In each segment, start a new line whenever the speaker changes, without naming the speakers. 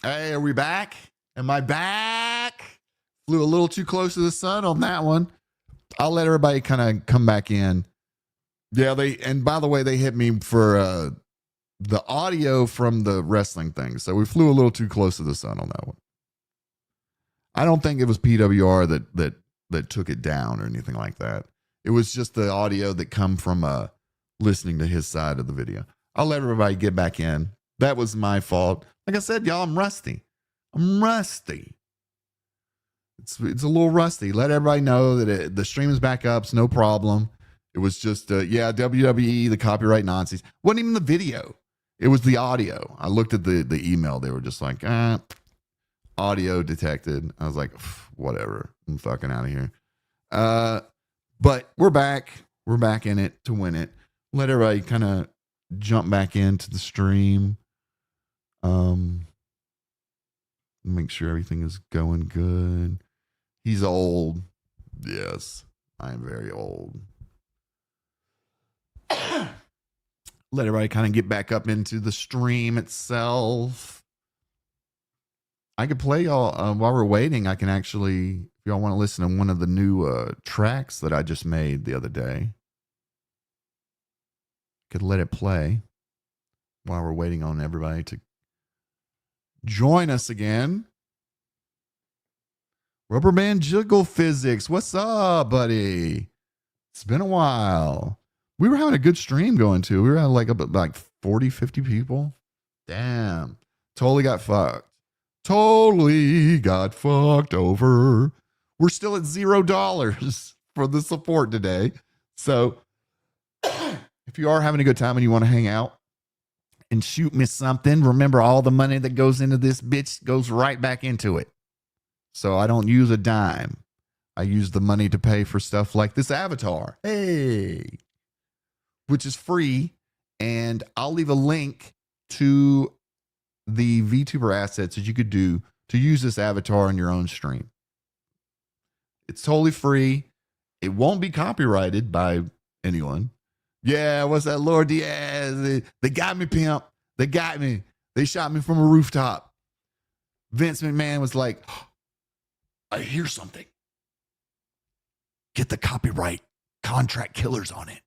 Hey, are we back? Am I back? Flew a little too close to the sun on that one. I'll let everybody kind of come back in. Yeah, and by the way, they hit me for the audio from the wrestling thing. So we flew a little too close to the sun on that one. I don't think it was PWR that took it down or anything like that. It was just the audio that come from listening to his side of the video. I'll let everybody get back in. That was my fault. Like I said, y'all, I'm rusty. It's a little rusty. Let everybody know that the stream is back up. It's no problem. It was just, WWE, the copyright Nazis. Wasn't even the video. It was the audio. I looked at the email. They were just like, audio detected. I was like, whatever. I'm fucking out of here. But we're back. We're back in it to win it. Let everybody kind of jump back into the stream. Make sure everything is going good. He's old. Yes, I am very old. Let everybody kind of get back up into the stream itself. I could play y'all while we're waiting. I can actually, if y'all want to listen to one of the new tracks that I just made the other day, could let it play while we're waiting on everybody to join us again. Rubber Band Jiggle Physics. What's up, buddy? It's been a while. We were having a good stream going too. We were at like 40, 50 people. Damn. Totally got fucked. Totally got fucked over. We're still at $0 for the support today. So if you are having a good time and you want to hang out and shoot me something, remember all the money that goes into this bitch goes right back into it. So I don't use a dime. I use the money to pay for stuff like this avatar. Hey. Which is free. And I'll leave a link to the VTuber assets that you could do to use this avatar in your own stream. It's totally free. It won't be copyrighted by anyone. Yeah, what's that, Lord Diaz? They got me, pimp. They got me. They shot me from a rooftop. Vince McMahon was like, I hear something. Get the copyright contract killers on it.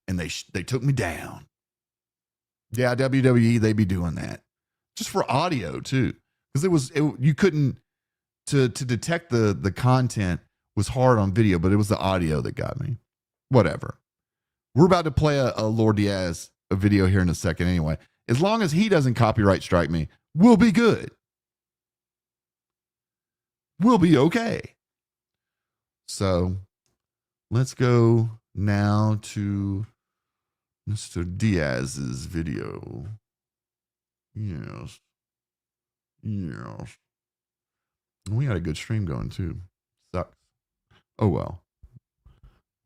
And they took me down. Yeah, WWE, they be doing that. Just for audio, too. Because you couldn't, to detect the content was hard on video, but it was the audio that got me. Whatever. We're about to play a Lord Diaz a video here in a second anyway. As long as he doesn't copyright strike me, we'll be good. We'll be okay. So let's go now to Mr. Diaz's video. Yes. Yes. We got a good stream going too. Sucks. Oh well.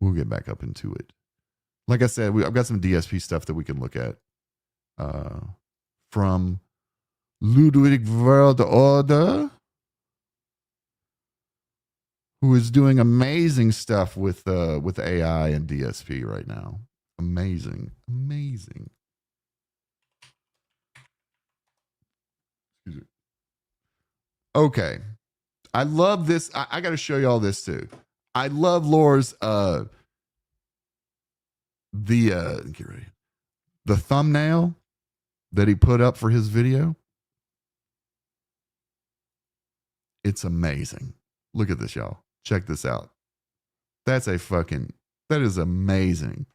We'll get back up into it. Like I said, I've got some DSP stuff that we can look at. From Ludwig World, who is doing amazing stuff with AI and DSP right now. Amazing. Okay. I love this. I got to show you all this too. I love Laura's get ready. The thumbnail that he put up for his video. It's amazing. Look at this, y'all. Check this out. That is amazing.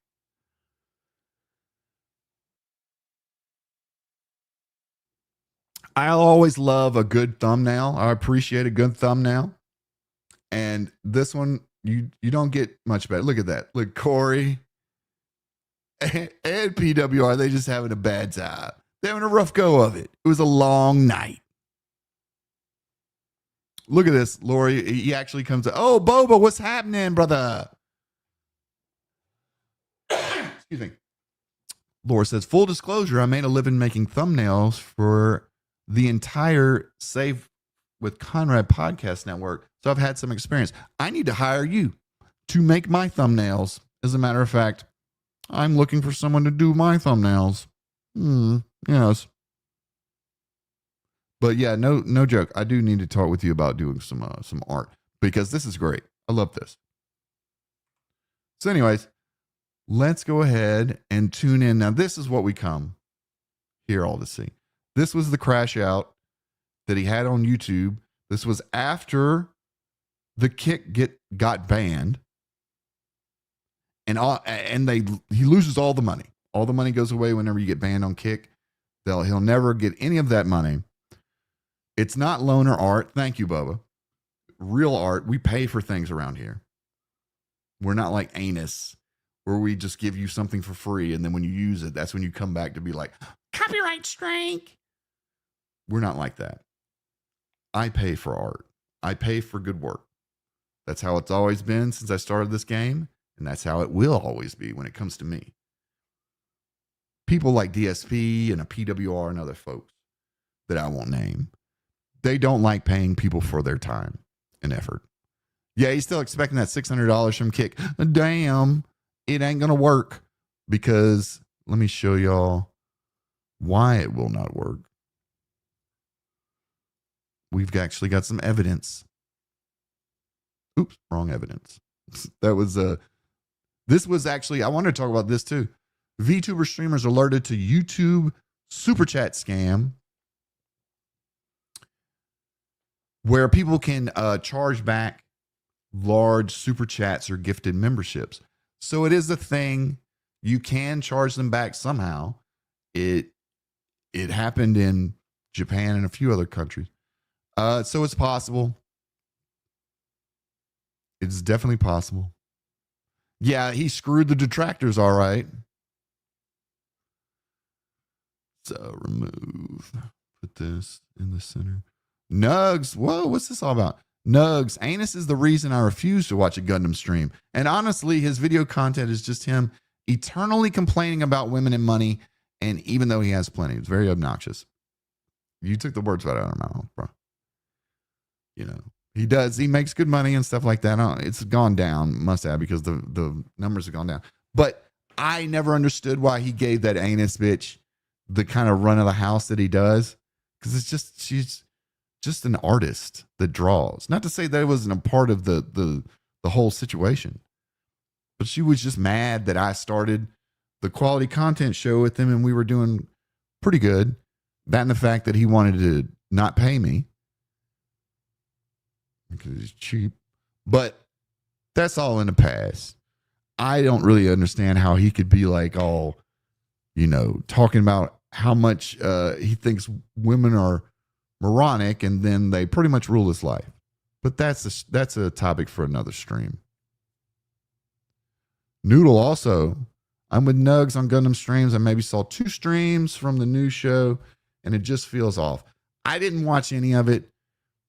I always love a good thumbnail. I appreciate a good thumbnail. And this one, you don't get much better. Look at that. Look, Corey and PWR, they just having a bad time. They're having a rough go of it. It was a long night. Look at this, Lori. He actually comes to, oh, Boba, what's happening, brother? Excuse me. Laura says, full disclosure, I made a living making thumbnails for the entire Save with Conrad podcast network. So I've had some experience. I need to hire you to make my thumbnails. As a matter of fact, I'm looking for someone to do my thumbnails. Yes. But yeah, no joke. I do need to talk with you about doing some art because this is great. I love this. So, anyways, let's go ahead and tune in. Now, this is what we come here all to see. This was the crash out that he had on YouTube. This was after the Kick got banned, and he loses all the money. All the money goes away whenever you get banned on Kick. He'll never get any of that money. It's not loaner art. Thank you, Bubba. Real art. We pay for things around here. We're not like Anus, where we just give you something for free, and then when you use it, that's when you come back to be like, copyright strike. We're not like that. I pay for art. I pay for good work. That's how it's always been since I started this game, and that's how it will always be when it comes to me. People like DSP and a PWR and other folks that I won't name, they don't like paying people for their time and effort. Yeah, he's still expecting that $600 from Kick. Damn, it ain't going to work because let me show y'all why it will not work. We've actually got some evidence. Oops, wrong evidence. This was actually, I wanted to talk about this too. VTuber streamers alerted to YouTube super chat scam where people can charge back large super chats or gifted memberships. So it is a thing. You can charge them back somehow. It happened in Japan and a few other countries. So it's possible. It's definitely possible. Yeah, he screwed the detractors all right. So remove. Put this in the center. Nugs. Whoa, what's this all about? Nugs. Anus is the reason I refuse to watch a Gundam stream. And honestly, his video content is just him eternally complaining about women and money. And even though he has plenty, it's very obnoxious. You took the words right out of my mouth, bro. You know, he does. He makes good money and stuff like that. It's gone down, must have, because the numbers have gone down. But I never understood why he gave that Anus bitch the kind of run of the house that he does. Because she's just an artist that draws. Not to say that it wasn't a part of the whole situation, but she was just mad that I started the quality content show with him and we were doing pretty good. That and the fact that he wanted to not pay me because he's cheap. But that's all in the past. I don't really understand how he could be like all, talking about how much he thinks women are moronic and then they pretty much rule his life. But that's a topic for another stream. Noodle also, I'm with Nugs on Gundam streams. I maybe saw 2 streams from the new show and it just feels off. I didn't watch any of it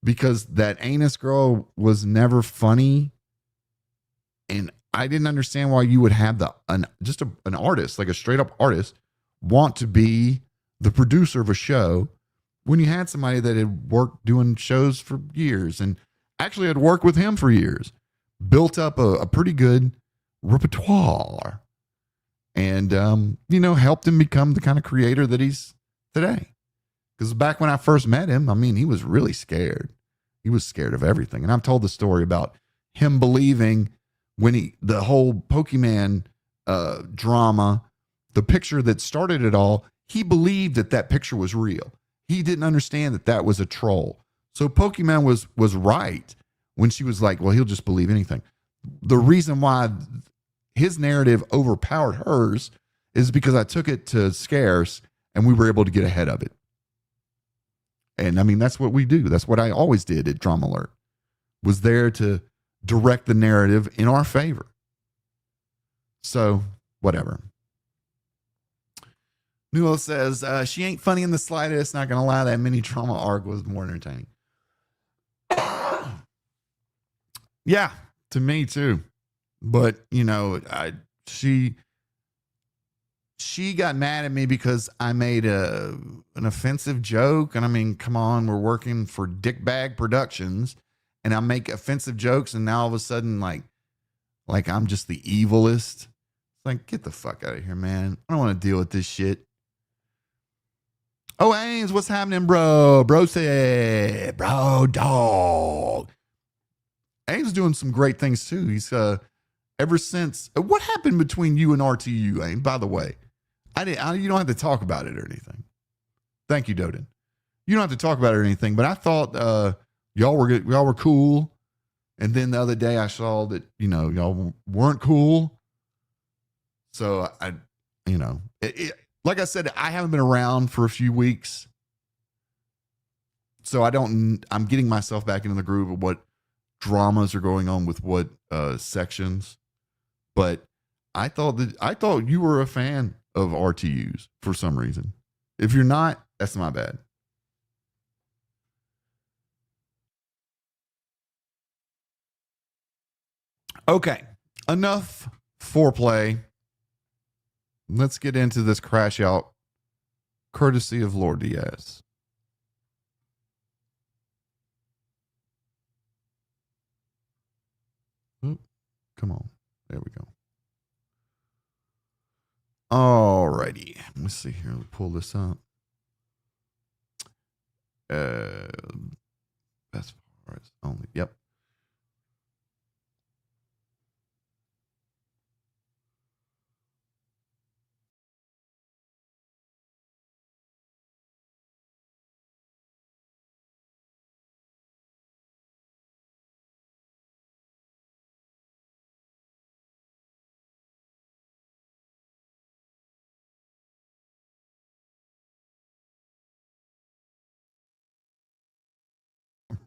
because that Anus girl was never funny. And I didn't understand why you would have an artist, like a straight up artist, want to be the producer of a show when you had somebody that had worked doing shows for years and actually had worked with him for years, built up a pretty good repertoire and, helped him become the kind of creator that he's today. Because back when I first met him, he was really scared. He was scared of everything. And I've told the story about him believing when the whole Pokemon drama, the picture that started it all, he believed that picture was real. He didn't understand that was a troll. So Pokemon was right when she was like, well, he'll just believe anything. The reason why his narrative overpowered hers is because I took it to Scarce and we were able to get ahead of it. And that's what we do. That's what I always did at Drama Alert, was there to direct the narrative in our favor. So whatever. Newell says, she ain't funny in the slightest. Not going to lie, that mini trauma arc was more entertaining. Yeah, to me too. But, she got mad at me because I made an offensive joke. And come on, we're working for Dickbag Productions and I make offensive jokes. And now all of a sudden, like I'm just the evilest. It's like, get the fuck out of here, man. I don't want to deal with this shit. Oh, Ames, what's happening, bro? Bro said, bro, dog. Ames is doing some great things too. He's ever since. What happened between you and RTU, Ames? By the way, you don't have to talk about it or anything. Thank you, Doden. You don't have to talk about it or anything. But I thought y'all were cool, and then the other day I saw that y'all weren't cool. So I like I said, I haven't been around for a few weeks. So I'm getting myself back into the groove of what dramas are going on with what sections. But I thought you were a fan of RTUs for some reason. If you're not, that's my bad. Okay. Enough foreplay. Let's get into this crash out courtesy of Lord DS. Oop, come on. There we go. Alrighty. Let's see here. Let's pull this up. Best parts only. Yep.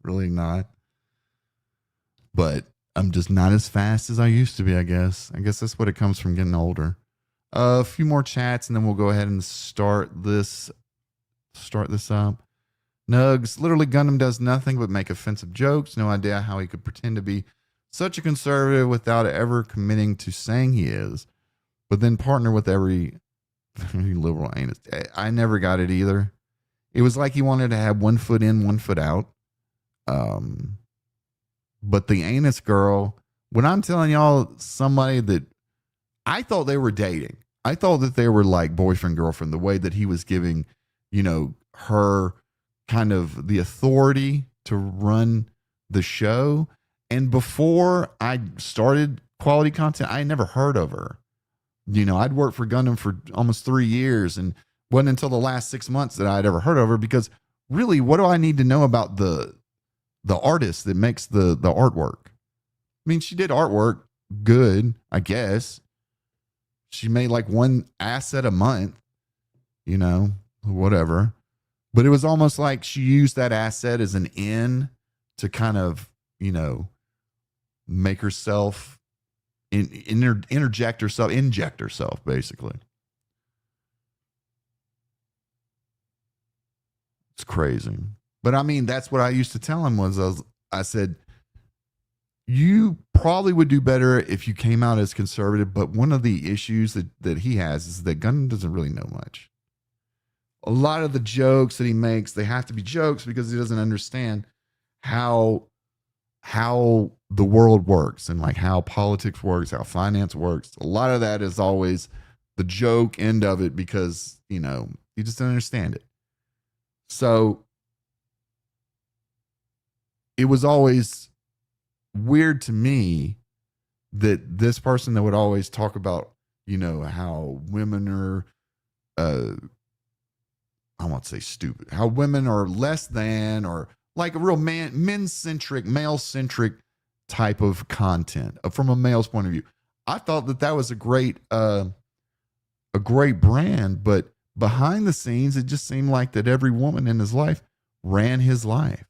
Really not. But I'm just not as fast as I used to be, I guess. I guess that's what it comes from getting older. A few more chats and then we'll go ahead and start this up. Nugs, literally Gundam does nothing but make offensive jokes. No idea how he could pretend to be such a conservative without ever committing to saying he is, but then partner with every liberal anus. I never got it either. It was like he wanted to have 1 foot in, 1 foot out. But the anus girl, when I'm telling y'all somebody that I thought they were dating, I thought that they were like boyfriend, girlfriend, the way that he was giving, her kind of the authority to run the show. And before I started quality content, I never heard of her. I'd worked for Gundam for almost 3 years and wasn't until the last 6 months that I'd ever heard of her, because really, what do I need to know about the artist that makes the artwork? I mean, she did artwork good, I guess. She made like 1 asset a month, whatever. But it was almost like she used that asset as an in to kind of, make herself inject herself, basically. It's crazy. But I mean, that's what I used to tell him I said, you probably would do better if you came out as conservative. But one of the issues that he has is that Gundam doesn't really know much. A lot of the jokes that he makes, they have to be jokes because he doesn't understand how the world works and like how politics works, how finance works. A lot of that is always the joke end of it because, you just don't understand it. So it was always weird to me that this person that would always talk about, how women are, I won't say stupid, how women are less than, or like a real men-centric, male-centric type of content from a male's point of view. I thought that was a great brand, but behind the scenes, it just seemed like that every woman in his life ran his life.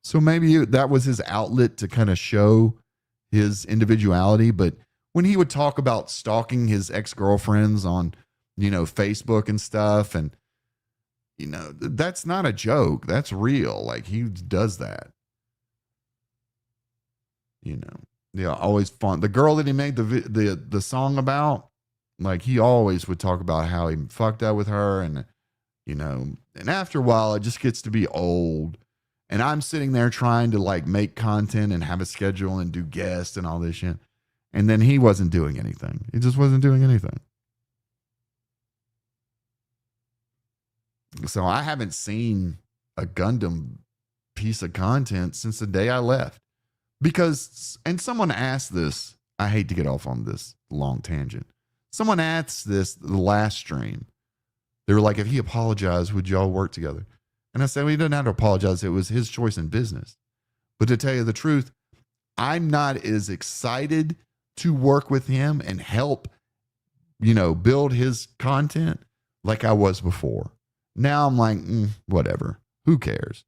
So maybe that was his outlet to kind of show his individuality. But when he would talk about stalking his ex-girlfriends on, Facebook and stuff, and, that's not a joke. That's real. Like, he does that. Always fun. The girl that he made the song about, like, he always would talk about how he fucked up with her, and, and after a while, it just gets to be old. And I'm sitting there trying to like make content and have a schedule and do guests and all this shit. And then he wasn't doing anything. He just wasn't doing anything. So I haven't seen a Gundam piece of content since the day I left. Because, and someone asked this, I hate to get off on this long tangent. Someone asked this the last stream. They were like, if he apologized, would y'all work together? And I said, well, he doesn't have to apologize. It was his choice in business. But to tell you the truth, I'm not as excited to work with him and help, build his content like I was before. Now I'm like, whatever. Who cares?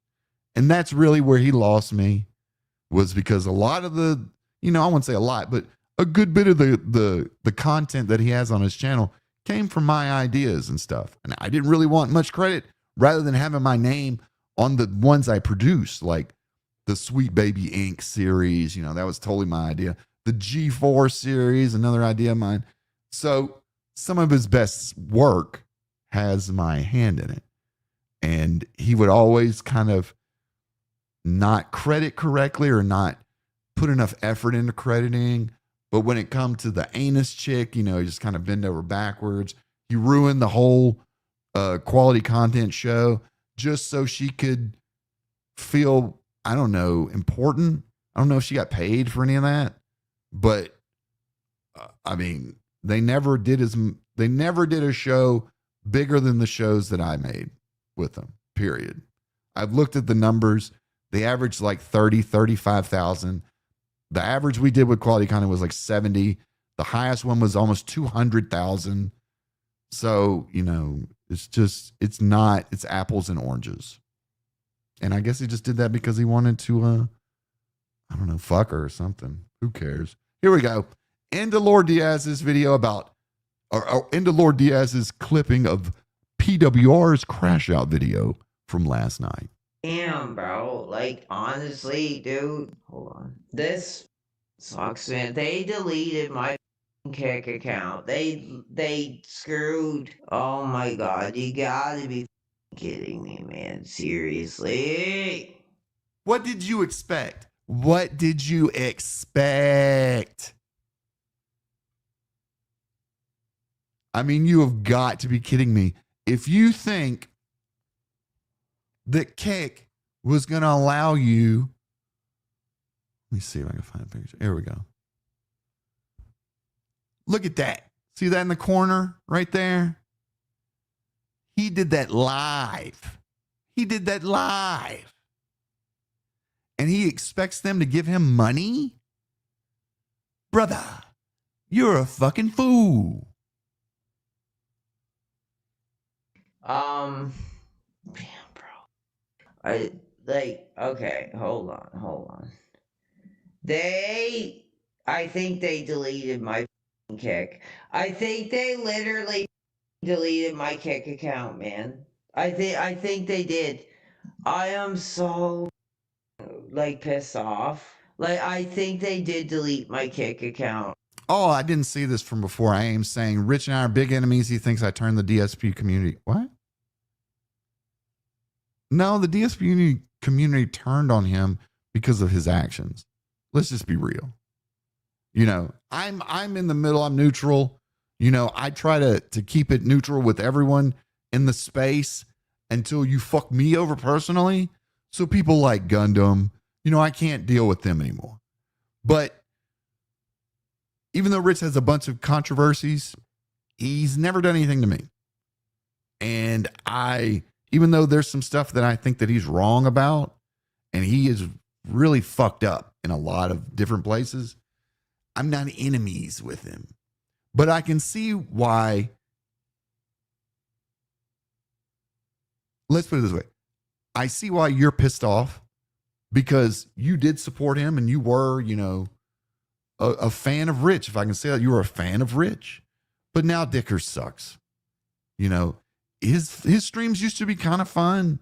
And that's really where he lost me, was because a lot of the, I wouldn't say a lot, but a good bit of the content that he has on his channel came from my ideas and stuff. And I didn't really want much credit rather than having my name on the ones I produced, like the Sweet Baby Inc. series. That was totally my idea. The G4 series, another idea of mine. So some of his best work has my hand in it. And he would always kind of not credit correctly or not put enough effort into crediting. But when it come to the anus chick, he just kind of bend over backwards. He ruined the whole quality content show just so she could feel, I don't know, important. I don't know if she got paid for any of that, but they never did a show bigger than the shows that I made with them, period. I've looked at the numbers. They averaged like 30, 35,000. The average we did with quality content was like 70. The highest one was almost 200,000. So, it's apples and oranges. And I guess he just did that because he wanted to, I don't know, fuck her or something. Who cares? Here we go. Into Lord Diaz's video into Lord Diaz's clipping of PWR's crash out video from last night.
Damn, bro. Like, honestly, dude. Hold on. This sucks, man. They deleted my Kick account. They screwed. Oh my god. You gotta be kidding me, man. Seriously.
What did you expect? What did you expect? I mean, you have got to be kidding me. If you think that Kick was going to allow you, let me see if I can find a picture. Here we go. Look at that. See that in the corner right there? He did that live. And he expects them to give him money? Brother, you're a fucking fool.
Damn, bro. Okay, hold on. I think they deleted my Kick. I think they literally deleted my Kick account, man. I think they did. I am so pissed off. I think they did delete my Kick account.
Oh, I didn't see this from before. I am saying Rich and I are big enemies. He thinks I turned the DSP community. What? No, the DSP community turned on him because of his actions. Let's just be real. I'm in the middle. I'm neutral. I try to keep it neutral with everyone in the space until you fuck me over personally. So people like Gundam, I can't deal with them anymore. But even though Rich has a bunch of controversies, he's never done anything to me. And even though there's some stuff that I think that he's wrong about, and he is really fucked up in a lot of different places, I'm not enemies with him. But I can see why. Let's put it this way. I see why you're pissed off, because you did support him and you were, a fan of Rich. If I can say that, you were a fan of Rich. But now Dicker sucks. His streams used to be kind of fun.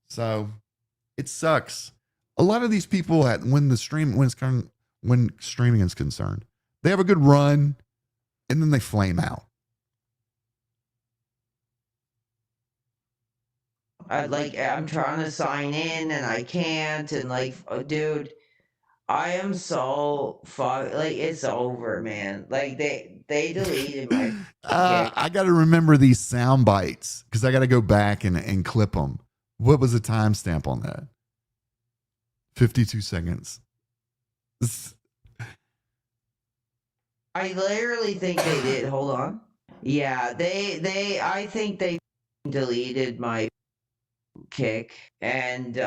So it sucks. A lot of these people, when streaming is concerned, they have a good run and then they flame out.
I'm trying to sign in and I can't, and dude, I am so it's over, man. They deleted my kick.
I got to remember these sound bites because I got to go back and clip them. What was the timestamp on that? 52 seconds.
I literally think they did. Hold on. Yeah, I think they deleted my kick, and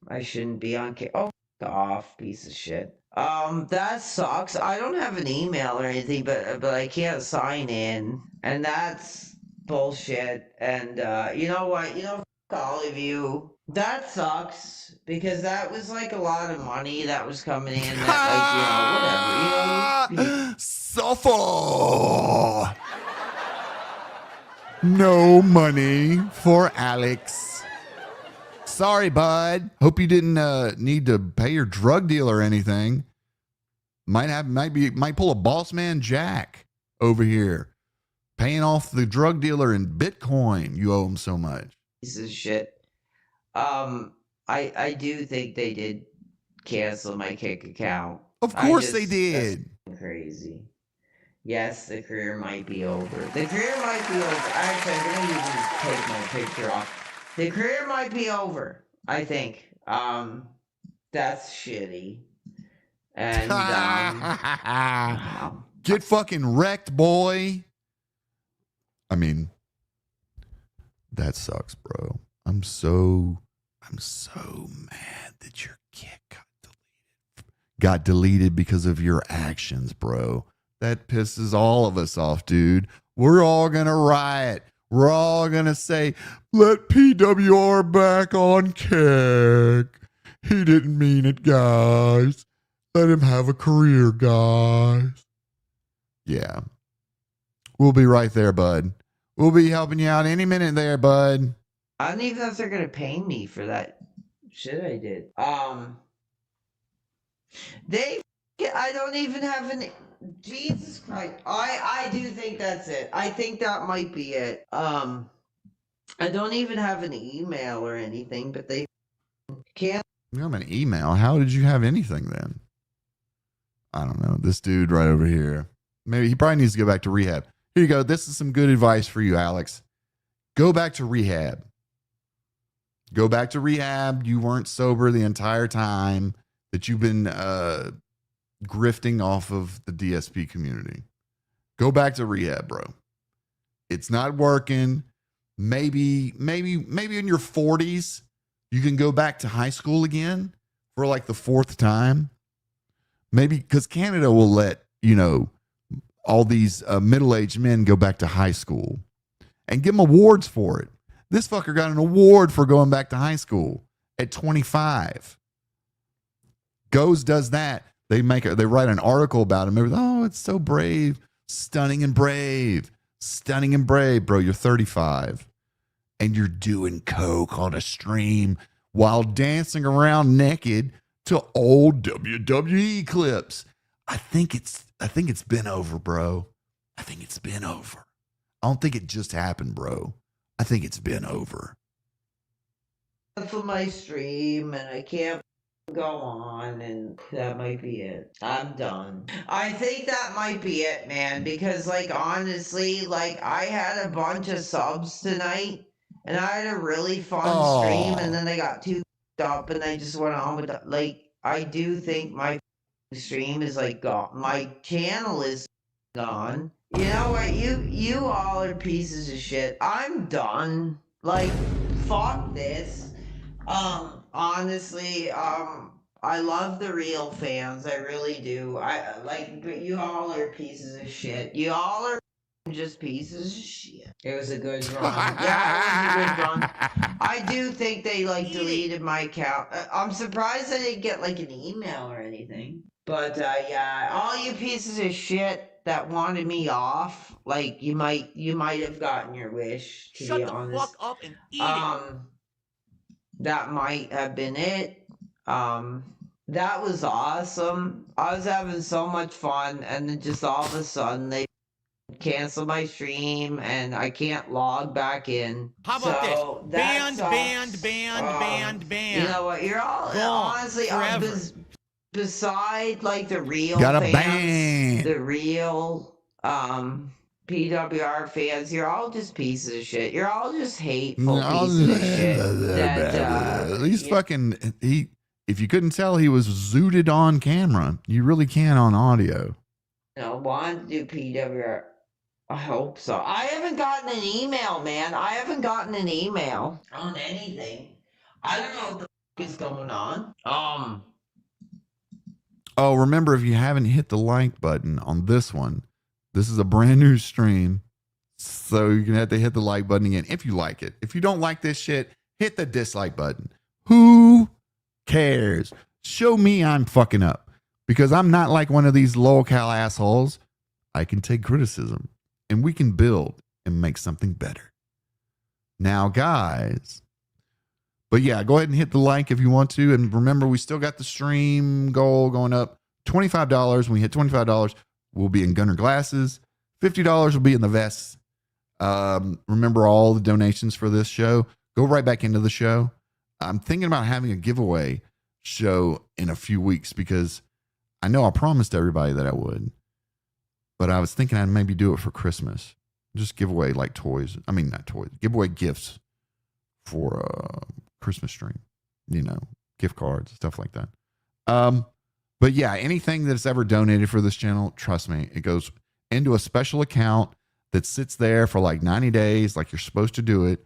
I shouldn't be on kick. Oh, f- off, piece of shit. That sucks. I don't have an email or anything, but I can't sign in, and that's bullshit. And you know what? F- all of you. That sucks because that was like a lot of money that was coming in. That whatever.
Suffer. No money for Alex. Sorry, bud. Hope you didn't need to pay your drug dealer or anything. Might pull a boss man Jack over here, paying off the drug dealer in Bitcoin. You owe him so much.
Piece of shit. I do think they did cancel my kick account.
Of course they did.
That's crazy. Yes, the career might be over. The career might be over. Actually, I'm gonna even take my picture off. The career might be over, I think. That's shitty. And wow.
Get fucking wrecked, boy. I mean, that sucks, bro. I'm so mad that your kick got deleted because of your actions, bro. That pisses all of us off, dude. We're all gonna riot. We're all gonna say, let PWR back on kick. He didn't mean it, guys. Let him have a career, guys. Yeah. We'll be right there, bud. We'll be helping you out any minute there, bud.
I don't even know if they're gonna pay me for that shit I did. I don't even have an. Jesus Christ. I do think that's it. I think that might be it. I don't even have an email or anything, but they can't.
You have an email. How did you have anything then? I don't know. This dude right over here. Maybe he probably needs to go back to rehab. Here you go. This is some good advice for you, Alex. Go back to rehab. Go back to rehab. You weren't sober the entire time that you've been grifting off of the DSP community. Go back to rehab, bro. It's not working. Maybe in your 40s, you can go back to high school again for like the 4th time. Maybe because Canada will let, all these middle-aged men go back to high school and give them awards for it. This fucker got an award for going back to high school at 25. Does that. They write an article about him. Oh, it's so brave. Stunning and brave. Stunning and brave, bro. You're 35. And you're doing coke on a stream while dancing around naked to old WWE clips. I think it's been over, bro. I think it's been over. I don't think it just happened, bro. I think it's been over.
For my stream, and I can't go on, and that might be it. I'm done. I think that might be it, man, because honestly, I had a bunch of subs tonight, and I had a really fun stream, and then I got too up, and I just went on with I do think my stream is gone. My channel is gone. You know what? You all are pieces of shit. I'm done. Fuck this. Honestly, I love the real fans. I really do. But you all are pieces of shit. You all are just pieces of shit. It was a good run. Yeah, it was a good run. I do think they deleted my account. I'm surprised I didn't get an email or anything. But yeah, all you pieces of shit that wanted me off, you might have gotten your wish. To
Shut
be
the
honest.
fuck up and eat it.
That might have been it. That was awesome. I was having so much fun, and then just all of a sudden they cancel my stream and I can't log back in.
How about this? Banned.
You know what? You're all honestly
forever.
beside the real
Got a
fans,
ban.
the real PWR fans, you're all just pieces of shit. You're all just hateful pieces of shit. That
he's fucking he. If you couldn't tell, he was zooted on camera. You really can on audio.
Want to do PWR. I hope so. I haven't gotten an email, man. I haven't gotten an email on anything. I don't know what the fuck is going on.
Oh, remember, if you haven't hit the like button on this one, this is a brand new stream. So you're going to have to hit the like button again if you like it. If you don't like this shit, hit the dislike button. Who cares? Show me I'm fucking up, because I'm not like one of these low-cal assholes. I can take criticism and we can build and make something better. Now, guys, but yeah, go ahead and hit the like if you want to. And remember, we still got the stream goal going up. $25. When we hit $25, we'll be in Gunner glasses. $50 will be in the vests. Remember, all the donations for this show go right back into the show. I'm thinking about having a giveaway show in a few weeks, because I know I promised everybody that I would, but I was thinking I'd maybe do it for Christmas. Just give away like toys. I mean, not toys. Give away gifts for a Christmas stream. Gift cards, stuff like that. But yeah, anything that's ever donated for this channel, trust me, it goes into a special account that sits there for like 90 days, like you're supposed to do it.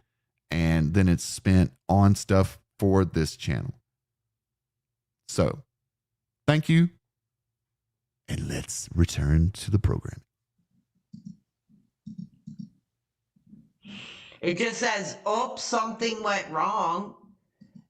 And then it's spent on stuff for this channel. So thank you. And let's return to the program.
It just says, oops, something went wrong,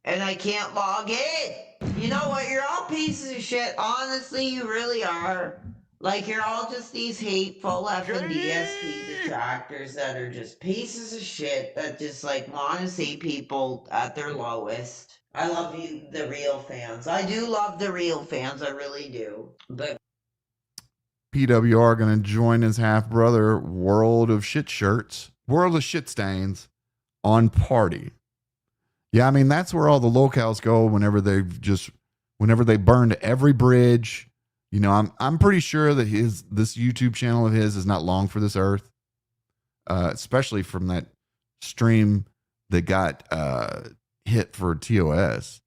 and I can't log in. You know what? You're all pieces of shit. Honestly, you really are. Like, you're all just these hateful effing DSP detractors that are just pieces of shit that just, like, want to see people at their lowest. I love you, the real fans. I do love the real fans. I really do. But
PWR going to join his half brother, World of Shit Shirts, World of Shit Stains, on Party. Yeah, I mean, that's where all the locals go whenever they burned every bridge. I'm pretty sure that this YouTube channel of his is not long for this earth, especially from that stream that got hit for TOS.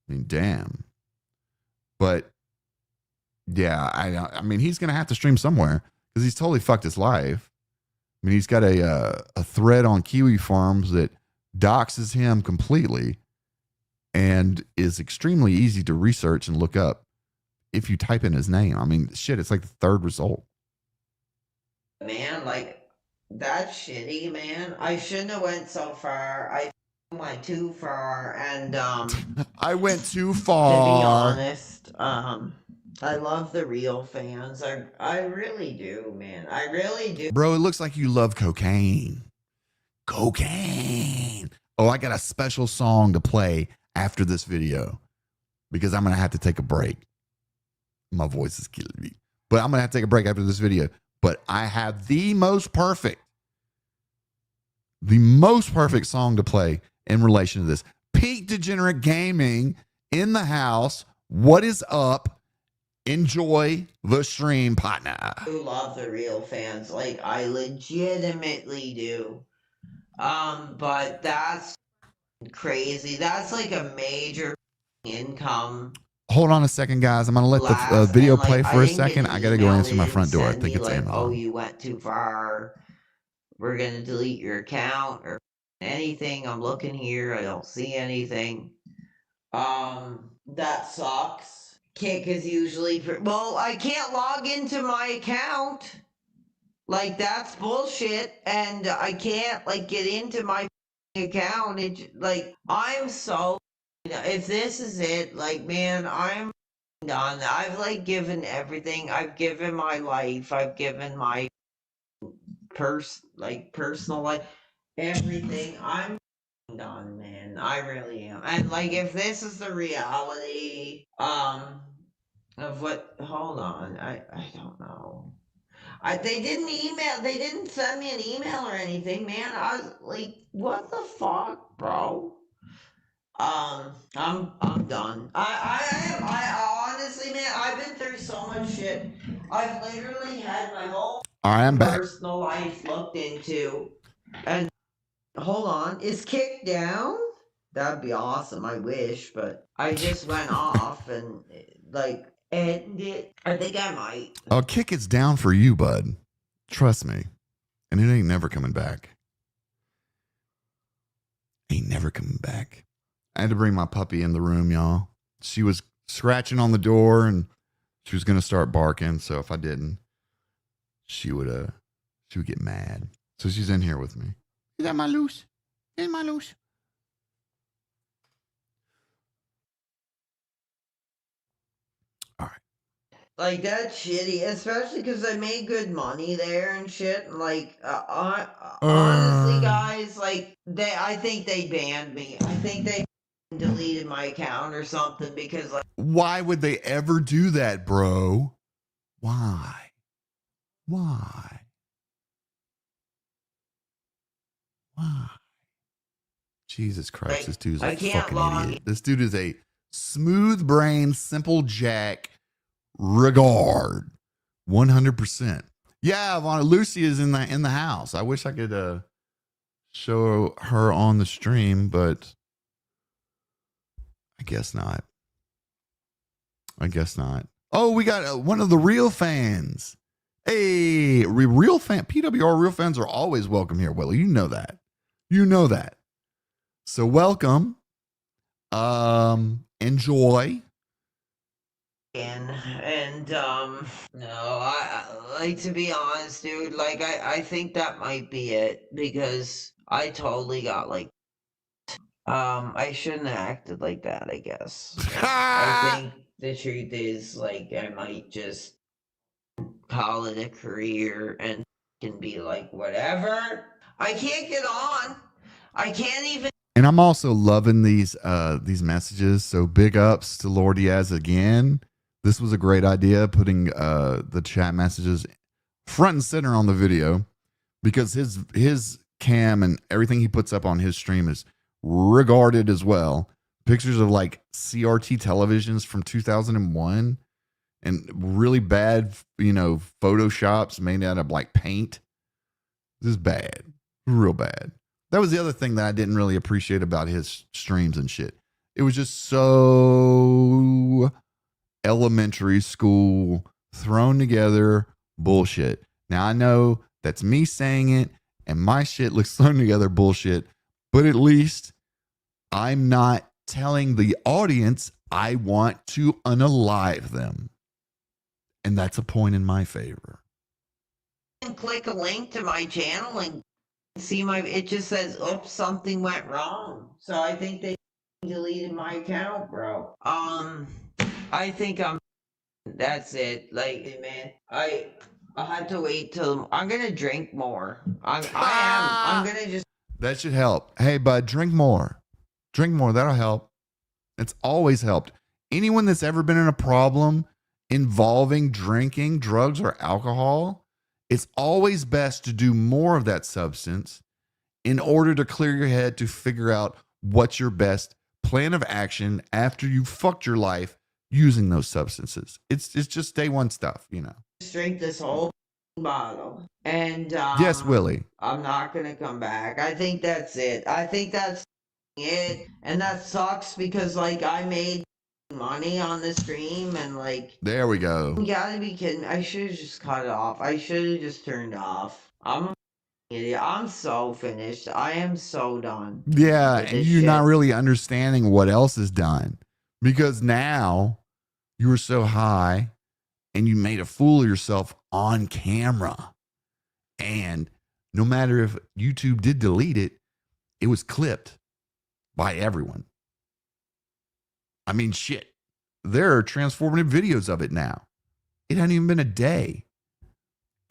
I mean, damn. But yeah, I mean, he's gonna have to stream somewhere, because he's totally fucked his life. I mean, he's got a thread on Kiwi Farms that doxes him completely and is extremely easy to research and look up if you type in his name. I mean, shit, it's like the third result.
Man, like, that's shitty, man. I shouldn't have went so far. I went too far, and
I went too far.
To be honest, I love the real fans. I really do, man. I really do.
Bro, it looks like you love cocaine. Cocaine. Oh, I got a special song to play after this video, because I'm going to have to take a break. My voice is killing me. But I'm going to have to take a break after this video. But I have the most perfect song to play in relation to this. Peak Degenerate Gaming in the house. What is up? Enjoy the stream, partner.
I do love the real fans. Like, I legitimately do. But that's crazy. That's like a major income.
Hold on a second, guys. I'm going to let the video play for a second. I got to go answer my front door. I think it's Amazon.
Oh, you went too far. We're going to delete your account or anything. I'm looking here. I don't see anything. That sucks. Kick is usually well, I can't log into my account. Like, that's bullshit, and I can't like get into my account. It like, I'm so, if this is it, like, man, I'm done. I've like given everything. I've given my life. I've given my personal life, everything. I'm done, man. I really am. And like, if this is the reality of what, hold on, I don't know. They didn't send me an email or anything, man. I was like, what the fuck, bro? I'm done. I honestly, man, I've been through so much shit. I've literally had my whole
All right, I'm back.
personal life looked into. And hold on, is Kick down? That'd be awesome. I wish, but I just went off and like ended. I think I might.
I'll kick it's down for you, bud. Trust me. And it ain't never coming back. Ain't never coming back. I had to bring my puppy in the room, y'all. She was scratching on the door and she was gonna start barking. So if I didn't, she would get mad. So she's in here with me. Is that my loose? Is my loose? All right.
Like that's shitty, especially because I made good money there and shit. And like, honestly, guys, like I think they banned me. I think they deleted my account or something because like.
Why would they ever do that, bro? Why? Why? Why? Jesus Christ,
Like,
this dude's
I
a
can't
fucking
log
idiot. This dude is a smooth brain, simple jack, regard. 100%. Yeah, Lucy is in the house. I wish I could show her on the stream, but I guess not. I guess not. Oh, we got one of the real fans. Hey, real fan, PWR real fans are always welcome here, Willie. You know that. You know that. So welcome. Enjoy.
And no, I like, to be honest, dude, like I think that might be it because I totally got like I shouldn't have acted like that, I guess. I think the truth is like I might just call it a career and can be like whatever. I can't get on. I can't even.
And I'm also loving these messages. So big ups to Lord Diaz again. This was a great idea, putting the chat messages front and center on the video, because his cam and everything he puts up on his stream is regarded as well. Pictures of like CRT televisions from 2001 and really bad, photoshops made out of like paint. This is bad, real bad. That was the other thing that I didn't really appreciate about his streams and shit. It was just so elementary school, thrown together bullshit. Now I know that's me saying it and my shit looks thrown together bullshit, but at least I'm not telling the audience I want to unalive them. And that's a point in my favor.
Click a link to my channel and see it just says, oops, something went wrong. So I think they deleted my account, bro. I think that's it. Like, man, I had to wait till I'm gonna drink more. I'm gonna just.
That should help. Hey, bud, drink more. Drink more. That'll help. It's always helped. Anyone that's ever been in a problem involving drinking, drugs, or alcohol, it's always best to do more of that substance in order to clear your head to figure out what's your best plan of action after you fucked your life using those substances. It's just day one stuff,
Drink this whole bottle. And
yes, Willie.
I'm not gonna come back. I think that's it. I think that's it. And that sucks because like I made money on the stream and like
there we go.
You gotta be kidding. I should have just cut it off. I should have just turned off. I'm an idiot. I'm so finished. I am so done.
Yeah, and you're not really understanding what else is done, because now you were so high and you made a fool of yourself on camera. And no matter if YouTube did delete it, it was clipped by everyone. I mean, shit. There are transformative videos of it now. It hasn't even been a day.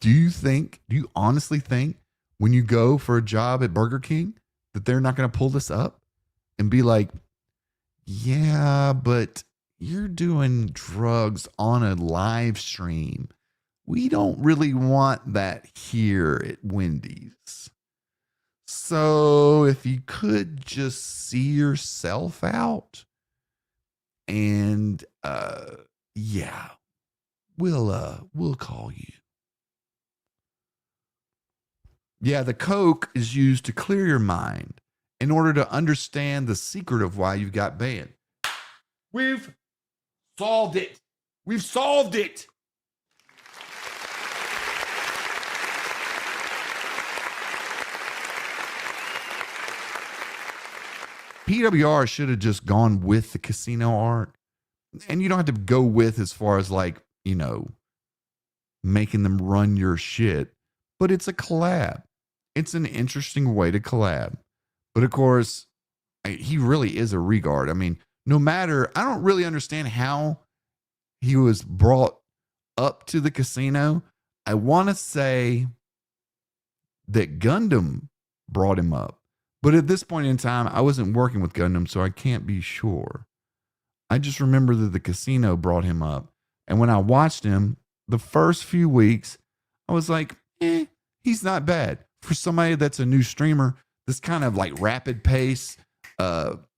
Do you honestly think when you go for a job at Burger King that they're not going to pull this up and be like, yeah, but you're doing drugs on a live stream. We don't really want that here at Wendy's. So if you could just see yourself out and yeah, we'll call you. Yeah, the coke is used to clear your mind in order to understand the secret of why you got banned. We've solved it. We've solved it. PWR should have just gone with the casino art. And you don't have to go with as far as like, you know, making them run your shit. But it's a collab. It's an interesting way to collab. But of course, he really is a regard. I mean, no matter, I don't really understand how he was brought up to the casino. I want to say that Gundam brought him up. But at this point in time, I wasn't working with Gundam, so I can't be sure. I just remember that the casino brought him up. And when I watched him, the first few weeks, I was like, he's not bad. For somebody that's a new streamer, this kind of like rapid pace,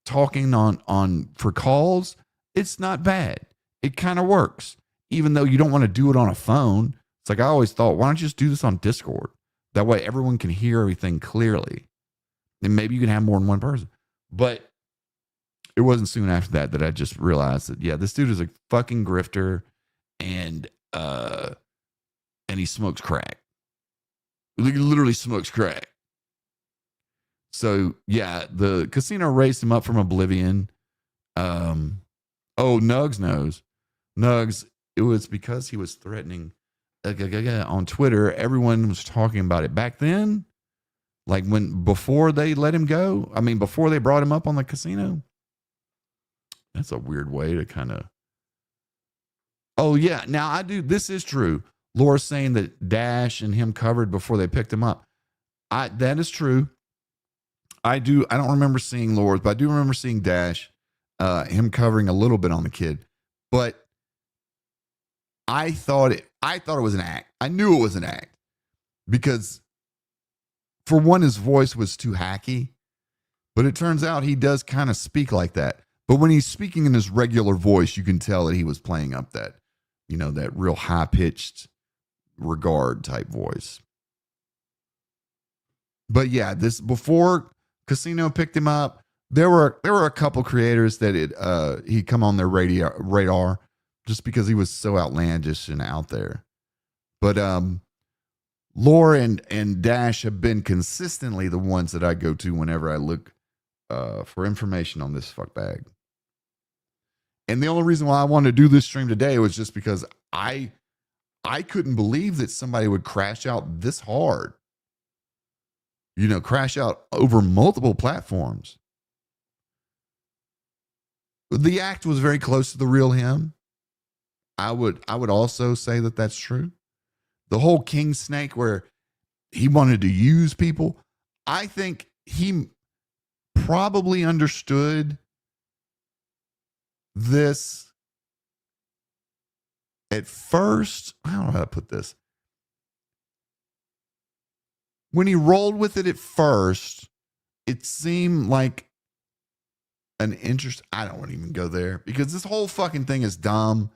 talking on for calls, it's not bad. It kind of works. Even though you don't want to do it on a phone. It's like I always thought, why don't you just do this on Discord? That way everyone can hear everything clearly. And maybe you can have more than one person. But it wasn't soon after that I just realized that, yeah, this dude is a fucking grifter and he smokes crack. He literally smokes crack. So, yeah, the casino raised him up from oblivion. Nugs knows. Nugs, it was because he was threatening on Twitter. Everyone was talking about it back then. Like before they let him go, I mean, before they brought him up on the casino. That's a weird way to kind of. Oh, yeah. Now, this is true. Laura's saying that Dash and him covered before they picked him up. That is true. I don't remember seeing Laura's, but I do remember seeing Dash, him covering a little bit on the kid. But I thought it was an act. I knew it was an act because, for one, his voice was too hacky, but it turns out he does kind of speak like that. But when he's speaking in his regular voice, you can tell that he was playing up that, you know, that real high pitched regard type voice. But yeah, this before Casino picked him up, there were a couple creators that he come on their radar just because he was so outlandish and out there. But Laura and Dash have been consistently the ones that I go to whenever I look for information on this fuckbag. And the only reason why I wanted to do this stream today was just because I couldn't believe that somebody would crash out this hard. You know, crash out over multiple platforms. The act was very close to the real him. I would also say that that's true. The whole King Snake where he wanted to use people, I think he probably understood this at first. I don't know how to put this. When he rolled with it at first, it seemed like an interest. I don't want to even go there because this whole fucking thing is dumb.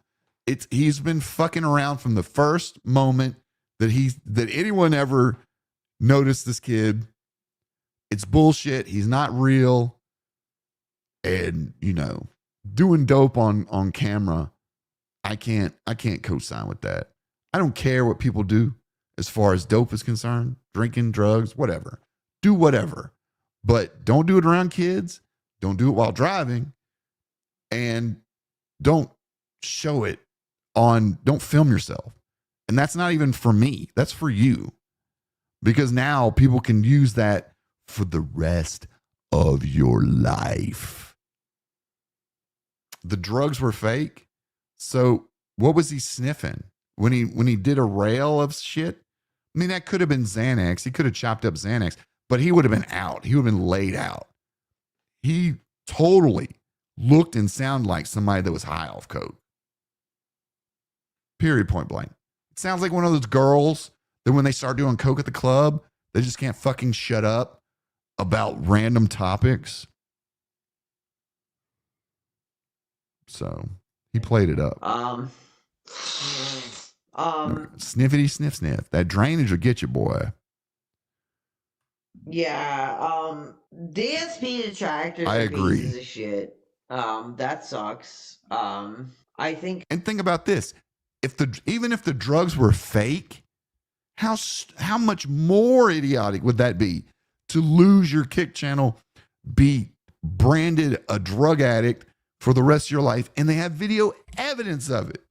He's been fucking around from the first moment that anyone ever noticed this kid. It's bullshit. He's not real. And, you know, doing dope on camera, I can't co-sign with that. I don't care what people do as far as dope is concerned, drinking, drugs, whatever. Do whatever. But don't do it around kids. Don't do it while driving. And don't show it don't film yourself. And that's not even for me. That's for you. Because now people can use that for the rest of your life. The drugs were fake. So what was he sniffing when he did a rail of shit? I mean, that could have been Xanax. He could have chopped up Xanax, but he would have been out. He would have been laid out. He totally looked and sounded like somebody that was high off coke. Period, point blank. It sounds like one of those girls that when they start doing coke at the club, they just can't fucking shut up about random topics. So he played it up. Sniffity sniff sniff. That drainage will get you, boy.
Yeah, DSP detractors
I
are pieces
agree.
of shit. That sucks. I think
And think about this: even if the drugs were fake, how much more idiotic would that be to lose your kick channel, be branded a drug addict for the rest of your life, and they have video evidence of it,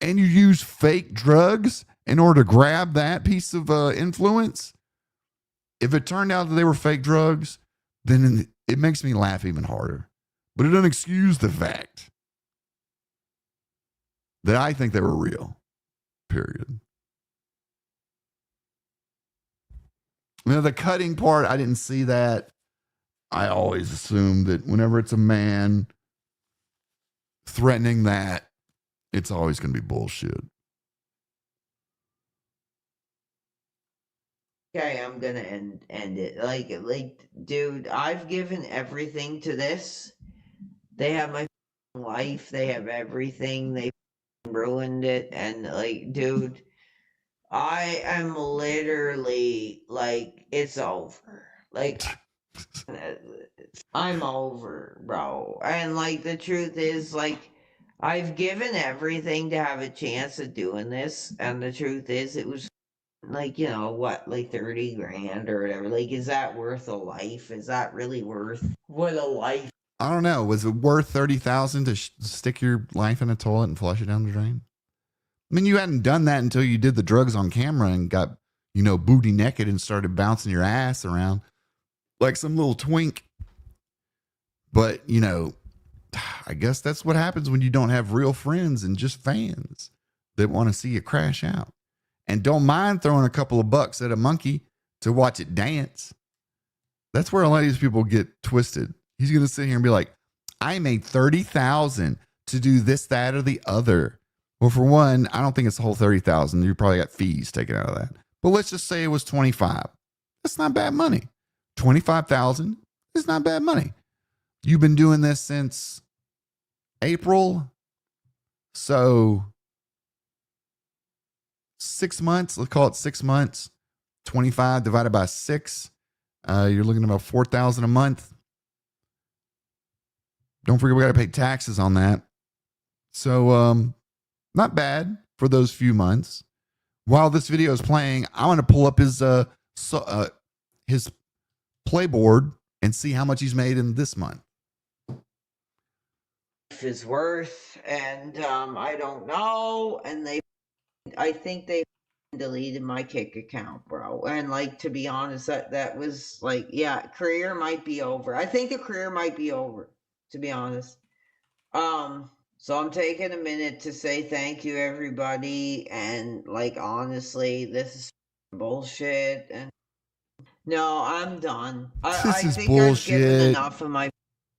and you use fake drugs in order to grab that piece of influence? If it turned out that they were fake drugs, then it makes me laugh even harder. But it doesn't excuse the fact that I think they were real, period. Now, the cutting part, I didn't see that. I always assume that whenever it's a man threatening that, it's always going to be bullshit.
okay, I'm gonna end it. Like, dude, I've given everything to this. They have my life. They have everything. They ruined it. And like, dude, I am literally like, it's over. Like, I'm over, bro. And like, the truth is, like, I've given everything to have a chance of doing this. And the truth is, it was like, you know, what, like 30 grand or whatever. Like, is that worth a life? Is that really worth what a life?
I don't know. Was it worth 30,000 to stick your life in a toilet and flush it down the drain? I mean, you hadn't done that until you did the drugs on camera and got, booty naked and started bouncing your ass around like some little twink. But, I guess that's what happens when you don't have real friends and just fans that want to see you crash out and don't mind throwing a couple of bucks at a monkey to watch it dance. That's where a lot of these people get twisted. He's going to sit here and be like, I made 30,000 to do this, that, or the other. Well, for one, I don't think it's the whole 30,000. You probably got fees taken out of that. But let's just say it was 25. That's not bad money. 25,000 is not bad money. You've been doing this since April. So 6 months, let's call it 6 months. 25 divided by 6. You're looking at about 4,000 a month. Don't forget we got to pay taxes on that. So not bad for those few months. While this video is playing, I want to pull up his playboard and see how much he's made in this month.
Is worth, and I don't know. And I think they deleted my Kick account, bro. And like, to be honest, that was like, yeah, career might be over. I think the career might be over, to be honest. So I'm taking a minute to say thank you, everybody. And like, honestly, this is bullshit. And no, I'm done.
This
I
is
think I've given
bullshit.
enough of my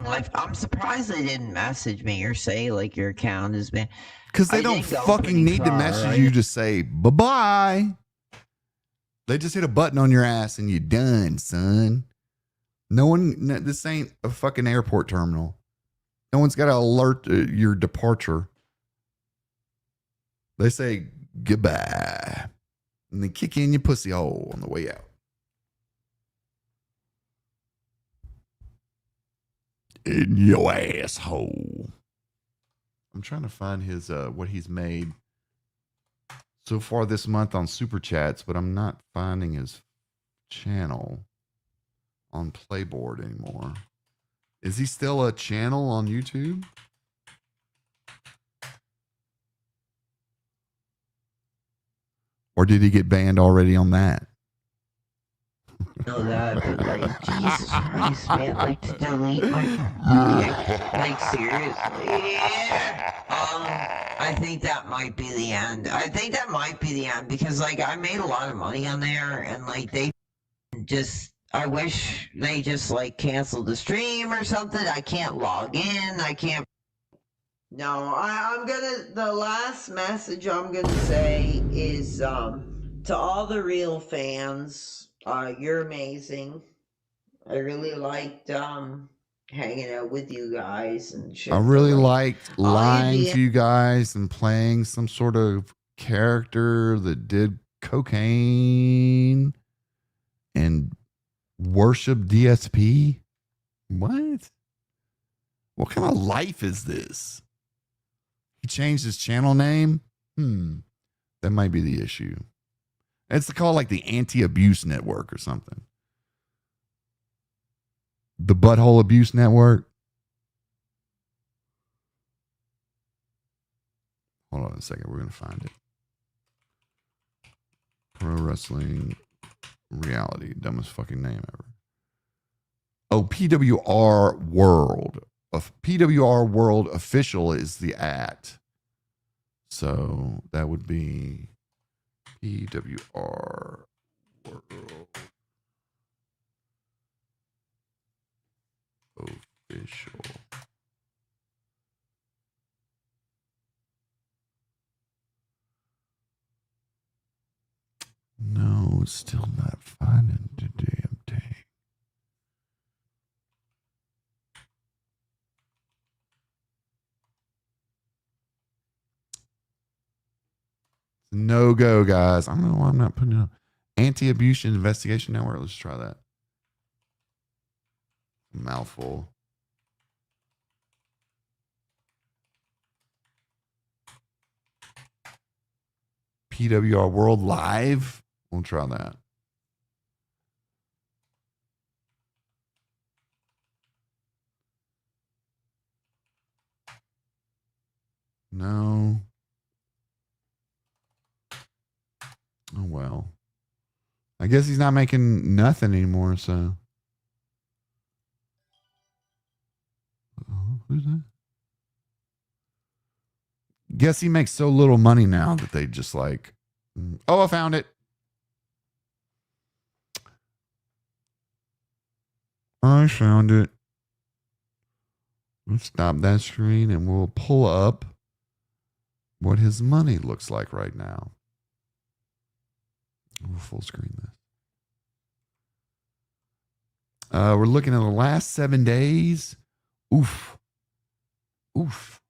life. I'm surprised they didn't message me or say like your account has been.
Because they
I
don't
did go
fucking
pretty
need to
far,
message
right?
you to say bye-bye. They just hit a button on your ass and you're done, son. This ain't a fucking airport terminal. No one's got to alert your departure. They say goodbye. And they kick you in your pussy hole on the way out. In your asshole. I'm trying to find his what he's made so far this month on Super Chats, but I'm not finding his channel on Playboard anymore. Is he still a channel on YouTube? Or did he get banned already on that?
Know that, but like, Jesus Christ, man, like, to delete my like, seriously, yeah. I think that might be the end. I think that might be the end, because like, I made a lot of money on there, and like, they just, I wish they just like canceled the stream or something. I can't log in. I can't. No, I'm gonna, the last message I'm gonna say is to all the real fans, you're amazing. I really liked hanging out with you guys and shit.
I really
like,
liked lying to you guys and playing some sort of character that did cocaine and worship DSP? What? What kind of life is this? He changed his channel name? That might be the issue. It's called like the Anti-Abuse Network or something. The Butthole Abuse Network. Hold on a second. We're going to find it. Pro Wrestling Reality. Dumbest fucking name ever. Oh, PWR World. PWR World Official is the @ So that would be PWR World Official. No, still not finding the damn thing. No go, guys. I don't know why I'm not putting it up. Anti-Abuse Investigation Network. Let's try that. Mouthful. PWR World Live. We'll try that. No. Oh, well. I guess he's not making nothing anymore, so. Who's that? Guess he makes so little money now that they just like, oh, I found it. I found it. Let's stop that screen and we'll pull up what his money looks like right now. We'll full screen this. We're looking at the last 7 days. Oof. Oof.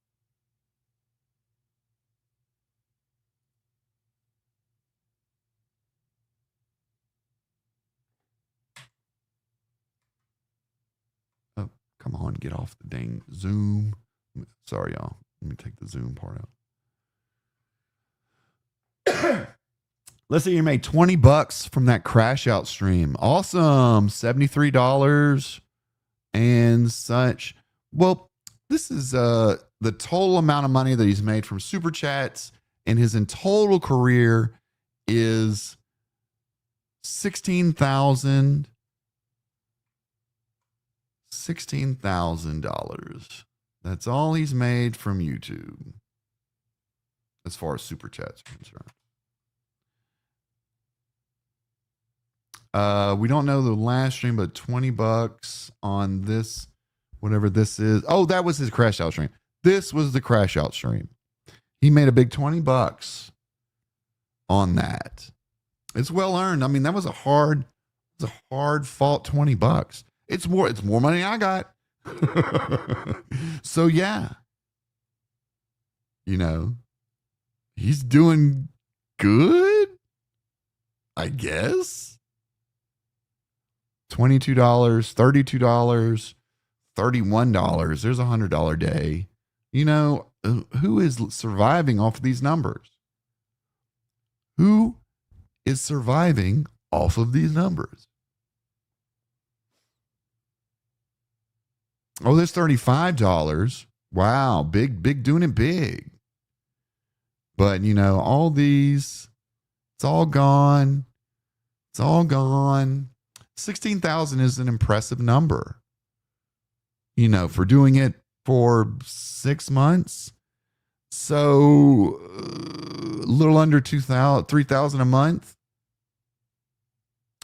Oh, come on, get off the dang Zoom. Sorry, y'all. Let me take the Zoom part out. Let's say you made $20 from that crash out stream. Awesome. $73 and such. Well, this is the total amount of money that he's made from super chats in his in total career is $16,000. That's all he's made from YouTube as far as super chats are concerned. We don't know the last stream, but $20 on this, whatever this is. Oh, that was his crash out stream. This was the crash out stream. He made a big $20 on that. It's well earned. I mean, that was a hard fought $20. It's more money I got. So yeah. You know, he's doing good, I guess. $22, $32, $31. There's $100 day. You know, who is surviving off of these numbers? Who is surviving off of these numbers? Oh, there's $35. Wow, big doing it big. But, you know, all these, it's all gone. It's all gone. 16,000 is an impressive number, you know, for doing it for 6 months. So a little under 3,000 a month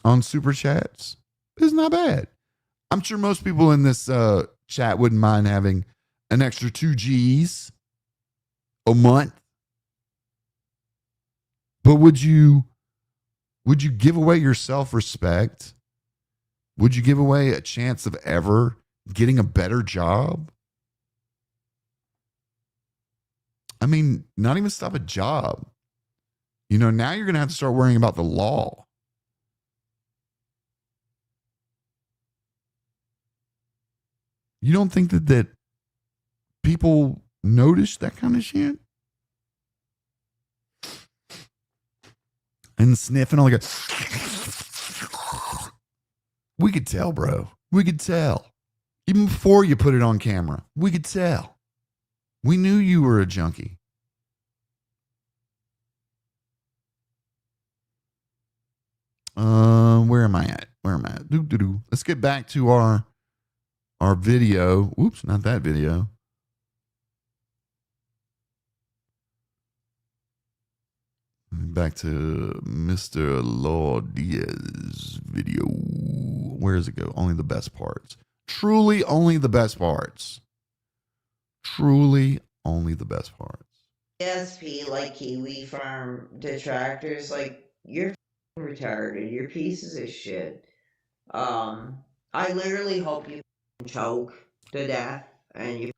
on super chats is not bad. I'm sure most people in this chat wouldn't mind having an extra 2 G's a month. But would you give away your self-respect? Would you give away a chance of ever getting a better job? I mean, not even stop a job. You know, now you're going to have to start worrying about the law. You don't think that people notice that kind of shit? And sniffing all like we could tell, bro. We could tell. Even before you put it on camera, we could tell. We knew you were a junkie. Where am I at? Let's get back to our video. Oops, not that video. Back to Mr. Lord Diaz video. Where does it go? Only the best parts. Truly only the best parts. Truly only the best parts.
DSP, like Kiwi Farm detractors, like, you're retarded. You're pieces of shit. I literally hope you choke to death and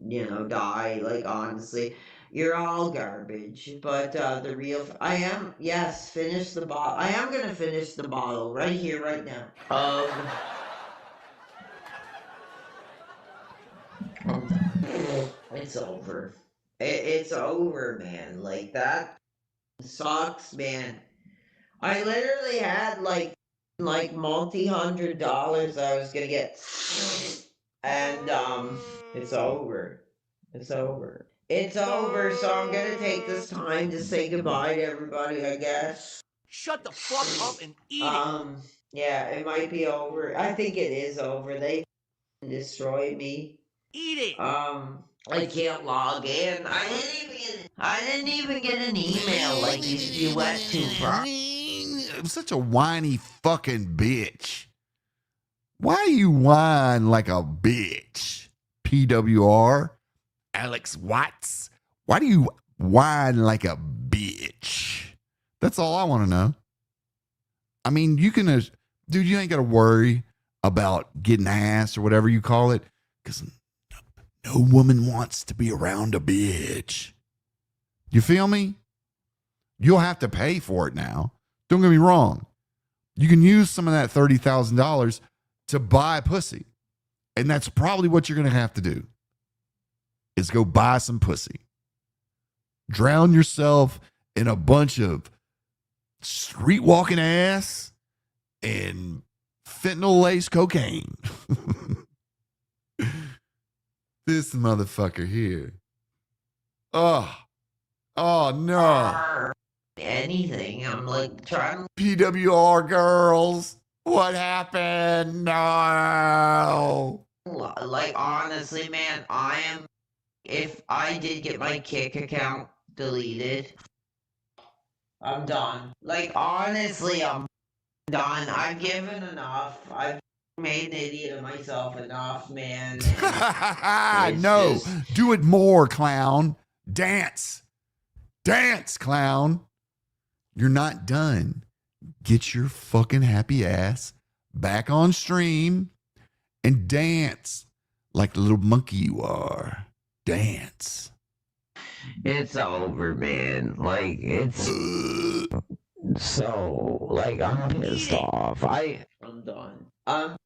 you know, die. Like, honestly, you're all garbage. But the real, finish the bottle. I am gonna finish the bottle right here, right now. It's over. It's over, man. Like, that sucks, man. I literally had like multi-$100 I was gonna get, and it's over. It's over. It's over. So I'm gonna take this time to say goodbye to everybody, I guess.
Shut the fuck up and eat it.
Yeah, it might be over. I think it is over. They destroyed me.
Eat it.
I can't log in. I didn't even get an email. Like, you went too far.
I'm such a whiny fucking bitch. Why do you whine like a bitch? PWR, Alex Watts. Why do you whine like a bitch? That's all I want to know. I mean, you can, dude, you ain't got to worry about getting ass or whatever you call it, because no woman wants to be around a bitch. You feel me? You'll have to pay for it now. Don't get me wrong. You can use some of that $30,000 to buy pussy. And that's probably what you're going to have to do, is go buy some pussy. Drown yourself in a bunch of street walking ass and fentanyl laced cocaine. This motherfucker here. Oh no.
Anything. I'm like trying.
PWR girls, what happened? No.
Like, honestly, man, if I did get my Kick account deleted, I'm done. Like, honestly, I'm done. I've given enough. I've made an idiot of myself enough, man.
No, do it more, clown. Dance, clown. You're not done. Get your fucking happy ass back on stream and dance like the little monkey you are. Dance.
It's over, man. Like, it's so, like, I'm pissed off. I'm done. I'm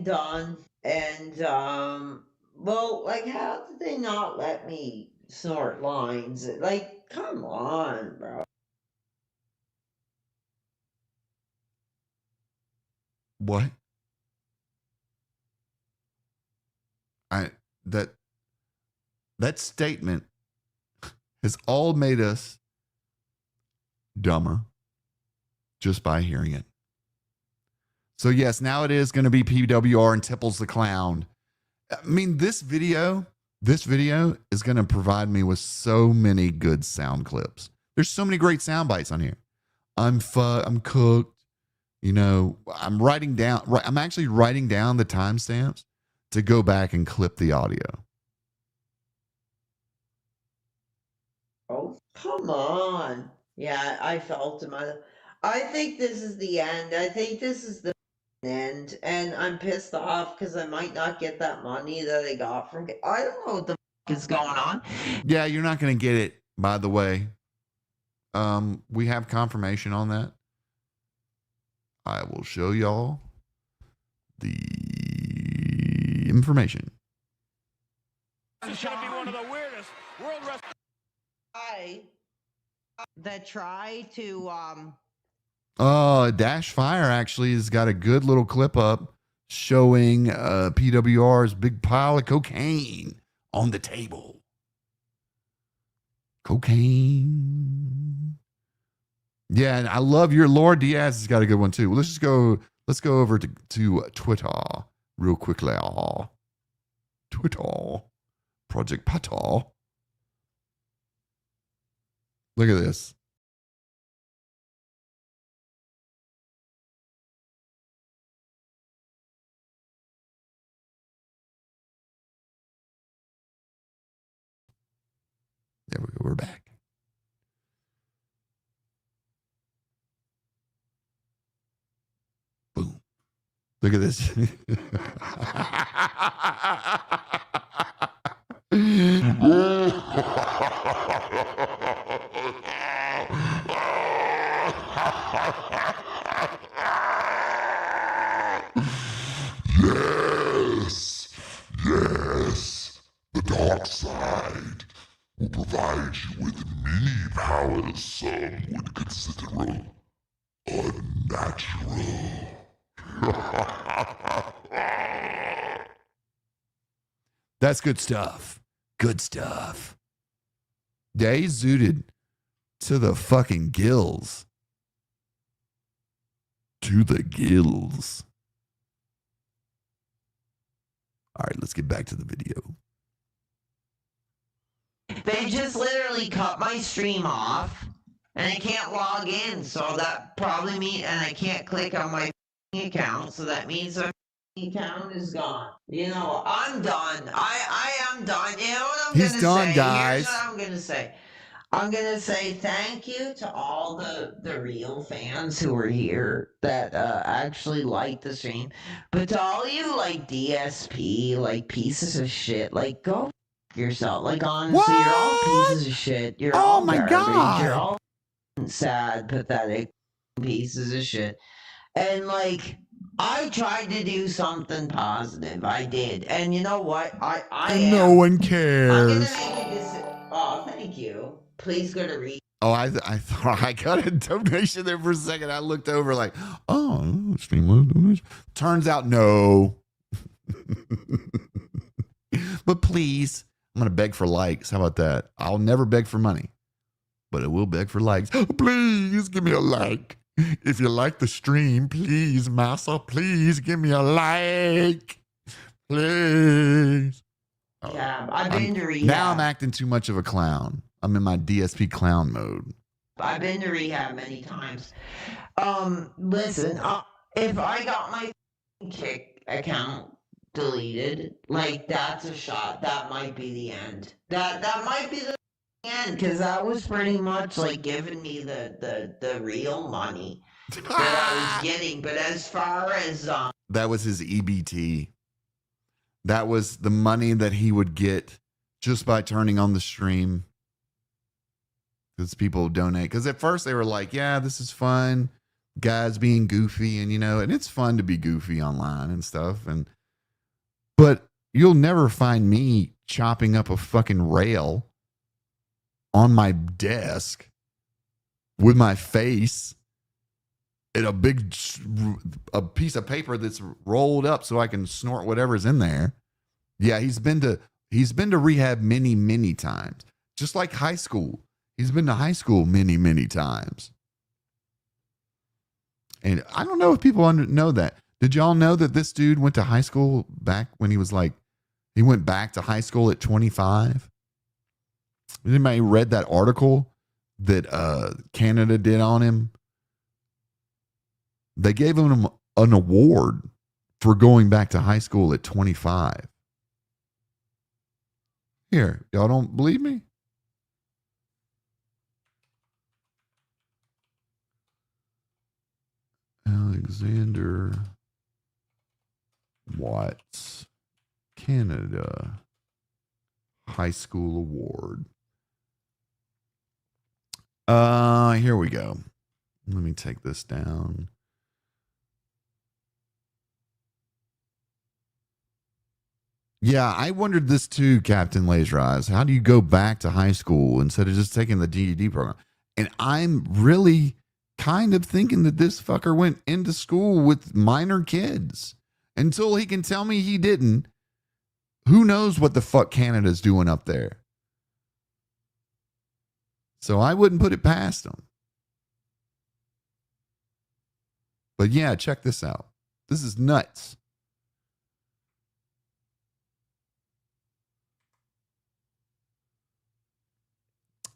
done. And, well, like, how did they not let me snort lines? Like, come on, bro.
What? That statement has all made us dumber just by hearing it. So yes, now it is going to be PWR and Tipples the Clown. I mean, this video is going to provide me with so many good sound clips. There's so many great sound bites on here. I'm cooked. You know, I'm actually writing down the timestamps to go back and clip the audio.
Oh, come on. Yeah, I felt him. I think this is the end. I think this is the end. And I'm pissed off because I might not get that money that I got from. I don't know what the is going on.
Yeah, you're not going to get it, by the way. We have confirmation on that. I will show y'all the information.
This should be one of the weirdest world wrestling.
That try to
Dash Fire actually has got a good little clip up showing PWR's big pile of cocaine on the table. Cocaine. Yeah, and I love your Lord Diaz has got a good one too. Let's go over to Twitter real quickly. Twitter. Project Pata. Look at this. There we go. We're back. Boom. Look at this. Yes. Yes. The dark side will provide you with many powers some would consider unnatural. That's good stuff. Good stuff. Yeah, he's zooted to the fucking gills. To the gills. All right, let's get back to the video.
they just literally cut my stream off and I can't log in, so that probably means, and I can't click on my account, so that means my account is gone. You know, I'm done. I am done. You know what I'm
He's
gonna
done,
say?
guys.
Here's what I'm gonna say. I'm gonna say thank you to all the real fans who are here that actually like the stream, but to all you like DSP, like pieces of shit, like go f- yourself. Like honestly, you're all
What?
pieces of shit. You're
Oh
all
my
garbage.
God.
You're all sad, pathetic pieces of shit. And like, I tried to do something positive. I did, and you know what? I
And
am.
no one
I'm gonna
cares.
make a decision. Oh, thank you. Please go to read.
Oh, I thought I got a donation there for a second. I looked over like, oh, stream donation. Turns out no. But please, I'm gonna beg for likes. How about that? I'll never beg for money, but I will beg for likes. Please give me a like. If you like the stream, please, massa, please give me a like. Please.
Yeah, I've been to rehab.
Now I'm acting too much of a clown. I'm in my DSP clown mode.
I've been to rehab many times. Listen, if I got my Kick account deleted, like that's a shot. That might be the end. That might be the end, because that was pretty much like giving me the real money that I was getting. But as far as
that was his EBT. That was the money that he would get just by turning on the stream. Because people donate. Because at first they were like, yeah, this is fun. Guys being goofy, and you know, and it's fun to be goofy online and stuff. But you'll never find me chopping up a fucking rail on my desk with my face in a piece of paper that's rolled up so I can snort whatever's in there. Yeah, he's been to rehab many, many times. Just like high school. He's been to high school many, many times. And I don't know if people know that. Did y'all know that this dude went to high school back when he was like, he went back to high school at 25? Anybody read that article that Canada did on him? They gave him an award for going back to high school at 25. Here, y'all don't believe me? Alexander Watts, Canada High School Award. Here we go. Let me take this down. Yeah, I wondered this too, Captain Laser Eyes. How do you go back to high school instead of just taking the GED program? And I'm really kind of thinking that this fucker went into school with minor kids. Until he can tell me he didn't, who knows what the fuck Canada's doing up there? So I wouldn't put it past him. But yeah, check this out. This is nuts.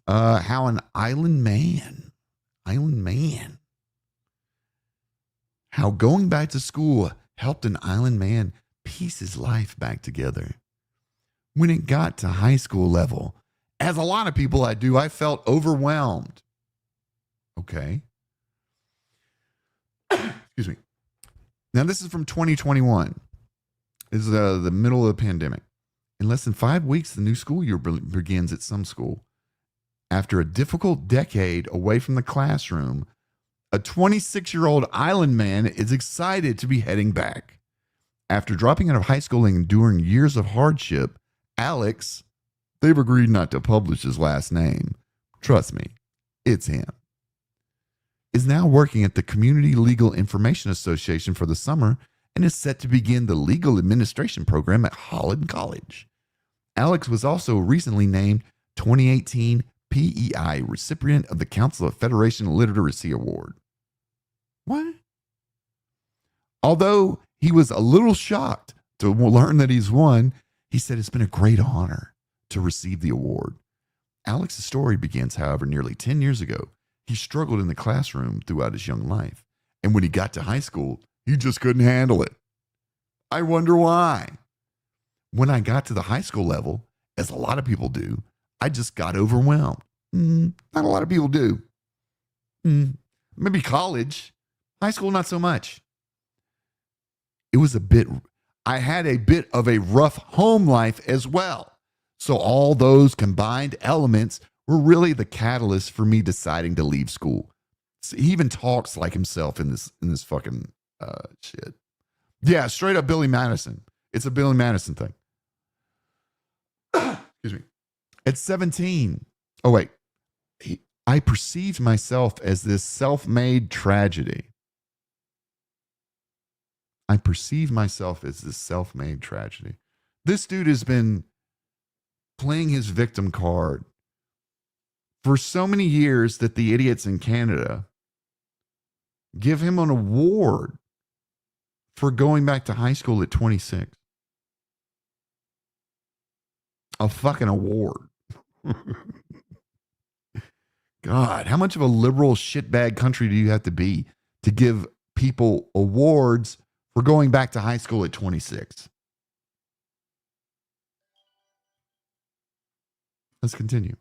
How an island man, how going back to school helped an island man piece his life back together. When it got to high school level, as a lot of people I felt overwhelmed. Okay. Excuse me. Now, this is from 2021. This is the middle of the pandemic. In less than 5 weeks, the new school year begins at some school. After a difficult decade away from the classroom, a 26-year-old island man is excited to be heading back. After dropping out of high school and enduring years of hardship, Alex, they've agreed not to publish his last name. Trust me, it's him. Is now working at the Community Legal Information Association for the summer and is set to begin the legal administration program at Holland College. Alex was also recently named 2018 PEI recipient of the Council of Federation Literacy Award. What? Although he was a little shocked to learn that he's won, he said it's been a great honor to receive the award. Alex's story begins, however, nearly 10 years ago. He struggled in the classroom throughout his young life, and when he got to high school, he just couldn't handle it. I wonder why. When I got to the high school level, as a lot of people do, I just got overwhelmed. Not a lot of people do. Maybe college. High school, not so much. I had a bit of a rough home life as well. So all those combined elements were really the catalyst for me deciding to leave school. So he even talks like himself in this fucking shit. Yeah, straight up Billy Madison. It's a Billy Madison thing. Excuse me. At 17. Oh, wait. I perceived myself as this self-made tragedy. This dude has been playing his victim card for so many years that the idiots in Canada give him an award for going back to high school at 26. A fucking award. God, how much of a liberal shitbag country do you have to be to give people awards for going back to high school at 26? Let's continue.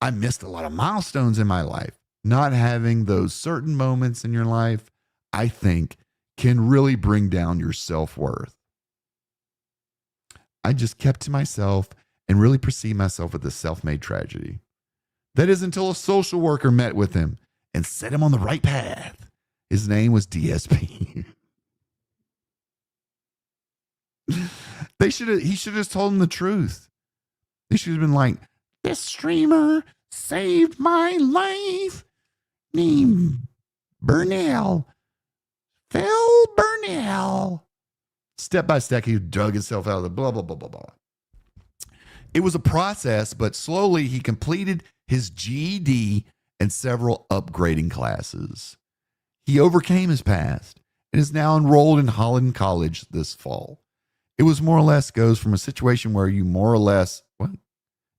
I missed a lot of milestones in my life. Not having those certain moments in your life, I think, can really bring down your self-worth. I just kept to myself and really perceived myself as a self-made tragedy. That is until a social worker met with him and set him on the right path. His name was DSP. He should have just told him the truth. They should have been like, this streamer saved my life. Named Burnell. Phil Burnell. Step by step, he dug himself out of the blah, blah, blah, blah, blah. It was a process, but slowly he completed his GED and several upgrading classes. He overcame his past and is now enrolled in Holland College this fall. It was more or less goes from a situation where you more or less,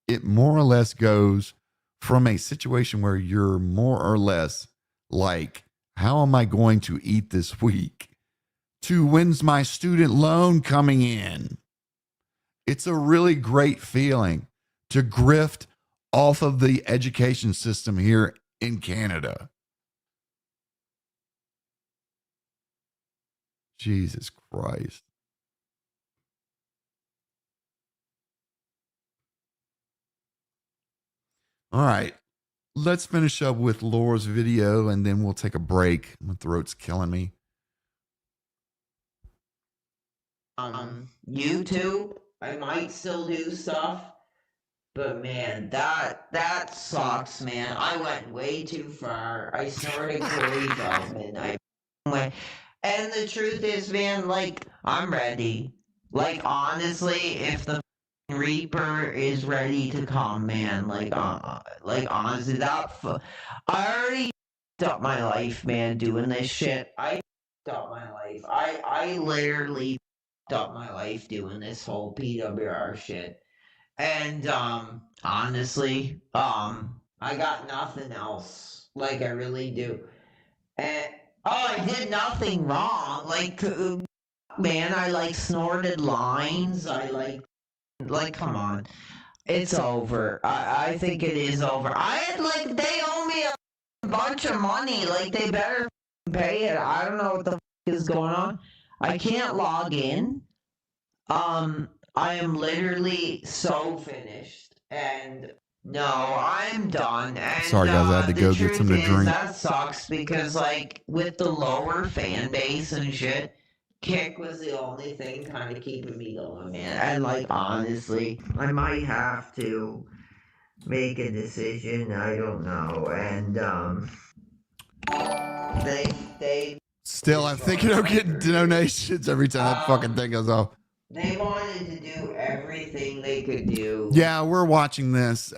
it more or less goes from a situation where you're more or less like, how am I going to eat this week? To when's my student loan coming in? It's a really great feeling to grift off of the education system here in Canada. Jesus Christ. All right. Let's finish up with Laura's video and then we'll take a break. My throat's killing me.
YouTube, I might still do stuff, but man, that sucks, man. I went way too far. I snorted Corey Feldman. I went, and the truth is, man, like I'm ready. Like honestly, if the Reaper is ready to come, man, like honestly, I already f***ed up my life, man, doing this shit. I f***ed up my life. I literally f***ed up my life doing this whole PWR shit. And honestly, I got nothing else. Like I really do. And I did nothing wrong. Like man, I like snorted lines. I like come on. It's over. I think it is over. I had like they owe me a bunch of money. Like they better pay it. I don't know what the is going on. I can't log in. I am literally so finished, and no, I'm done. And
Sorry, guys, I had to
the
go get
truth
something to
is,
drink.
that sucks because, like, with the lower fan base and shit, Kick was the only thing kind of keeping me going, man. And like, honestly, I might have to make a decision. I don't know, and they
Still, I'm thinking of getting donations every time that fucking thing goes off.
They wanted to do everything they could do.
Yeah, we're watching this.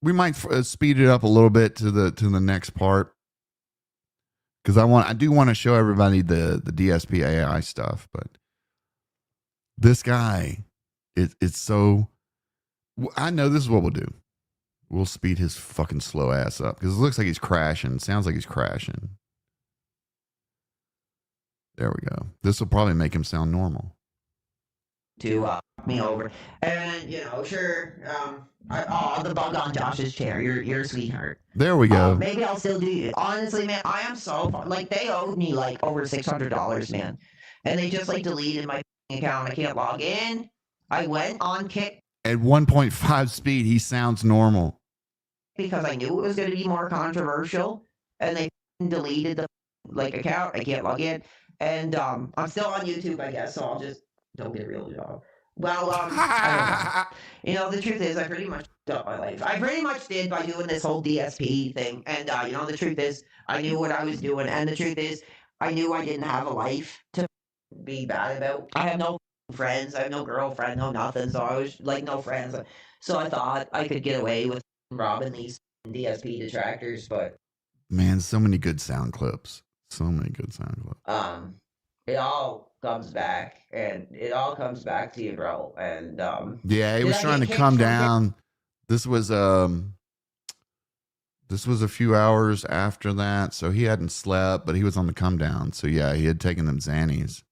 We might speed it up a little bit to the next part because I do want to show everybody the DSP AI stuff. But this guy, it's so. I know this is what we'll do. We'll speed his fucking slow ass up because it looks like he's crashing. Sounds like he's crashing. There we go. This will probably make him sound normal.
To me over, and you know, sure. The bug on Josh's chair. You're a sweetheart.
There we go.
Maybe I'll still do it. Honestly, man, I am so like they owed me like over $600, man, and they just like deleted my account. I can't log in. I went on Kick
At 1.5 speed, he sounds normal.
because I knew it was going to be more controversial, and they deleted the like account. I can't log in, and I'm still on YouTube, I guess. So I'll just don't get a real job. Well, I don't know. You know, the truth is, I pretty much up my life. I pretty much did by doing this whole DSP thing, and you know, the truth is, I knew what I was doing, and the truth is, I knew I didn't have a life to be bad about. I have no friends, I have no girlfriend, no nothing. So I was like, no friends. So I thought I could get away with robbing these DSP detractors, but
man, so many good sound clips. So many good sound clips.
It all comes back, and it all comes back to you, bro. And
yeah, he was trying to come down. This was a few hours after that, so he hadn't slept, but he was on the come down. So yeah, he had taken them Xannies.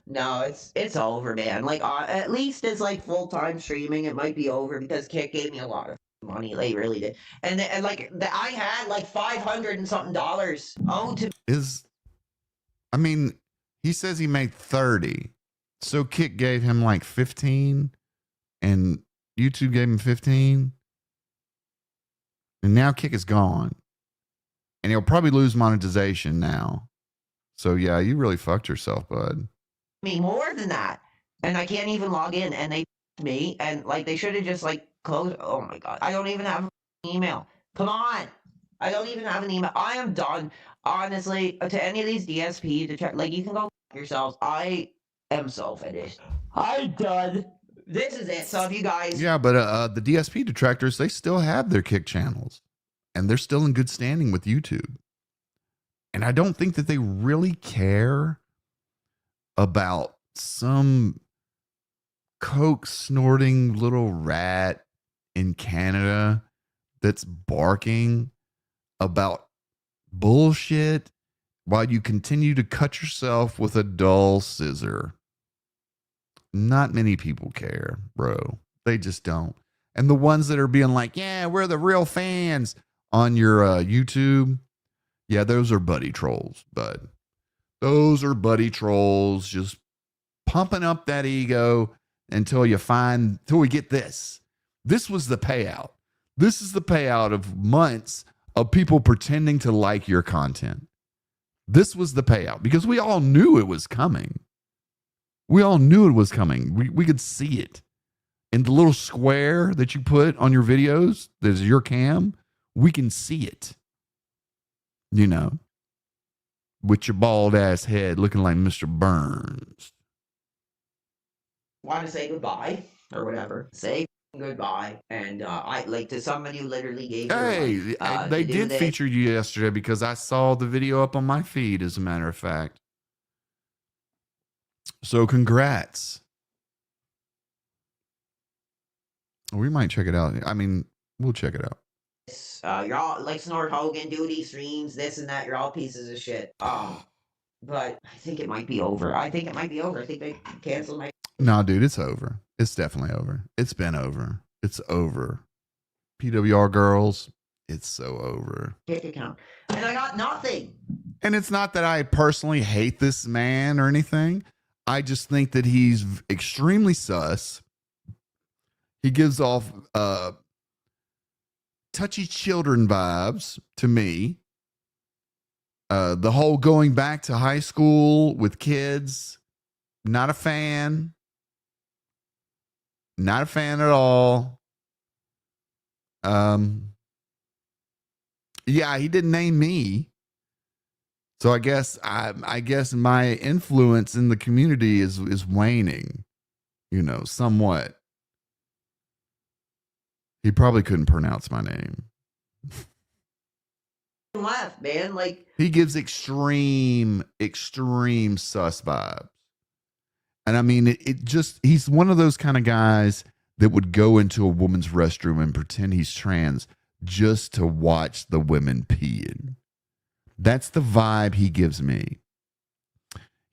No, it's over, man. Like at least it's like full-time streaming. It might be over because Kick gave me a lot of money. They really did, and I had like $500 and something owed to. I mean, he says he made 30. So Kick gave him like 15 and YouTube gave him 15. And now Kick is gone. And he'll probably lose monetization now. So yeah, you really fucked yourself, bud.
Me more than that. And I can't even log in, and they me, and like they should have just like closed. Oh my god. I don't even have an email. Come on. I don't even have an email. I am done. Honestly, to any of these DSP to check, like you can go yourselves. I am so finished. I'm done. This is it. So if you guys,
yeah, but the DSP detractors, they still have their Kick channels, and they're still in good standing with YouTube. And I don't think that they really care about some coke snorting little rat in Canada that's barking about bullshit while you continue to cut yourself with a dull scissor. Not many people care, bro. They just don't. And the ones that are being like, yeah, we're the real fans on your YouTube, yeah, those are buddy trolls, bud. Those are buddy trolls just pumping up that ego until we get this. This was the payout. This is the payout of months of people pretending to like your content. This was the payout because we all knew it was coming. We all knew it was coming. We could see it. In the little square that you put on your videos, there's your cam, we can see it. You know, with your bald ass head looking like Mr. Burns.
Want to say goodbye or whatever. Say goodbye. And I like to somebody who literally gave
Hey,
their life,
they
to do
did
this.
feature you yesterday because I saw the video up on my feed, as a matter of fact. So congrats. We might check it out. I mean, we'll check it out.
You're all like Snort Hogan, do these streams, this and that. You're all pieces of shit. But I think it might be over. I think they canceled my.
No, dude, it's over. It's definitely over. It's been over. It's over. PWR girls, it's so over.
Kick account. And I got nothing.
And it's not that I personally hate this man or anything. I just think that he's extremely sus. He gives off touchy children vibes to me. The whole going back to high school with kids, not a fan. Not a fan at all. Yeah, he didn't name me. So I guess my influence in the community is waning, you know, somewhat. He probably couldn't pronounce my name.
Left, man. Like,
he gives extreme sus vibes. And I mean, it just, he's one of those kind of guys that would go into a woman's restroom and pretend he's trans just to watch the women peeing. That's the vibe he gives me.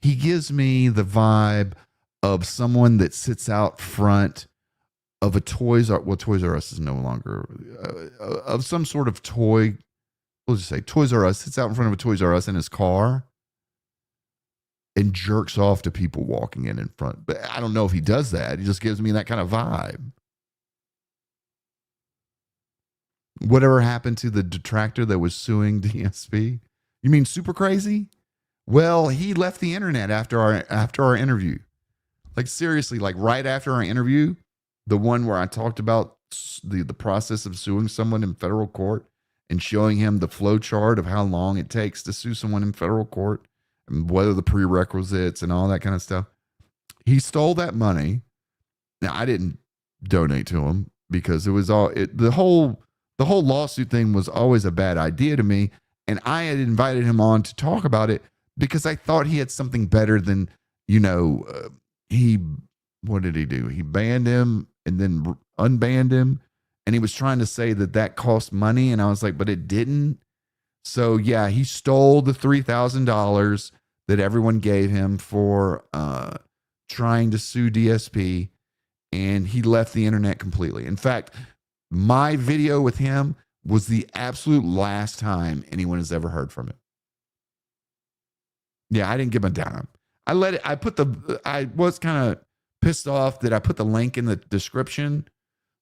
He gives me the vibe of someone that sits out front of a Toys R, well, Toys R Us is no longer, of some sort of toy. We'll just say Toys R Us, sits out in front of a Toys R Us in his car and jerks off to people walking in front. But I don't know if he does that. He just gives me that kind of vibe. Whatever happened to the detractor that was suing DSP? You mean Super Crazy? Well, he left the internet after our interview. Like, seriously, like right after our interview, the one where I talked about the process of suing someone in federal court and showing him the flow chart of how long it takes to sue someone in federal court and what are the prerequisites and all that kind of stuff. He stole that money. Now, I didn't donate to him because it was all the whole lawsuit thing was always a bad idea to me. And I had invited him on to talk about it because I thought he had something better than, you know, what did he do? He banned him and then unbanned him. And he was trying to say that cost money. And I was like, but it didn't. So yeah, he stole the $3,000 that everyone gave him for trying to sue DSP. And he left the internet completely. In fact, my video with him was the absolute last time anyone has ever heard from him. Yeah, I didn't give him a dime. I was kind of pissed off that I put the link in the description.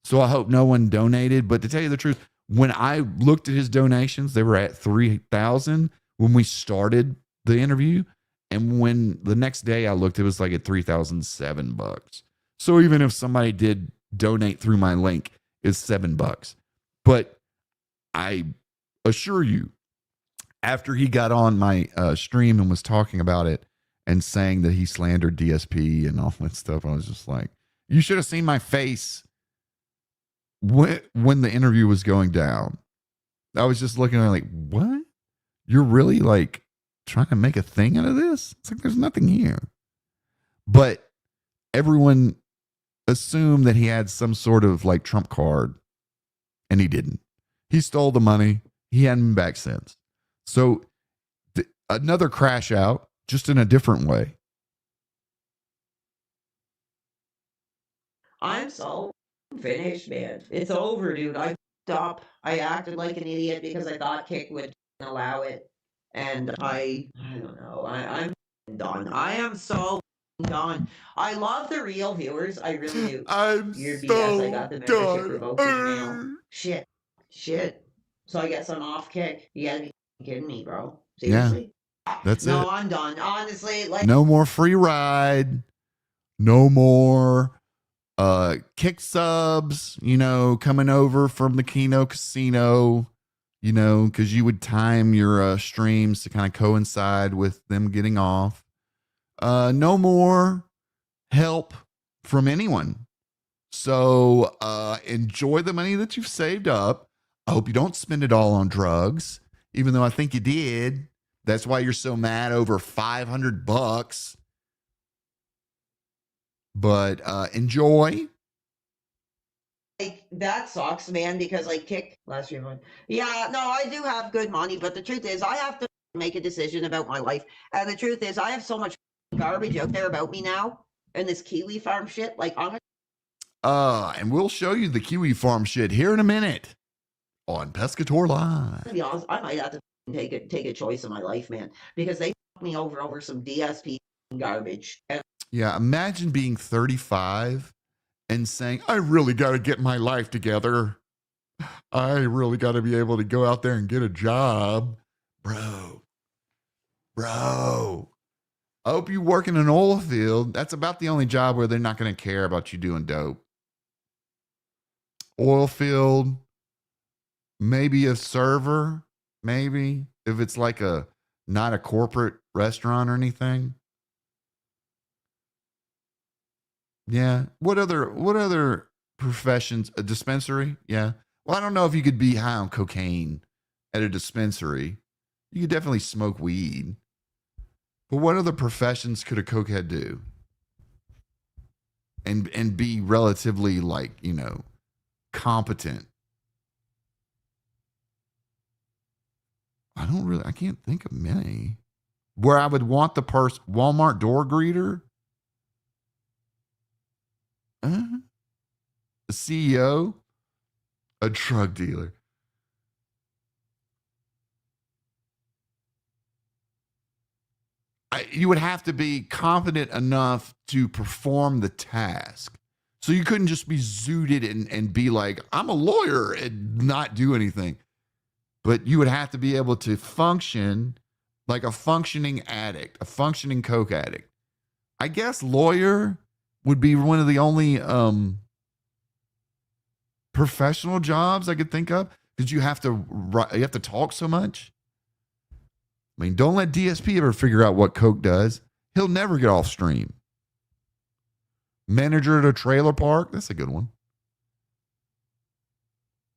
So I hope no one donated. But to tell you the truth, when I looked at his donations, they were at 3,000 when we started the interview. And when the next day I looked, it was like at $3,007. So even if somebody did donate through my link, it's $7. But I assure you, after he got on my stream and was talking about it and saying that he slandered DSP and all that stuff, I was just like, you should have seen my face when the interview was going down. I was just looking at it like, what? You're really like trying to make a thing out of this? It's like, there's nothing here. But everyone assumed that he had some sort of like trump card, and he didn't. He stole the money. He hadn't been back since. So another crash out, just in a different way.
I'm so finished, man. It's over, dude. I stopped. I acted like an idiot because I thought Kick would allow it. And I don't know. I'm done. I am so done. I love the real viewers. I really do.
I'm
Your
so
BS, I got the membership
done.
revoked email. Shit. So I guess I'm off Kick. You gotta be kidding me, bro. Seriously?
That's
no,
it.
I'm done. Honestly, like,
No more free ride. No more kick subs, coming over from the Keno Casino, because you would time your streams to kind of coincide with them getting off. No more help from anyone. So enjoy the money that you've saved up. I hope you don't spend it all on drugs, even though I think you did. That's why you're so mad over $500. But enjoy.
Like, that sucks, man, because like kick last year. Yeah, no, I do have good money, but the truth is I have to make a decision about my life. And the truth is I have so much garbage out there about me now and this Kiwi farm shit. Like, I'm
and we'll show you the Kiwi farm shit here in a minute on Pescator Live.
to be honest, I might have to take a choice in my life, man, because they fucked me over some DSP garbage. And
yeah, imagine being 35 and saying, I really got to get my life together. I really got to be able to go out there and get a job. Bro. I hope you work in an oil field. That's about the only job where they're not going to care about you doing dope. Oil field, maybe a server, maybe, if it's like not a corporate restaurant or anything. Yeah. What other professions? A dispensary? Yeah. Well, I don't know if you could be high on cocaine at a dispensary. You could definitely smoke weed. But what other professions could a cokehead do? And be relatively competent. I can't think of many. Where I would want the Walmart door greeter. A CEO, a drug dealer. You would have to be confident enough to perform the task. So you couldn't just be zooted and be like, I'm a lawyer and not do anything. But you would have to be able to function like a functioning addict, a functioning coke addict. I guess lawyer would be one of the only professional jobs I could think of, because you have to talk so much. I mean, don't let DSP ever figure out what coke does. He'll never get off stream. Manager at a trailer park, that's a good one.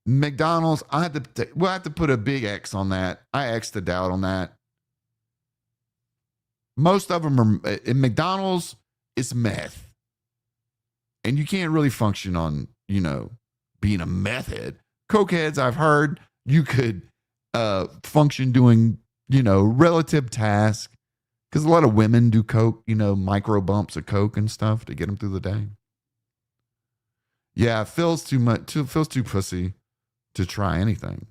McDonald's, we'll have to put a big X on that. I X'd it out on that. Most of them are in McDonald's. It's meth, and you can't really function on being a meth head. Cokeheads, I've heard you could function doing relative tasks, because a lot of women do coke, micro bumps of coke and stuff to get them through the day. Yeah, Phil's too pussy to try anything.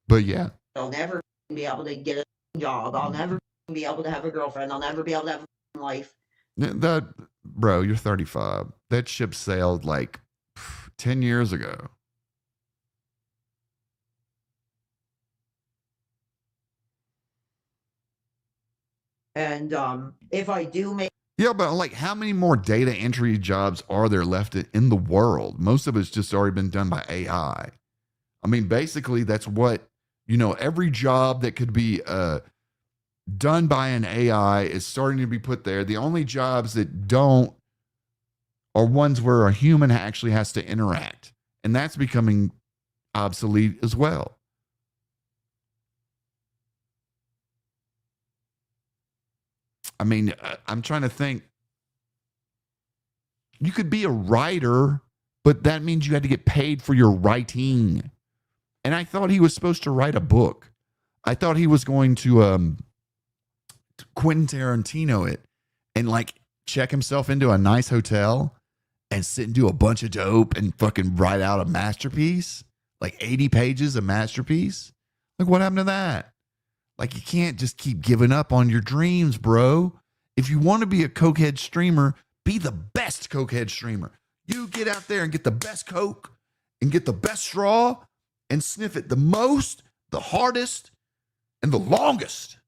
But yeah,
I'll never be able to get a job. I'll never be able to have a girlfriend. I'll never be able to have a life.
Bro, you're 35. That ship sailed like 10 years ago.
And if I do make...
Yeah, but like, how many more data entry jobs are there left in the world? Most of it's just already been done by AI. I mean, basically, that's what, every job that could be done by an AI is starting to be put there. The only jobs that don't are ones where a human actually has to interact. And that's becoming obsolete as well. I mean, I'm trying to think. You could be a writer, but that means you had to get paid for your writing. And I thought he was supposed to write a book. I thought he was going to Quentin Tarantino it and like check himself into a nice hotel and sit and do a bunch of dope and fucking write out a masterpiece, like 80 pages of masterpiece. Like, what happened to that? Like, you can't just keep giving up on your dreams, bro. If you want to be a cokehead streamer, be the best cokehead streamer. You get out there and get the best coke and get the best straw and sniff it the most, the hardest, and the longest.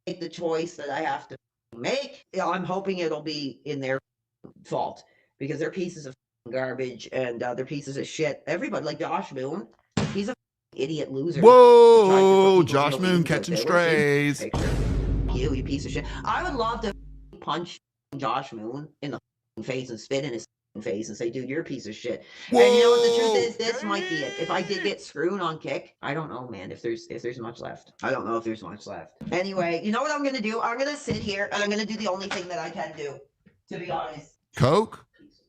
Make the choice that I have to make. I'm hoping it'll be in their fault because they're pieces of garbage and they're pieces of shit. Everybody, like Josh Moon, he's a idiot loser.
Whoa, Josh Moon catching strays.
You piece of shit. I would love to punch Josh Moon in the face and spit in his face and say, dude, you're a piece of shit.
Whoa.
And you know what the truth is? This might be it. If I did get screwed on Kick, I don't know, man, if there's much left. I don't know if there's much left. Anyway, you know what I'm gonna do? I'm gonna sit here and I'm gonna do the only thing that I can do, to be honest.
Coke?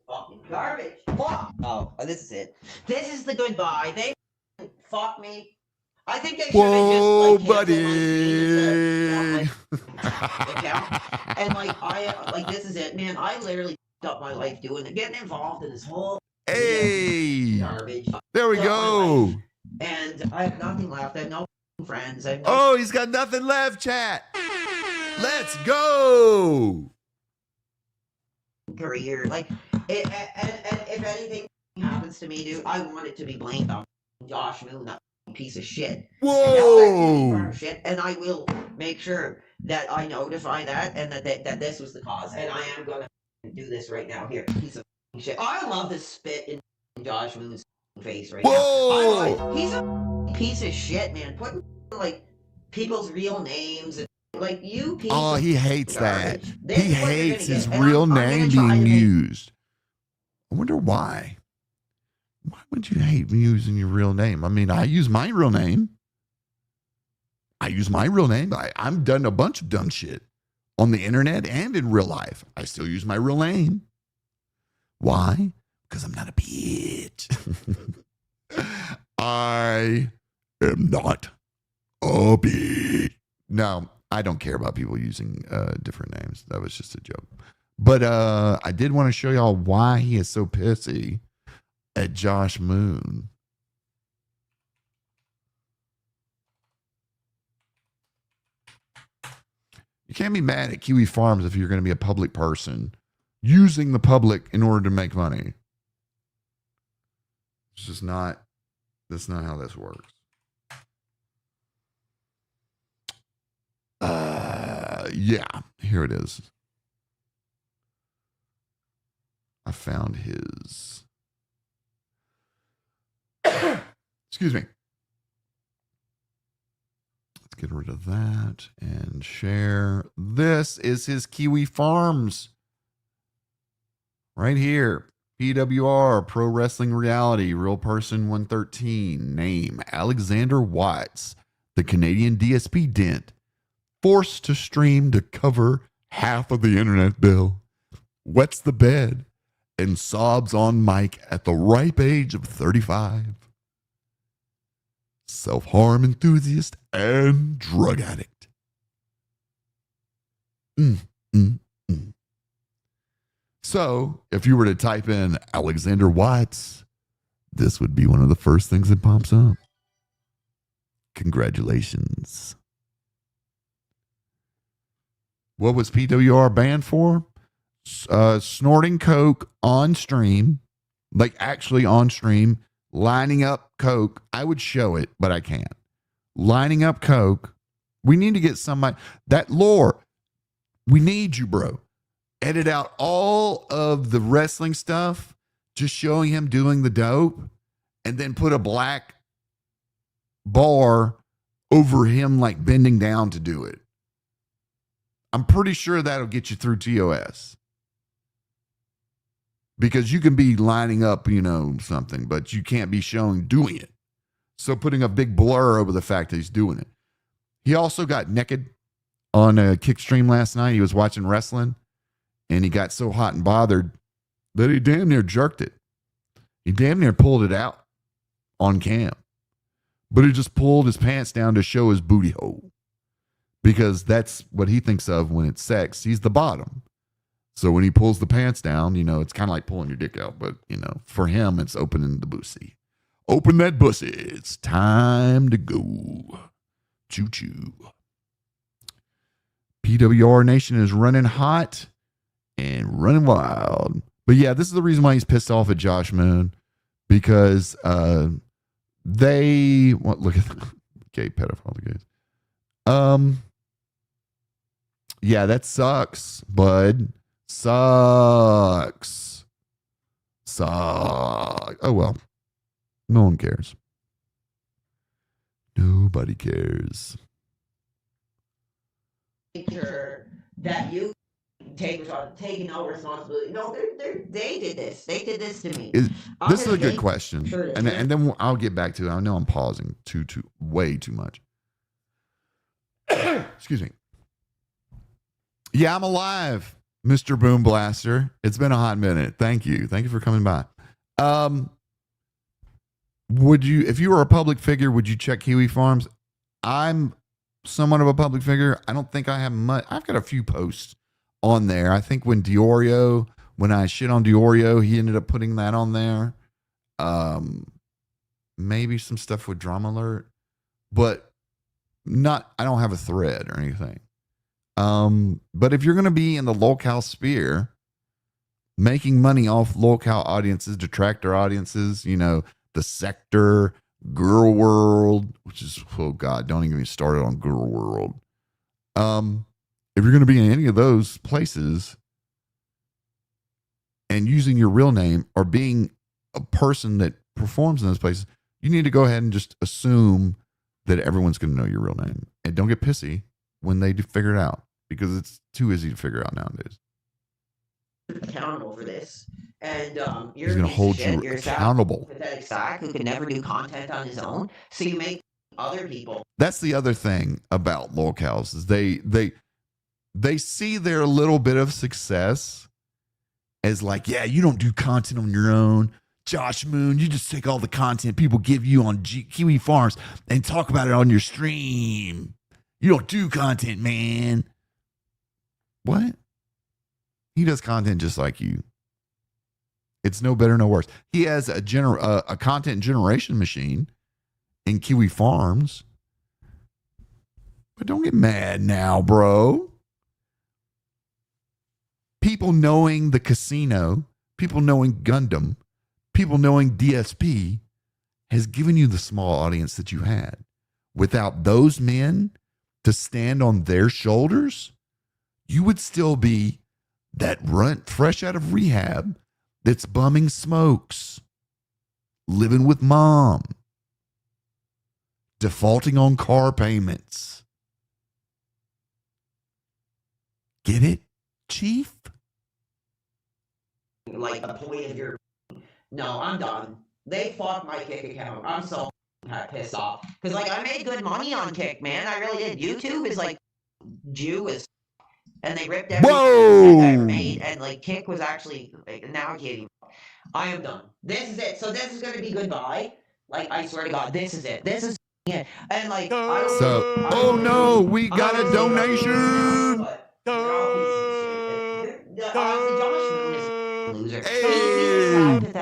Fucking garbage. Fuck. Oh, this is it. This is the goodbye. They fuck me. I think they should have just like
buddy.
account. And like this is it, man. I literally up my life doing it, getting involved in this whole garbage.
There we go.
And I have nothing left. I have no friends. I have no
Oh, he's got nothing left, chat. Let's go.
Career. Like, and if anything happens to me, dude, I want it to be blamed on Josh Moon, that piece of shit.
Whoa.
And I will make sure that I notify that and that this was the cause. And I am going to do this right now. Here, piece of shit. I love to spit in Josh Moon's face right now. He's a piece of shit, man. Putting like people's real names and like you people.
Oh, he hates that. He hates his real name being used. I wonder why. Why would you hate me using your real name? I mean, I use my real name. I've done a bunch of dumb shit on the internet and in real life. I still use my real name. Why? Because I'm not a bitch. I am not a bitch. No, I don't care about people using different names. That was just a joke. But I did want to show y'all why he is so pissy at Josh Moon. You can't be mad at Kiwi Farms if you're going to be a public person using the public in order to make money. It's just not, that's not how this works. Yeah, here it is. I found his. Excuse me. Let's get rid of that and share. This is his Kiwi Farms. Right here. PWR, Pro Wrestling Reality, Real Person 113. Name, Alexander Watts. The Canadian DSP Dent. Forced to stream to cover half of the internet bill. Wets the bed and sobs on mic at the ripe age of 35. Self-harm enthusiast and drug addict. So, if you were to type in Alexander Watts, this would be one of the first things that pops up. Congratulations. What was PWR banned for? Snorting coke on stream, like actually on stream, lining up coke. I would show it, but I can't. Lining up coke. We need to get somebody, that lore. We need you, bro. Edit out all of the wrestling stuff, just showing him doing the dope, and then put a black bar over him, like bending down to do it. I'm pretty sure that'll get you through TOS. Because you can be lining up, something, but you can't be showing doing it. So putting a big blur over the fact that he's doing it. He also got naked on a kick stream last night. He was watching wrestling, and he got so hot and bothered that he damn near jerked it. He damn near pulled it out on cam. But he just pulled his pants down to show his booty hole. Because that's what he thinks of when it's sex. He's the bottom. So when he pulls the pants down, it's kind of like pulling your dick out. But, for him, it's opening the bussy. Open that bussy. It's time to go. Choo-choo. PWR Nation is running hot and running wild. But yeah, this is the reason why he's pissed off at Josh Moon. Because They look at gay pedophile gays. Yeah, that sucks, bud. Sucks. Oh well. No one cares. Nobody cares.
Make sure that you taking no responsibility. No, they did this. They did this to me.
This is a good question,
sure
and then I'll get back to it. I know I'm pausing way too much. Excuse me. Yeah, I'm alive, Mr. Boom Blaster. It's been a hot minute. Thank you for coming by. Would you, if you were a public figure, would you check Kiwi Farms? I'm somewhat of a public figure. I don't think I have much. I've got a few posts on there. I think when I shit on Diorio, he ended up putting that on there. Maybe some stuff with Drama Alert, but I don't have a thread or anything. But if you're going to be in the locale sphere, making money off locale audiences, detractor audiences, the sector, Girl World, which is, oh God, don't even get me started on Girl World. If you're going to be in any of those places and using your real name or being a person that performs in those places, you need to go ahead and just assume that everyone's going to know your real name. And don't get pissy when they do figure it out, because it's too easy to figure out nowadays.
Accountable for this. And you're
He's going to hold you accountable.
Pathetic sack who could never do content on his own. So you make other people.
That's the other thing about locales is they see their little bit of success as like, yeah, you don't do content on your own. Josh Moon, you just take all the content people give you on Kiwi Farms and talk about it on your stream. You don't do content, man. What? He does content just like you. It's no better, no worse. He has a content generation machine in Kiwi Farms. But don't get mad now, bro. People knowing the casino, people knowing Gundam, people knowing DSP has given you the small audience that you had. Without those men to stand on their shoulders, you would still be that runt fresh out of rehab that's bumming smokes, living with mom, defaulting on car payments. Get it, Chief?
Like a point of your... No, I'm done. They fucked my Kick account. I'm so pissed off. Because, I made good money on Kick, man. I really did. YouTube is, Jew. And they ripped everything I ever made. And, Kick was actually... now I can't even... I am done. This is it. So this is going to be goodbye. I swear to God, this is it. This is it. And,
oh no, we got a donation. Hey,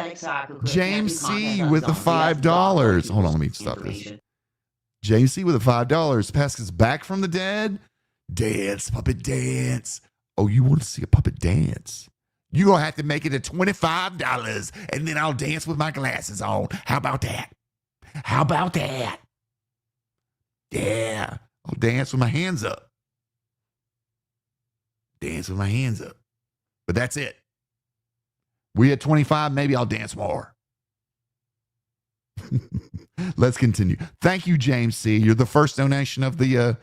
James C with the $5. Hold on, let me stop this. James C with the $5. Pascal's back from the dead. Dance, puppet dance. Oh, you want to see a puppet dance? You're going to have to make it at $25, and then I'll dance with my glasses on. How about that? How about that? Yeah, I'll dance with my hands up. Dance with my hands up. But that's it. We at 25, maybe I'll dance more. Let's continue. Thank you, James C. You're the first donation of the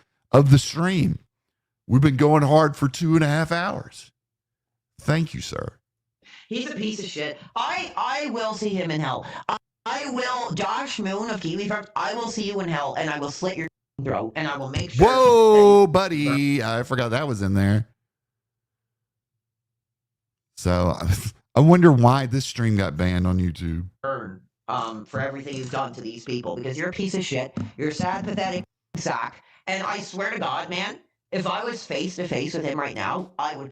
stream. We've been going hard for 2.5 hours. Thank you, sir.
He's a piece of shit. I will see him in hell. I will, Josh Moon of Kiwi Farms, I will see you in hell, and I will slit your throat, and I will make sure.
Whoa, buddy. I forgot that was in there. So I wonder why this stream got banned on YouTube.
For everything you've done to these people, because you're a piece of shit. You're a sad, pathetic sack. And I swear to God, man, if I was face to face with him right now, I would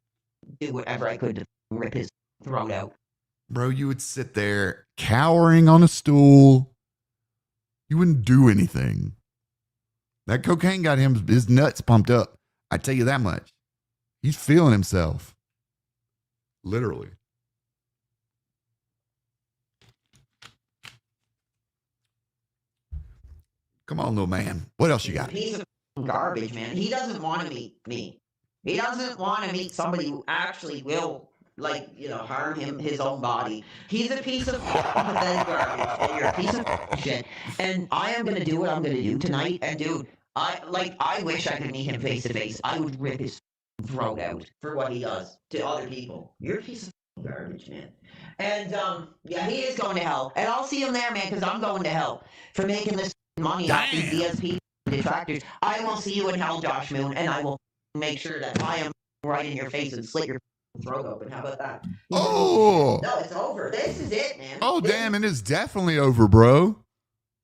do whatever I could to rip his throat out.
Bro, you would sit there cowering on a stool. You wouldn't do anything. That cocaine got his nuts pumped up. I tell you that much. He's feeling himself. Literally. Come on, little man. What else you
He's a
got?
piece of garbage, man. He doesn't want to meet me. He doesn't want to meet somebody who actually will, like, harm his own body. He's a piece of pathetic garbage, and you're a piece of shit. And I am gonna do what I'm gonna do tonight. And dude, I wish I could meet him face to face. I would rip his throat out for what he does to other people. You're a piece of garbage, man. And yeah, he is going to hell. And I'll see him there, man, because I'm going to hell for making this money off these DSP detractors. I will see you in hell, Josh Moon, and I will make sure that I am right in your face and slit your throat open. How about that?
Oh.
No, it's over. This is it, man.
Oh, damn. It is definitely over, bro.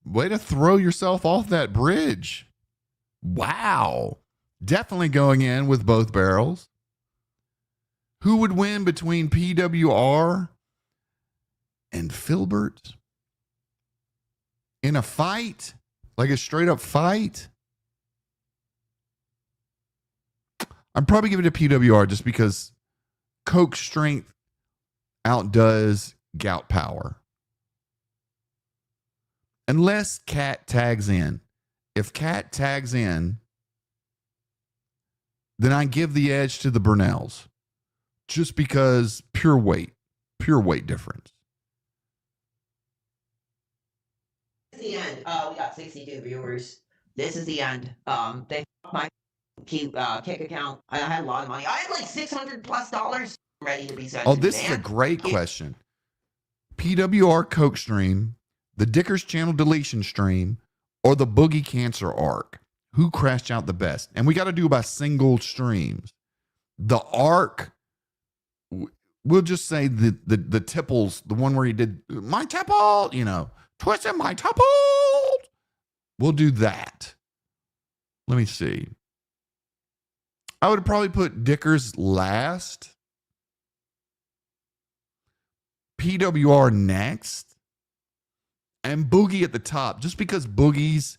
Way to throw yourself off that bridge. Wow. Definitely going in with both barrels. Who would win between PWR and Filbert? In a fight? Like a straight up fight? I'm probably giving it to PWR just because Coke strength outdoes gout power. Unless Cat tags in. If Cat tags in, then I give the edge to the Burnells. Just because pure weight difference.
This is the end. We got 62 viewers. This is the end. They fucked my kick account. I had a lot of money. I had like $600+ ready to be sent.
Oh,
to
this
me,
is a
man.
great question. PWR Coke stream, the Dickers channel deletion stream, or the Boogie Cancer arc? Who crashed out the best? And we got to do by single streams. The arc, we'll just say the tipples, the one where he did my tipple, twisting my tipple. We'll do that. Let me see. I would probably put Dickers last. PWR next. And Boogie at the top. Just because Boogie's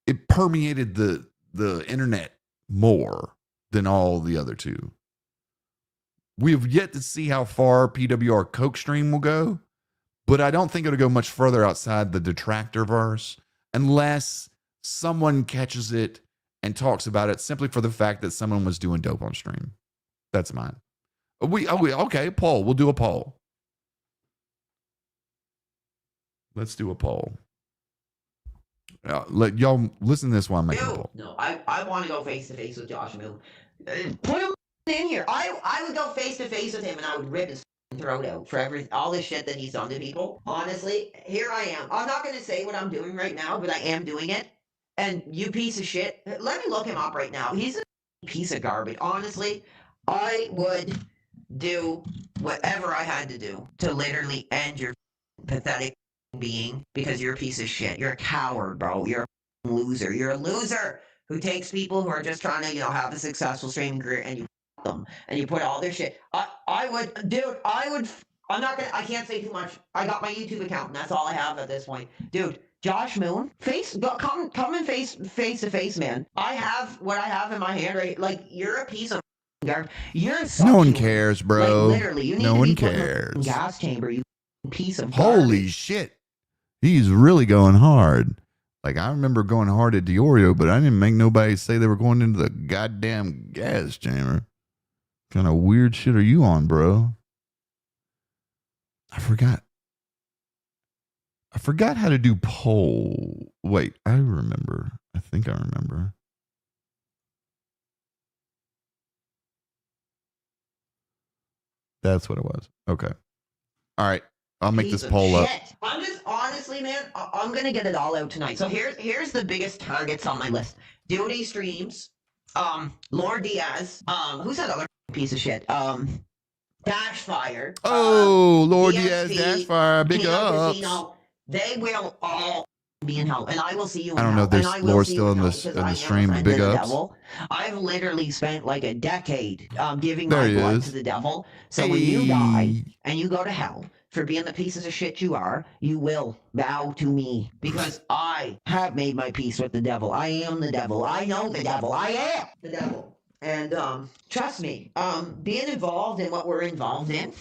it permeated the internet more than all the other two. We have yet to see how far PWR Coke stream will go, but I don't think it'll go much further outside the detractor verse unless someone catches it and talks about it simply for the fact that someone was doing dope on stream. That's mine. Okay, poll. We'll do a poll. Let's do a poll. Let y'all listen to this while I'm making a poll.
No, I want to go face to face with Josh Moon. Put him in here. I would go face to face with him and I would rip his throat out for all this shit that he's done to people. Honestly, here I am. I'm not going to say what I'm doing right now, but I am doing it. And you piece of shit, let me look him up right now. He's a piece of garbage. Honestly, I would do whatever I had to do to literally end your pathetic being, because you're a piece of shit. You're a coward, bro. You're a loser. You're a loser who takes people who are just trying to, have a successful streaming career and you them and you put all their shit. I'm not gonna. I can't say too much. I got my YouTube account, and that's all I have at this point, dude. Josh Moon, come and face to face, man. I have what I have in my hand, right? Like, you're a piece of garbage. You're
no one cares, bro.
Like, literally, you need
no
to
one
be put in
cares.
a gas chamber, you piece of
Holy
garbage.
shit. He's really going hard. Like, I remember going hard at Diorio, but I didn't make nobody say they were going into the goddamn gas chamber. What kind of weird shit are you on, bro? I forgot how to do poll. Wait, I remember. I think I remember. That's what it was. Okay. All right. I'll make this poll up.
I'm just, honestly, man, I'm going to get it all out tonight. So here's the biggest targets on my list. Duty Streams, Lord Diaz, who's that other piece of shit? Dashfire.
Oh, Lord
DSP,
Diaz, Dashfire, big
Kino
ups.
Casino. They will all be in hell, and I will see you in
I don't know
hell.
if there's
And I will
Lord
see
still
you
in
hell,
the
because I am a
stream.
friend
Big
of the
ups.
devil. I've literally spent like a decade giving
There
my
he
blood
is.
to the devil. So when you die and you go to hell for being the pieces of shit you are, you will bow to me, because I have made my peace with the devil. I am the devil. I know the devil. I am the devil. And trust me, being involved in what we're involved in,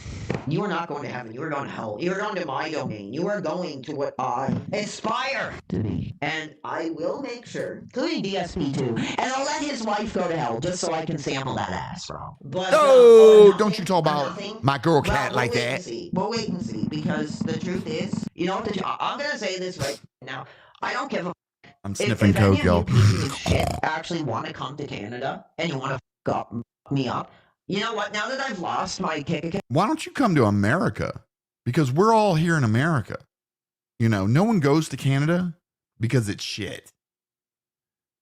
you are not going to heaven. You are going to hell. You are going to my domain. You are going to what I aspire to be. And I will make sure, including DSP too, and I'll let his wife go to hell just so I can sample that ass, bro. But
Oh, don't you talk about my girl cat like
wait and
that.
see. We'll wait and see, because the truth is, you know what? I'm gonna say this right now. I don't give a.
I'm
If
sniffing
any
coke,
of you
y'all.
pieces of shit actually want to come to Canada and you want to fuck me up, you know what? Now that I've lost my kick account,
Why don't you come to America? Because we're all here in America. You know, no one goes to Canada because it's shit.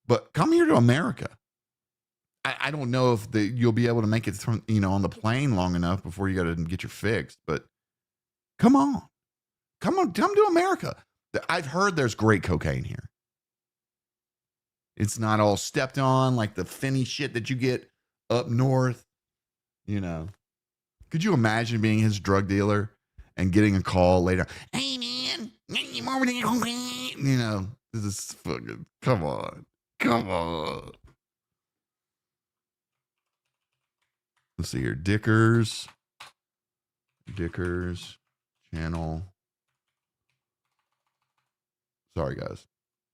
But come here to America. I don't know if you'll be able to make it from, on the plane long enough before you got to get your fix. But come on. Come to America. I've heard there's great cocaine here. It's not all stepped on like the finny shit that you get up north. Could you imagine being his drug dealer and getting a call later? Hey man, this is fucking, come on. Let's see here. Dickers channel. Sorry guys.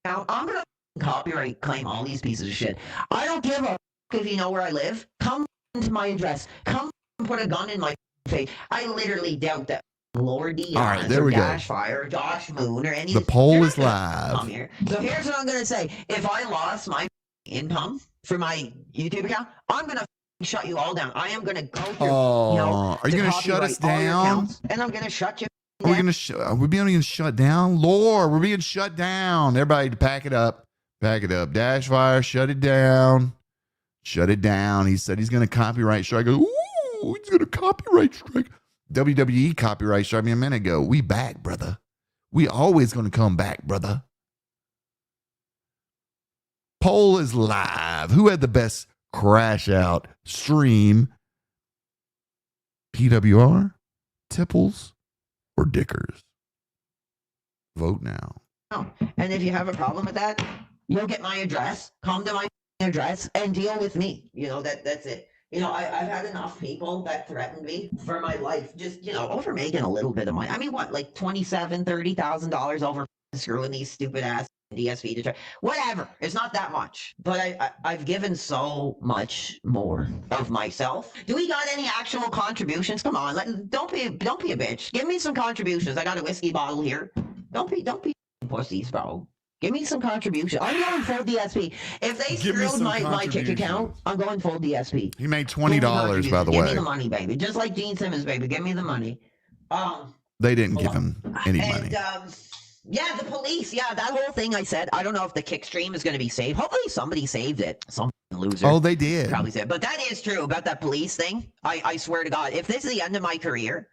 now I'm gonna copyright claim all these pieces of shit. I don't give a if you know where I live. Come to my address. Come put a gun in my face. I literally doubt that Lord Diaz
All right, there
or
we go.
Dashfire or Josh Moon or any
The
of
poll
they're
is
not gonna
live.
come here. So here's what I'm gonna say. If I lost my income for my YouTube account, I'm gonna shut you all down. I am gonna go through,
Are you
to
going to shut us
copyright all your
down?
accounts, and I'm gonna shut you
Are we
down.
going to we're being shut down? Lord, we're being shut down. Everybody pack it up. Dashfire, shut it down. He said he's going to copyright strike. I go, ooh, he's going to copyright strike. WWE copyright strike me a minute ago. We back, brother. We always going to come back, brother. Poll is live. Who had the best crash out stream? PWR, Tipples, or Dickers? Vote now.
And if you have a problem with that, you'll get my address. Come to my address and deal with me. That's it. I've had enough people that threatened me for my life, just over making a little bit of money. I mean, what, like $27,000-$30,000 over screwing these stupid ass DSP to try. Whatever. It's not that much, but I've given so much more of myself. Do we got any actual contributions? Come on, don't be a bitch. Give me some contributions. I got a whiskey bottle here. Don't be pussies, bro. Give me some contribution. I'm going full DSP. If they screwed my kick account, I'm going full DSP.
He made $20, by the way.
Give me the money, baby. Just like Gene Simmons, baby. Give me the money.
They didn't give him any money.
Yeah, the police. Yeah, that whole thing I said. I don't know if the kick stream is going to be saved. Hopefully somebody saved it. Some loser.
Oh, they did.
Probably said. But that is true about that police thing. I swear to God, if this is the end of my career,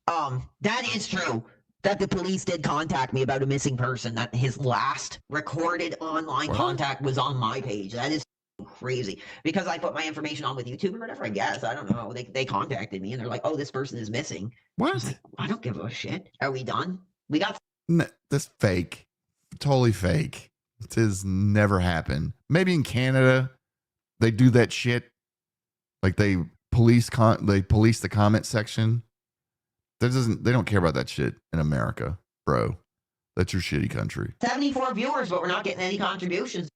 that is true. That the police did contact me about a missing person. That his last recorded online contact was on my page. That is crazy. Because I put my information on with YouTube or whatever, I guess. I don't know. They contacted me and they're like, oh, this person is missing.
What?
I was like, I don't give a shit. Are we done? We got...
No, that's fake. Totally fake. It has never happened. Maybe in Canada, they do that shit. Like they police the comment section. They don't care about that shit in America, bro. That's your shitty country.
74 viewers, but we're not getting any contributions.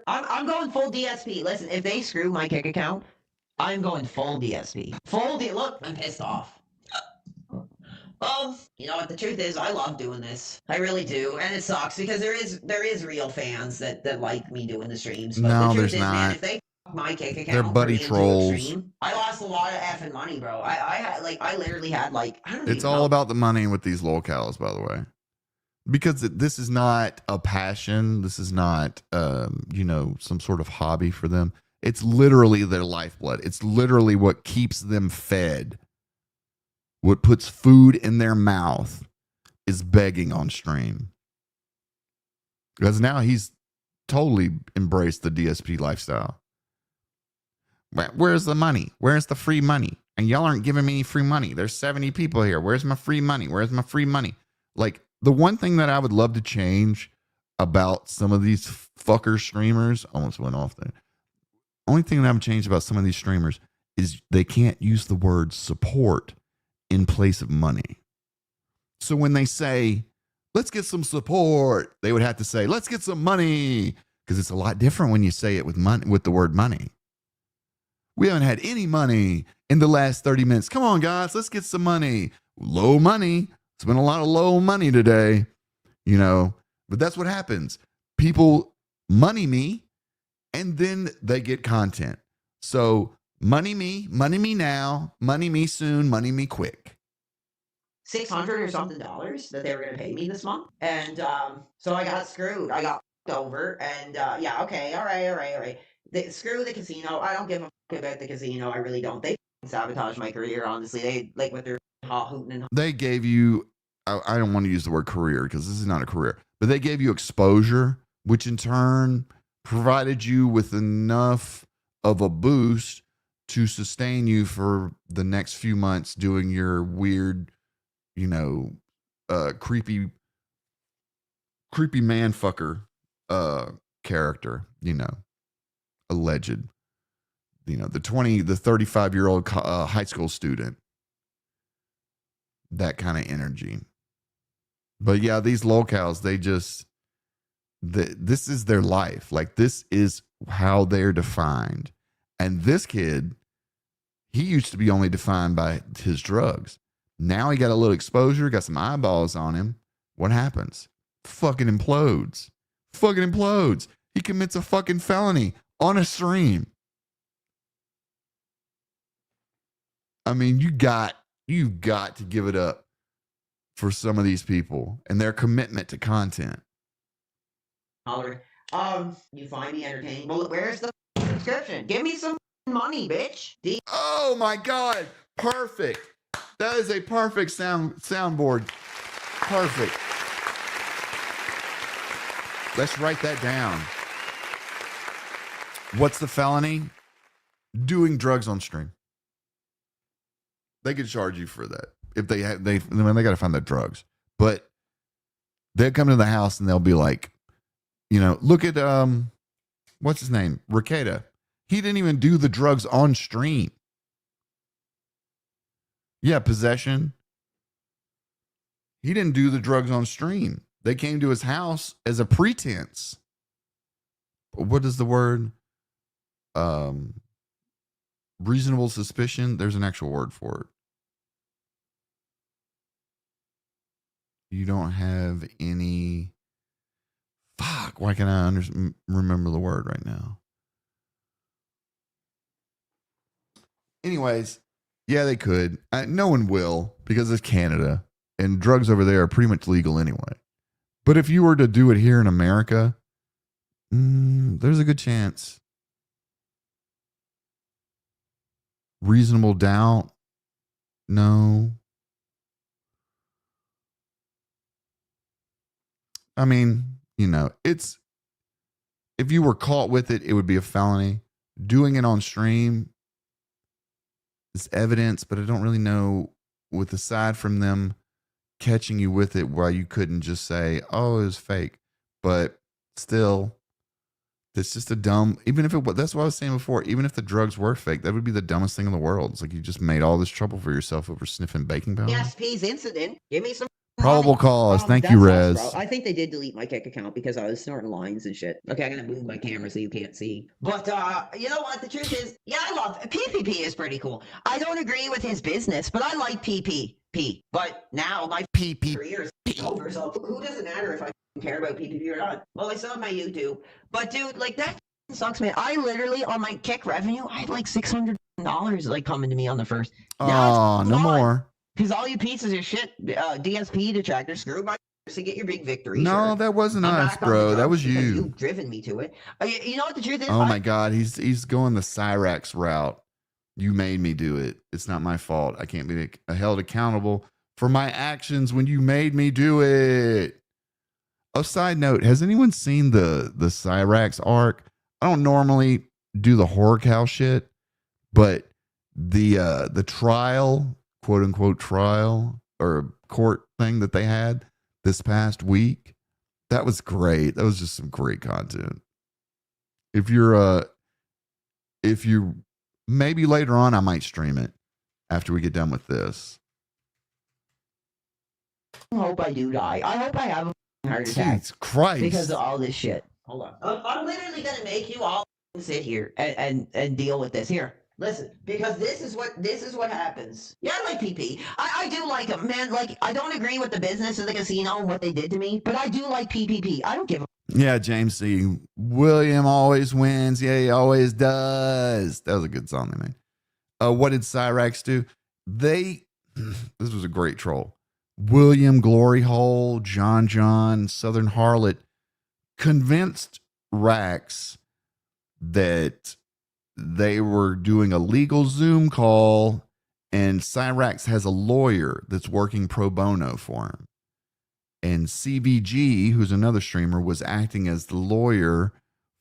I'm going full DSP. Listen, if they screw my kick account, I'm going full DSP. Look, I'm pissed off. You know what? The truth is, I love doing this. I really do, and it sucks because there is real fans that like me doing the streams. But
No,
the truth
there's
is,
not.
man, if they my kick account,
They're buddy
for me to do a
trolls.
stream, I lost a lot of effing money, bro. I literally had I don't
It's
even
all
know.
about the money with these locals, by the way. Because this is not a passion. This is not, some sort of hobby for them. It's literally their lifeblood. It's literally what keeps them fed. What puts food in their mouth is begging on stream. Because now he's totally embraced the DSP lifestyle. Where's the money? Where's the free money? And y'all aren't giving me any free money. There's 70 people here. Where's my free money? Where's my free money? Like, the one thing that I would love to change about some of these fucker streamers, almost went off there. Only thing that I've changed about some of these streamers is they can't use the word support in place of money. So when they say, let's get some support, they would have to say, let's get some money, because it's a lot different when you say it with money, with the word money. We haven't had any money in the last 30 minutes. Come on, guys, let's get some money. Low money. It's been a lot of low money today, you know, but that's what happens. People money me, and then they get content. So money me now, money me soon, money me quick.
$600 or something that they were going to pay me this month. And so I got screwed. I got over. And yeah, okay, all right. Screw the casino. I don't give a fuck about the casino. I really don't. They sabotage my career, honestly. They, like, with their hooting and
They gave you, I don't want to use the word career because this is not a career, but they gave you exposure, which in turn provided you with enough of a boost to sustain you for the next few months doing your weird, you know, creepy man fucker character, you know, alleged, you know, the 35-year-old high school student, that kind of energy. But yeah, these locals, they just, this is their life. Like, this is how they're defined. And this kid, he used to be only defined by his drugs. Now he got a little exposure, got some eyeballs on him. What happens? Fucking implodes. He commits a fucking felony on a stream. I mean, you've got to give it up for some of these people and their commitment to content.
holler. You find me entertaining. Well, where's the subscription? Give me some money, bitch.
Oh my God. Perfect. That is a perfect soundboard. Perfect. Let's write that down. What's the felony? Doing drugs on stream. They could charge you for that. If they got to find the drugs. But they'll come to the house and they'll be like, you know, look at what's his name? Ricada. He didn't even do the drugs on stream. Yeah, possession. He didn't do the drugs on stream. They came to his house as a pretense. What is the word? Reasonable suspicion. There's an actual word for it. You don't have any. Fuck. Why can't I remember the word right now? Anyways, yeah, they could. No one will because it's Canada and drugs over there are pretty much legal anyway. But if you were to do it here in America, there's a good chance. Reasonable doubt? No. I mean, you know, it's, if you were caught with it, it would be a felony. Doing it on stream is evidence, but I don't really know, with aside from them catching you with it, why you couldn't just say, oh, it was fake. But still, it's just a dumb, even if it, that's what I was saying before, even if the drugs were fake, that would be the dumbest thing in the world. It's like you just made all this trouble for yourself over sniffing baking powder.
DSP's incident. Give me some
Probable cause. Thank you,
that's
Rez.
us, bro. I think they did delete my Kick account because I was snorting lines and shit. Okay, I'm gonna move my camera so you can't see. But you know what? The truth is, yeah, I love PPP is pretty cool. I don't agree with his business, but I like PPP. But now my
PPP
career is over, so who does it matter if I care about PPP or not? Well, I still have my YouTube. But dude, like, that sucks, man. I literally, on my Kick revenue, I had like $600 like coming to me on the first.
Oh, no more.
Because all you pieces of shit, DSP detractors, screw my to get your big victory.
No,
shirt.
that wasn't
I'm
us,
back on the
bro. That
drugs
was
because
you.
You've driven me to it. You know what the truth is?
Oh my God, he's going the Cyrax route. You made me do it. It's not my fault. I can't be held accountable for my actions when you made me do it. A side note, has anyone seen the Cyrax arc? I don't normally do the horror cow shit, but the trial, quote unquote trial or court thing that they had this past week, that was great. That was just some great content. If you're if you maybe later on, I might stream it after we get done with this.
I hope I do die. I hope I have a heart attack
Jesus Christ.
because of all this shit. Hold on. I'm literally going to make you all sit here and deal with this. Here, listen, because this is what happens. Yeah, I like PP. I do like them, man. Like, I don't agree with the business of the casino and what they did to me, but I do like PPP. I don't give a
Yeah, James C. William always wins. Yeah, he always does. That was a good song they made. What did Cyrax do? This was a great troll. William Glory Hole, John, Southern Harlot convinced Rax that they were doing a legal Zoom call, and Cyrax has a lawyer that's working pro bono for him. And CVG, who's another streamer, was acting as the lawyer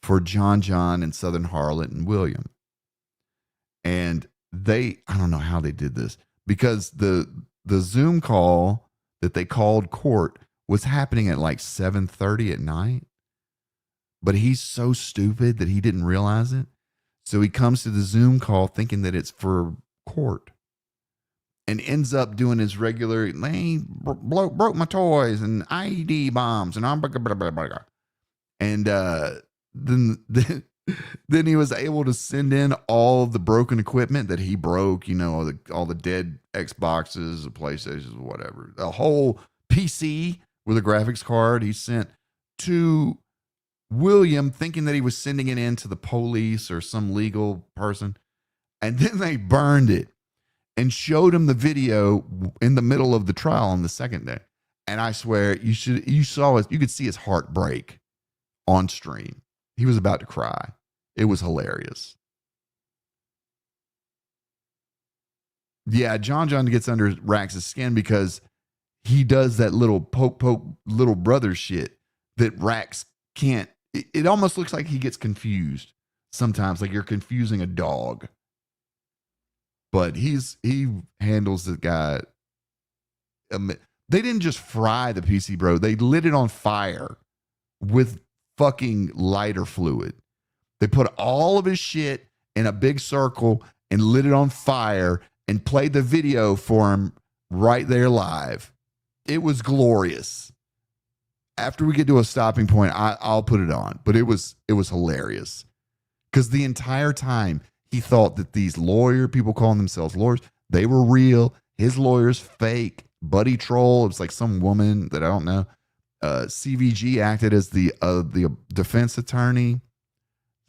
for John and Southern Harlot and William. And I don't know how they did this, because the Zoom call that they called court was happening at like 7:30 at night. But he's so stupid that he didn't realize it. So he comes to the Zoom call thinking that it's for court, and ends up doing his regular, they broke my toys and IED bombs and then he was able to send in all the broken equipment that he broke, all the dead Xboxes, the PlayStations, whatever, a whole PC with a graphics card he sent to William, thinking that he was sending it in to the police or some legal person. And then they burned it and showed him the video in the middle of the trial on the second day. And I swear you could see his heart break on stream. He was about to cry. It was hilarious. Yeah, John gets under Rax's skin because he does that little poke little brother shit that Rax can't. It almost looks like he gets confused sometimes, like you're confusing a dog. But he handles the guy. They didn't just fry the PC, bro. They lit it on fire with fucking lighter fluid. They put all of his shit in a big circle and lit it on fire and played the video for him right there live. It was glorious. After we get to a stopping point, I'll put it on. But it was hilarious. Because the entire time he thought that these people calling themselves lawyers, they were real. His lawyer's fake. Buddy Troll, it was like some woman that I don't know. CVG acted as the defense attorney.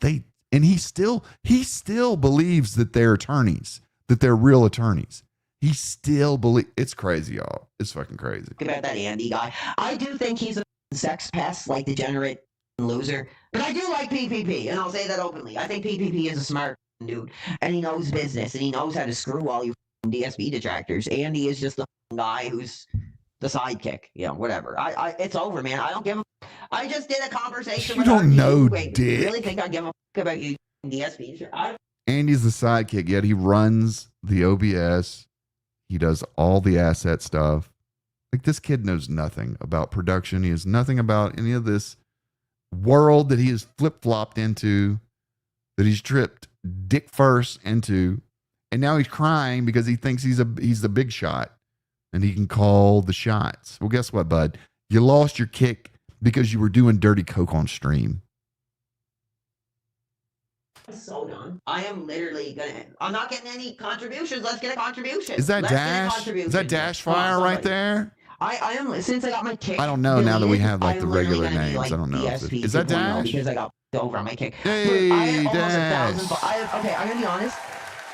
He still believes that they're attorneys, that they're real attorneys. He still believes. It's crazy, y'all. It's fucking crazy.
about that Andy guy. I do think he's a sex pest, like degenerate loser. But I do like PPP, and I'll say that openly. I think PPP is a smart dude, and he knows business, and he knows how to screw all you DSP detractors. Andy is just the guy who's the sidekick, whatever. It's over, man. I don't give a. I just did a conversation.
You don't know,
Wait,
dick.
You really think I give a about you DSP?
Andy's the sidekick, yet he runs the OBS. He does all the asset stuff. Like, this kid knows nothing about production. He has nothing about any of this world that he has flip-flopped into, that he's tripped dick first into, and now he's crying because he thinks he's the big shot and he can call the shots. Well, guess what, bud? You lost your kick because you were doing dirty coke on stream.
I'm so done. I am literally I'm not getting any contributions. Let's get a contribution.
Is that Dash? Is that Dash Fire right there?
I am, since I got my kick.
I don't know now that we have like the
literally
regular
gonna be,
names.
like,
I don't know.
DSP
Is that
2.0
Dash?
Because I got over on my kick.
Hey,
I had almost
Dash.
1,000. Okay, I'm gonna be honest.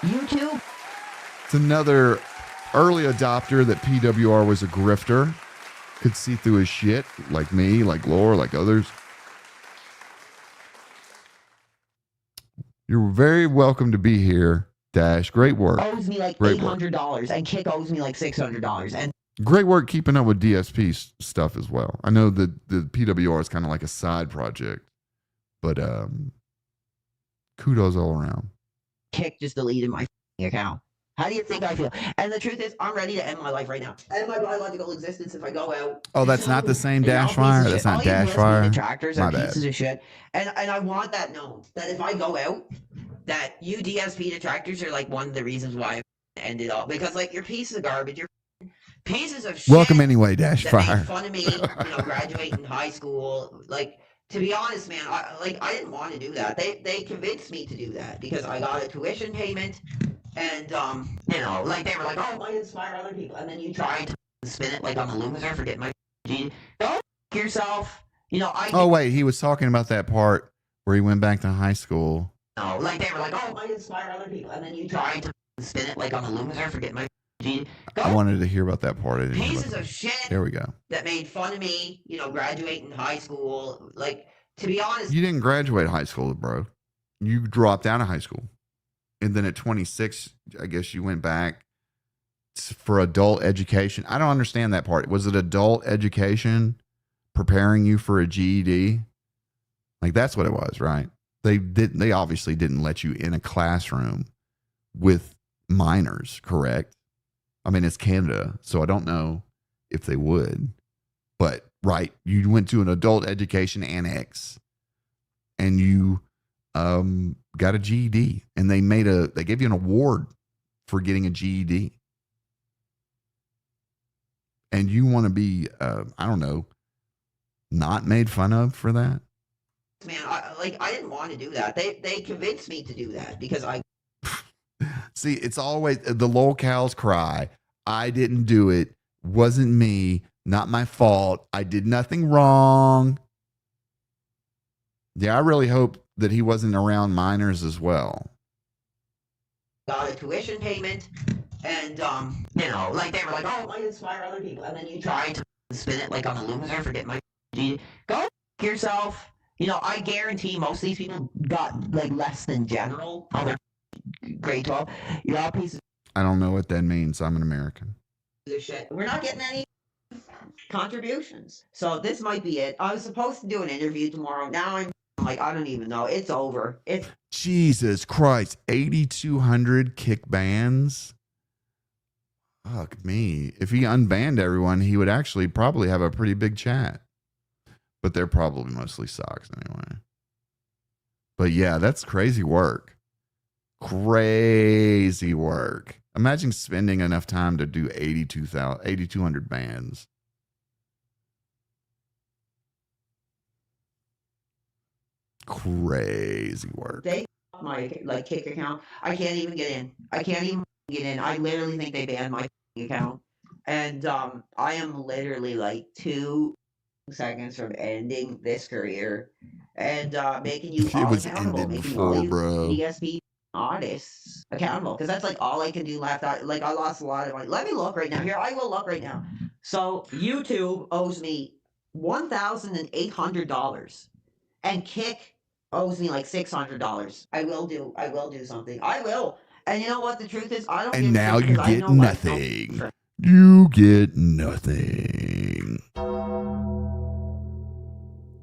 YouTube.
It's another early adopter that PWR was a grifter. Could see through his shit, like me, like Lore, like others. You're very welcome to be here, Dash. Great work.
Owes me like
Great
$800, and Kick owes me like $600, and
Great work keeping up with DSP stuff as well. I know that the PWR is kind of like a side project, but kudos all around.
Kick just deleted my account. How do you think I feel? And the truth is, I'm ready to end my life right now. End my biological existence if I go out.
Oh, that's not the same
And y'all
Dash Fire?
pieces of
That's
shit.
not
All you
Dash
lesbian
Fire?
Detractors
My
are
bad.
pieces of shit. And I want that known, that if I go out, that you DSP detractors are like one of the reasons why I ended up, because like you're pieces of garbage, you're pieces of shit.
Welcome anyway, Dash
that made
Fire.
fun of me, graduating high school. Like, to be honest, man, I didn't want to do that. They convinced me to do that because I got a tuition payment, and like they were like, oh, might inspire other people, and then you tried to spin it like I'm a loser for getting my G. Go f- yourself.
Oh wait, he was talking about that part where he went back to high school.
Like they were like, oh, might inspire other people, and then you tried to spin it like I'm a loser for getting my G.
I wanted to hear about that part. I didn't hear
Pieces
about
of shit
There we go.
that made fun of me, graduating high school. Like, to be honest,
You didn't graduate high school, bro. You dropped out of high school. And then at 26, I guess you went back for adult education. I don't understand that part. Was it adult education preparing you for a GED? Like, that's what it was, right? They obviously didn't let you in a classroom with minors, correct? I mean, it's Canada, so I don't know if they would. But, right, you went to an adult education annex and you got a GED, and they gave you an award for getting a GED. And you want to be, I don't know, not made fun of for that?
man, I didn't want to do that. They convinced me to do that because I
See, it's always the locals cry. I didn't do it. Wasn't me. Not my fault. I did nothing wrong. Yeah, I really hope that he wasn't around minors as well.
got a tuition payment, and like they were like, oh, might inspire other people, and then you tried to spin it like I'm a loser for getting my G. Go f- yourself. I guarantee most of these people got like less than general on their grade 12. You're all pieces
I don't know what that means. I'm an American.
of shit. We're not getting any contributions. So this might be it. I was supposed to do an interview tomorrow. Now I'm like, I don't even know. It's over. It's
Jesus Christ. 8,200 kick bans? Fuck me. If he unbanned everyone, he would actually probably have a pretty big chat. But they're probably mostly socks anyway. But yeah, that's crazy work. Crazy work. Imagine spending enough time to do 8,200 bands. Crazy work.
they my kick account. I can't even get in. I literally think they banned my account. And I am literally like 2 seconds from ending this career and making you
It
all
was
accountable,
ended
making
before,
all you
bro.
DSP artists accountable, because that's like all I can do left. I lost a lot of money. Let me look right now. Here, I will look right now. So YouTube owes me $1,800, and Kick owes me like $600. I will do something. I will. And you know what the truth is? I don't.
And
give a
now
shit
you
because I
get
know myself
nothing.
for-
You get nothing.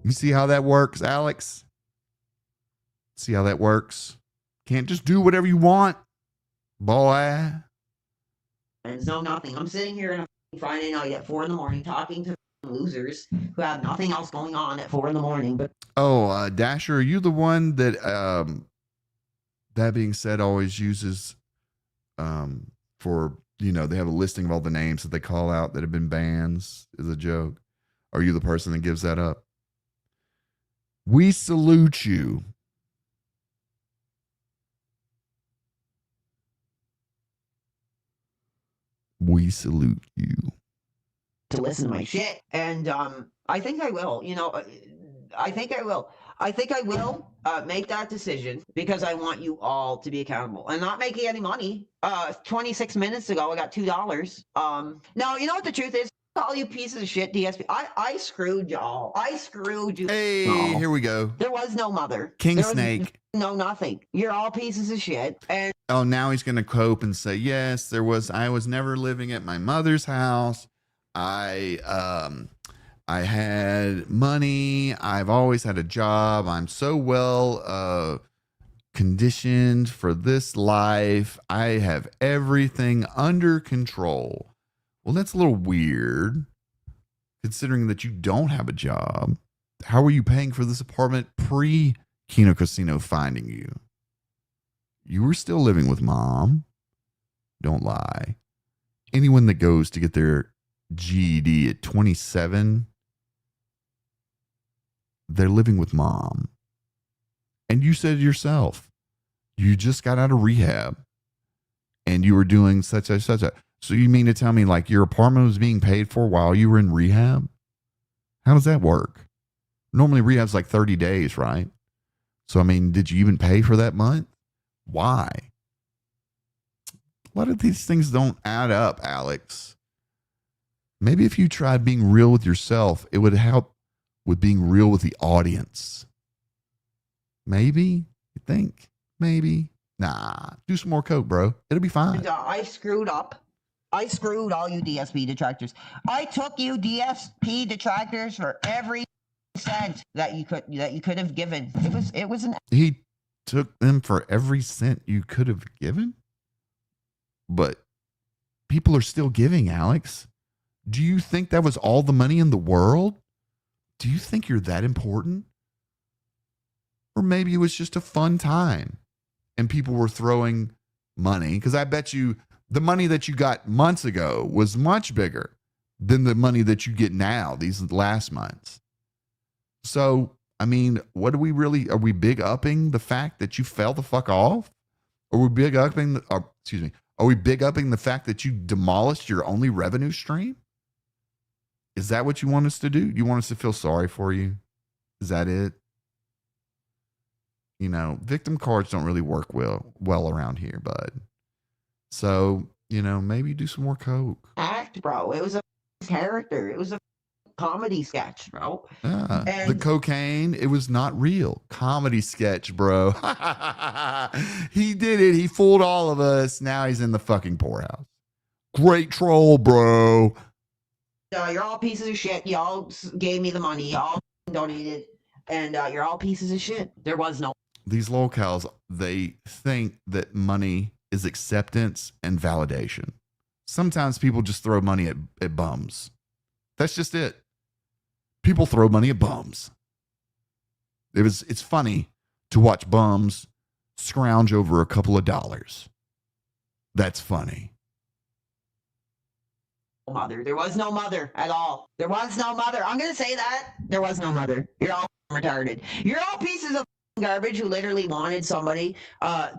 You see how that works, Alex? See how that works? Can't just do whatever you want, boy.
And no nothing. I'm sitting here on a Friday night at 4 a.m. talking to losers who have nothing else going on at 4 a.m. But
Oh, Dasher, are you the one that, that being said, always uses for, they have a listing of all the names that they call out that have been bans as a joke? Are you the person that gives that up? We salute you. We salute you.
to listen to my shit. And I think I will. I think I will. I think I will make that decision because I want you all to be accountable and not making any money. 26 minutes ago, I got $2. No, you know what the truth is? All you pieces of shit, DSP. I screwed y'all. I screwed you.
Hey,
all.
here we go.
There was no mother.
King
There was
Snake.
no nothing. You're all pieces of shit. And
Oh, now he's going to cope and say, yes, I was never living at my mother's house. I had money. I've always had a job. I'm so well conditioned for this life. I have everything under control. Well, that's a little weird considering that you don't have a job. How are you paying for this apartment pre-Kino Casino finding you? you were still living with mom. Don't lie. Anyone that goes to get their GED at 27, they're living with mom. And you said yourself, you just got out of rehab and you were doing such a. So you mean to tell me like your apartment was being paid for while you were in rehab? How does that work? Normally rehab's like 30 days, right? So, I mean, did you even pay for that month? Why? A lot of these things don't add up, Alex. Maybe if you tried being real with yourself, it would help with being real with the audience. Maybe? You think? Maybe? Nah. Do some more coke, bro. It'll be fine.
I screwed up. I screwed all you DSP detractors. I took you DSP detractors for every cent that you could have given. It was an.
He took them for every cent you could have given? But people are still giving, Alex. Do you think that was all the money in the world? Do you think you're that important? Or maybe it was just a fun time and people were throwing money, because I bet you the money that you got months ago was much bigger than the money that you get now, these last months. So, I mean, what are we big upping the fact that you fell the fuck off? Are we big upping, are we big upping the fact that you demolished your only revenue stream? Is that what you want us to do? You want us to feel sorry for you? Is that it? You know, victim cards don't really work well around here, bud. So, you know, maybe do some more coke.
Act, bro. It was a character. It was a comedy sketch, bro.
Yeah. The cocaine, it was not real. Comedy sketch, bro. He did it. He fooled all of us. Now he's in the fucking poorhouse. Great troll, bro.
You're all pieces of shit. Y'all gave me the money. Y'all donated. And you're all pieces of shit. There was no.
These locals, they think that money is acceptance and validation. Sometimes people just throw money at bums. That's just it. People throw money at bums. It's funny to watch bums scrounge over a couple of dollars. That's funny.
Mother. There was no mother at all. There was no mother. I'm going to say that. There was no mother. You're all retarded. You're all pieces of garbage who literally wanted somebody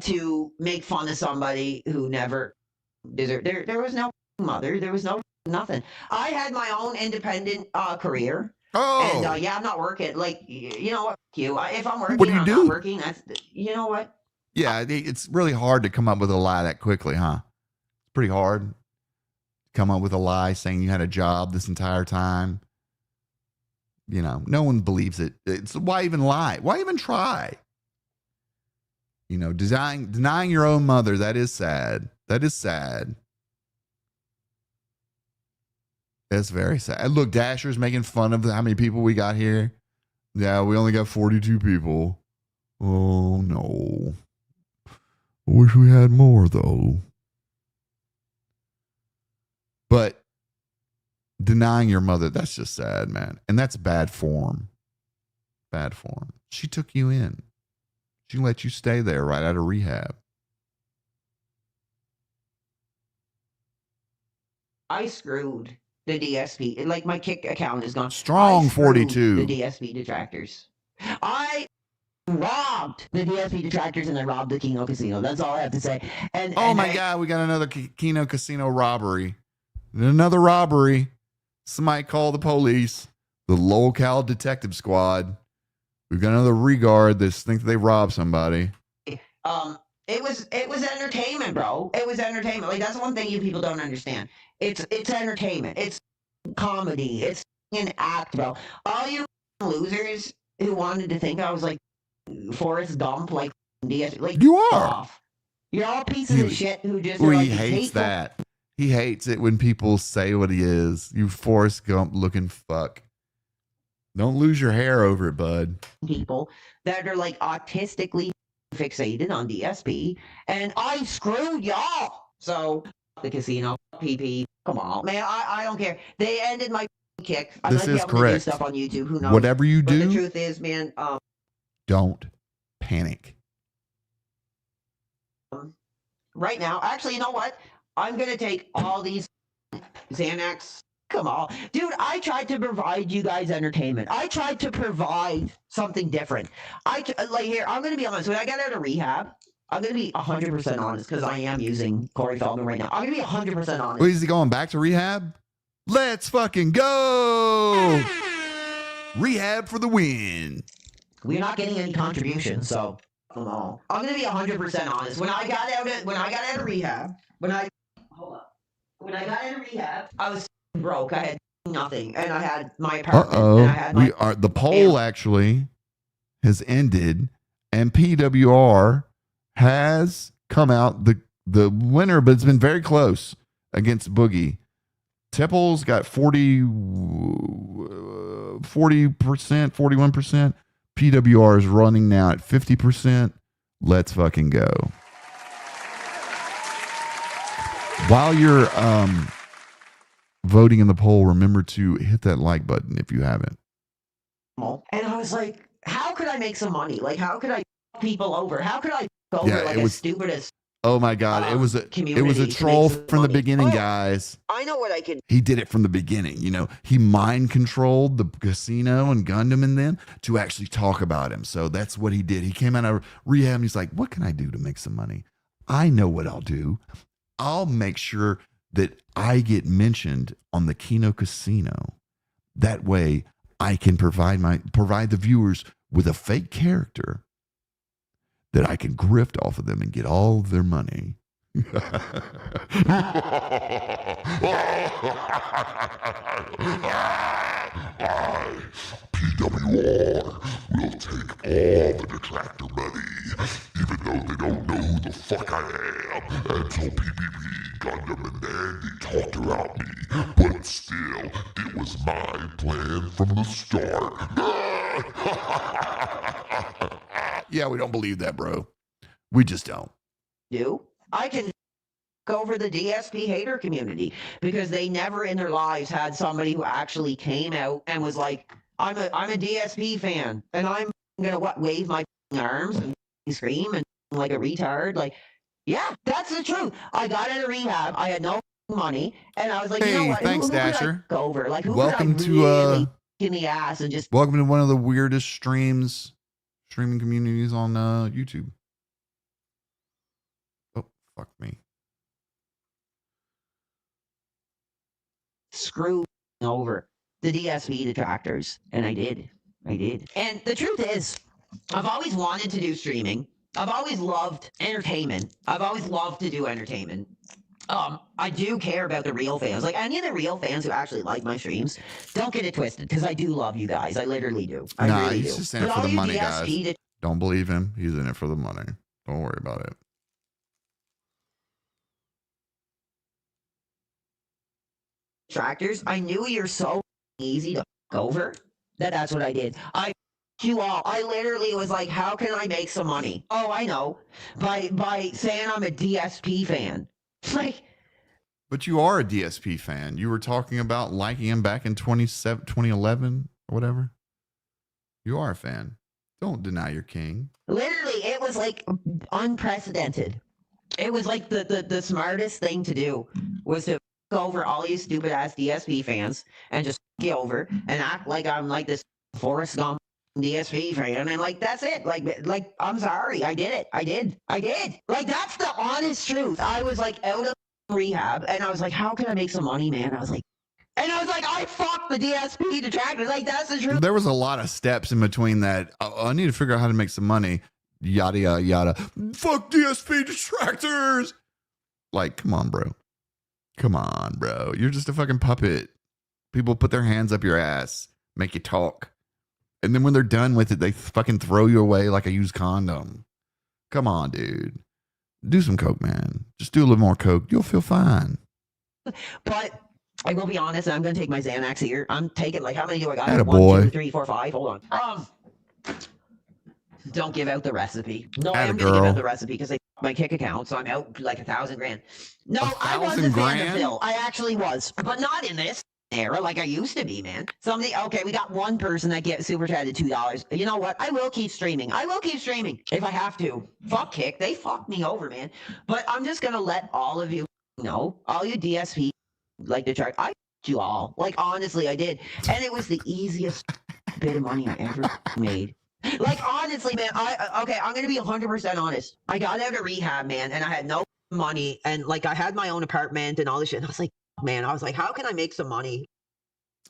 to make fun of somebody who never deserved. There was no mother. There was no nothing. I had my own independent career.
Oh.
And yeah, I'm not working. Like, you know what? If I'm working,
What do you
I'm
do?
not working. That's, you know what?
Yeah, it's really hard to come up with a lie that quickly, huh? It's pretty hard to come up with a lie saying you had a job this entire time. You know, no one believes it. It's why even lie? Why even try? You know, denying your own mother, that is sad. That is sad. That's very sad. Look, Dasher's making fun of how many people we got here. Yeah, we only got 42 people. Oh, no. I wish we had more, though. But denying your mother, that's just sad, man. And that's bad form. Bad form. She took you in. She let you stay there right out of rehab.
I screwed the DSP. Like, my kick account is gone.
Strong 42.
The DSP detractors. I robbed the DSP detractors and I robbed the Keno Casino. That's all I have to say. And
oh my God, we got another Keno Casino robbery. Another robbery. Somebody call the police. The local detective squad. We've got another regard that think they robbed somebody.
It was entertainment, bro. It was entertainment. Like, that's one thing you people don't understand. It's entertainment. It's comedy. It's an act, bro. All you losers who wanted to think I was like Forrest Gump, like DS, like
you are.
Off. You're all pieces of shit who just.
He
like,
hates
hateful.
that. He hates it when people say what he is. You Forrest Gump looking fuck. Don't lose your hair over it, bud.
People that are like autistically fixated on DSP, and I screwed y'all. So the casino, PP, come on, man. I don't care. They ended my kick. I
This
might
is
be able to do
correct.
stuff on YouTube. Who knows?
Whatever you
But
do,
the truth is, man.
don't panic.
right now. Actually, you know what? I'm gonna take all these Xanax. Come on, dude. I tried to provide you guys entertainment. I tried to provide something different. Like here. I'm gonna be honest. When I got out of rehab, I'm gonna be 100% honest because I am using Corey Feldman right now. I'm gonna be 100% honest.
Wait, is he going back to rehab? Let's fucking go! Rehab for the win.
We're not getting any contributions, so I'm gonna be 100% honest. When I got out of rehab, when I got out of rehab, I was broke. I had nothing, and I had my apartment. And I had
the poll actually has ended, and PWR has come out the winner, but it's been very close against Boogie. Tipples got 40%, 41%. PWR is running now at 50%. Let's fucking go. While you're voting in the poll, remember to hit that like button if you haven't.
And I was like, how could I make some money? Like, how could I people over? How could I go over as stupid as
oh my god, it was a troll from the beginning, guys.
I know what I can.
He did it from the beginning. You know, he mind controlled the casino and Gundam and them to actually talk about him. So that's what he did. He came out of rehab and he's like, what can I do to make some money? I know what I'll do. I'll make sure that I get mentioned on the Kino Casino. That way I can provide the viewers with a fake character that I can grift off of them and get all of their money.
PWR will take all the detractor money, even though they don't know who the fuck I am, until PPP, Gundam, and Andy talked about me. But still, it was my plan from the start.
Yeah, we don't believe that, bro. We just don't.
I can go over the DSP hater community because they never in their lives had somebody who actually came out and was like, I'm a DSP fan and I'm gonna wave my arms and scream and like a retard. Like, yeah, that's the truth. I got out of rehab. I had no money, and I was like, you know what?
Thanks,
who
Dasher.
Go over. Like, who
welcome
could I
to
really in the ass and just
welcome to one of the weirdest streaming communities on YouTube. Oh, fuck me.
screw over the DSP detractors. And I did. And the truth is, I've always wanted to do streaming. I've always loved entertainment. I've always loved to do entertainment. I do care about the real fans. Like, any of the real fans who actually like my streams, don't get it twisted, because I do love you guys. I literally do. I really
he's
do.
just in it for the money, guys. Don't believe him. He's in it for the money. Don't worry about it.
Detractors, I knew you're so easy to fuck over that's what I did. I you all. I literally was like, how can I make some money? Oh, I know. By saying I'm a DSP fan. Like,
but you are a DSP fan. You were talking about liking him back in 2011 or whatever. You are a fan. Don't deny your king.
Literally, it was like unprecedented. It was like the smartest thing to do was to go over all you stupid ass DSP fans and just get over and act like I'm like this Forrest Gump DSP fan, and like that's it. Like I'm sorry, I did it. I did. Like, that's the honest truth. I was like out of rehab, and I was like, how can I make some money, man? I was like, I fucked the DSP detractors. Like, that's the truth.
There was a lot of steps in between that. I need to figure out how to make some money. Yada yada yada. Fuck DSP detractors. Like, come on, bro. You're just a fucking puppet. People put their hands up your ass, make you talk. And then when they're done with it, they fucking throw you away like a used condom. Come on, dude. Do some coke, man. Just do a little more coke. You'll feel fine.
But I will be honest, I'm going to take my Xanax here. I'm taking, like, how many do I got?
Attaboy.
1, 2, 3, 4, 5. Hold on. Don't give out the recipe. No, I am going to give out the recipe because they my kick account, so I'm out like $1,000 grand. No, I wasn't a fan of Phil. I actually was, but not in this. era like I used to be, man. Somebody, okay, we got one person that gets super chatted $2. You know what? I will keep streaming. I will keep streaming if I have to. Fuck Kick. They fucked me over, man. But I'm just gonna let all of you know, all you DSP like the chart. I you all. Like honestly, I did. And it was the easiest bit of money I ever made. Like honestly, man, okay, I'm gonna be 100% honest. I got out of rehab, man, and I had no money, and like I had my own apartment and all this shit. And I was like, man, I was like, how can I make some money?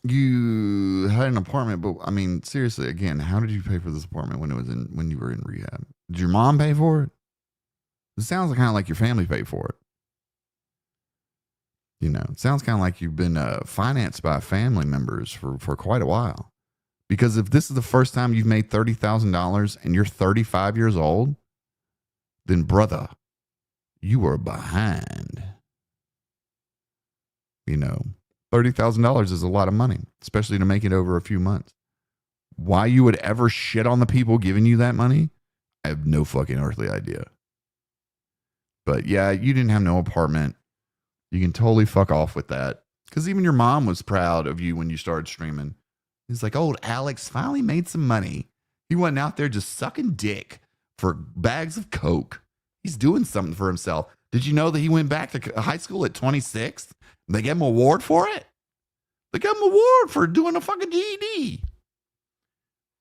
You had an apartment, but I mean, seriously, again, how did you pay for this apartment when you were in rehab? Did your mom pay for it? It sounds kind of like your family paid for it. You know, it sounds kind of like you've been financed by family members for quite a while. Because if this is the first time you've made $30,000 and you're 35 years old, then brother, you are behind. You know, $30,000 is a lot of money, especially to make it over a few months. Why you would ever shit on the people giving you that money, I have no fucking earthly idea. But yeah, you didn't have no apartment. You can totally fuck off with that. Because even your mom was proud of you when you started streaming. He's like, old Alex finally made some money. He wasn't out there just sucking dick for bags of coke. He's doing something for himself. Did you know that he went back to high school at 26? They gave him an award for it? They gave him an award for doing a fucking GED.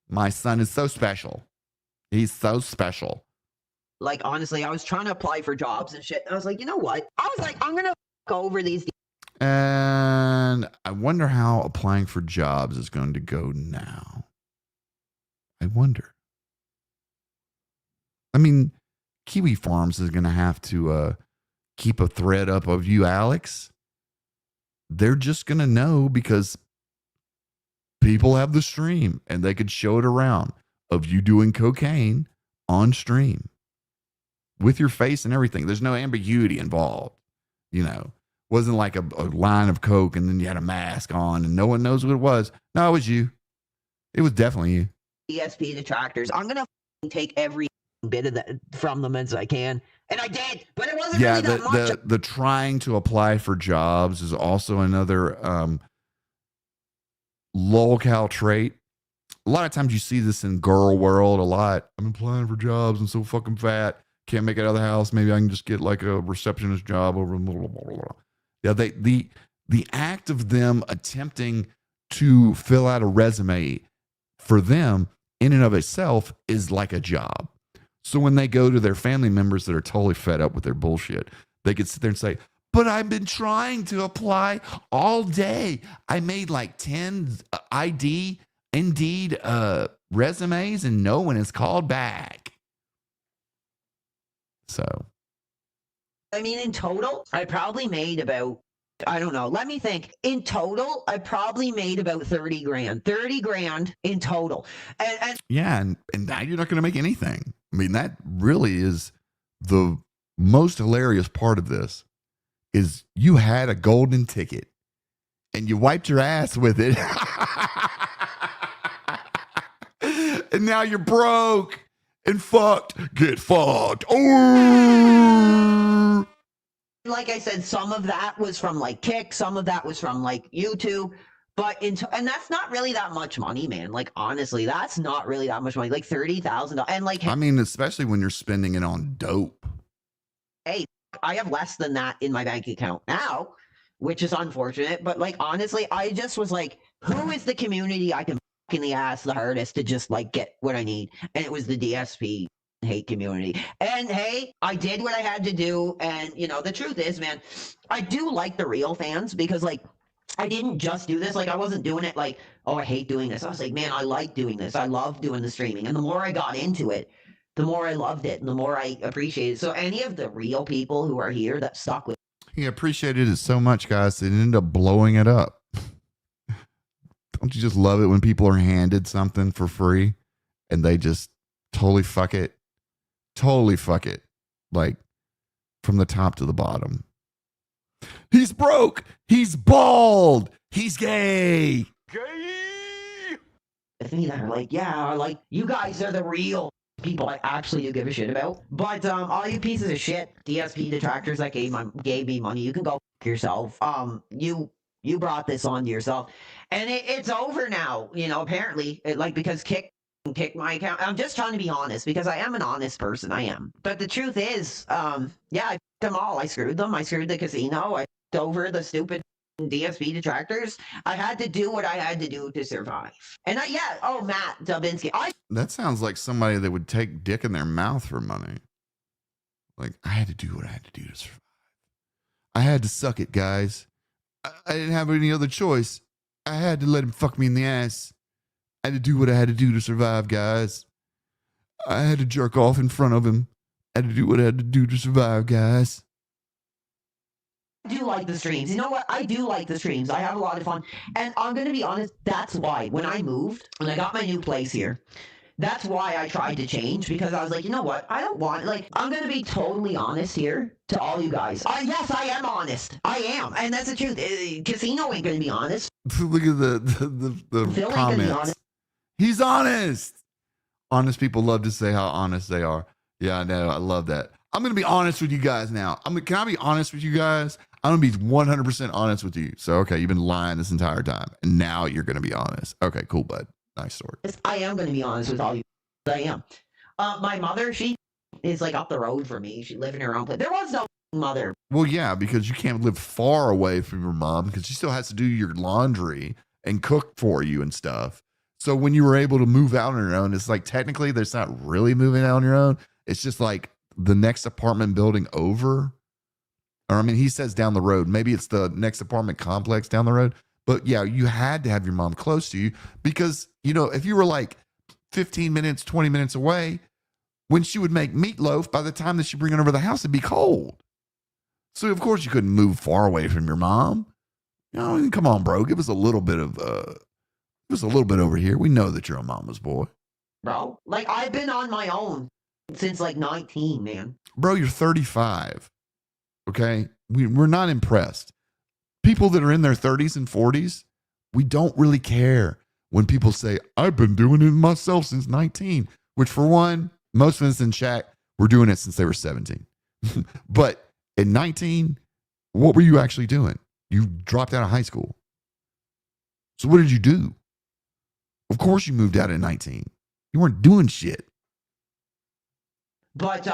My son is so special. He's so special.
Like, honestly, I was trying to apply for jobs and shit. I was like, you know what? I was like, I'm going to go over these.
And I wonder how applying for jobs is going to go now. I wonder. I mean, Kiwi Farms is going to have to keep a thread up of you, Alex. They're just going to know because people have the stream and they could show it around of you doing cocaine on stream with your face and everything. There's no ambiguity involved, you know. Wasn't like a line of coke and then you had a mask on and no one knows what it was. No, it was you. It was definitely you.
DSP detractors. I'm going to take every bit of that from them as I can. And I did, but it wasn't really that much.
The trying to apply for jobs is also another lolcow trait. A lot of times you see this in girl world a lot. I'm applying for jobs. I'm so fucking fat. Can't make it out of the house. Maybe I can just get like a receptionist job over blah, blah, blah, blah. Yeah, the act of them attempting to fill out a resume for them in and of itself is like a job. So when they go to their family members that are totally fed up with their bullshit, they could sit there and say, but I've been trying to apply all day. I made like 10 Indeed resumes and no one has called back. So,
I mean, in total, I probably made about, I don't know, let me think. In total, I probably made about 30 grand. 30 grand in total. And
yeah, and now you're not going to make anything. I mean, that really is the most hilarious part of this is you had a golden ticket and you wiped your ass with it. And now you're broke. And fucked. Get fucked. Oh.
Like I said, some of that was from like Kick, some of that was from like YouTube, but and that's not really that much money, man. Like honestly, that's not really that much money. Like $30,000, and like
I mean, especially when you're spending it on dope.
Hey, I have less than that in my bank account now, which is unfortunate. But like honestly, I just was like, who is the community I can in the ass the hardest to just like get what I need? And it was the DSP hate community. And hey, I did what I had to do. And you know, the truth is, man, I do like the real fans because like I didn't just do this. Like I wasn't doing it like, oh, I hate doing this. I was like, man, I like doing this. I love doing the streaming. And the more I got into it, the more I loved it and the more I appreciated it. So any of the real people who are here that stuck with
He appreciated it so much, guys, they ended up blowing it up. Don't you just love it when people are handed something for free and they just totally fuck it? Totally fuck it. Like from the top to the bottom. He's broke. He's bald. He's gay.
Gay!
me that are like, yeah, like you guys are the real people I actually do give a shit about. But all you pieces of shit, DSP detractors that gave me money, you can go f yourself. You You brought this on yourself, and it's over now. You know, apparently, because kick my account. I'm just trying to be honest because I am an honest person. I am. But the truth is, yeah, I f***ed them all. I screwed them. I screwed the casino. I f***ed over the stupid DSP detractors. I had to do what I had to do to survive. And Matt Dubinsky.
That sounds like somebody that would take dick in their mouth for money. Like, I had to do what I had to do to survive. I had to suck it, guys. I didn't have any other choice. I had to let him fuck me in the ass. I had to do what I had to do to survive, guys. I had to jerk off in front of him. I had to do what I had to do to survive, guys.
I do like the streams. You know what? I do like the streams. I have a lot of fun. And I'm going to be honest, that's why when I moved, when I got my new place here, that's why I tried to change because I was like, you know what? I don't want, I'm going to be totally honest here to all you guys. Yes, I am honest. I am. And that's the truth. Casino ain't going to be honest.
Look at the
Phil ain't gonna be
comments.
honest.
He's honest. Honest people love to say how honest they are. Yeah, I know. I love that. I'm going to be honest with you guys now. Can I be honest with you guys? I'm going to be 100% honest with you. So, okay, you've been lying this entire time. And now you're going to be honest. Okay, cool, bud. Nice story.
I am going to be honest with all you. I am. My mother, she is up the road from me. She lived in her own place. There was no mother.
Well, yeah, because you can't live far away from your mom because she still has to do your laundry and cook for you and stuff. So when you were able to move out on your own, it's like technically there's not really moving out on your own. It's just like the next apartment building over. Or I mean, he says down the road. Maybe it's the next apartment complex down the road. But yeah, you had to have your mom close to you because, if you were like 15 minutes, 20 minutes away, when she would make meatloaf, by the time that she bring it over the house, it'd be cold. So of course you couldn't move far away from your mom. Come on, bro. Give us a little bit of, over here. We know that you're a mama's boy.
Bro, I've been on my own since 19, man.
Bro, you're 35. Okay? We're not impressed. People that are in their 30s and 40s, we don't really care when people say, I've been doing it myself since 19, which for one, most of us in chat were doing it since they were 17. But at 19, what were you actually doing? You dropped out of high school. So what did you do? Of course you moved out at 19. You weren't doing shit.
But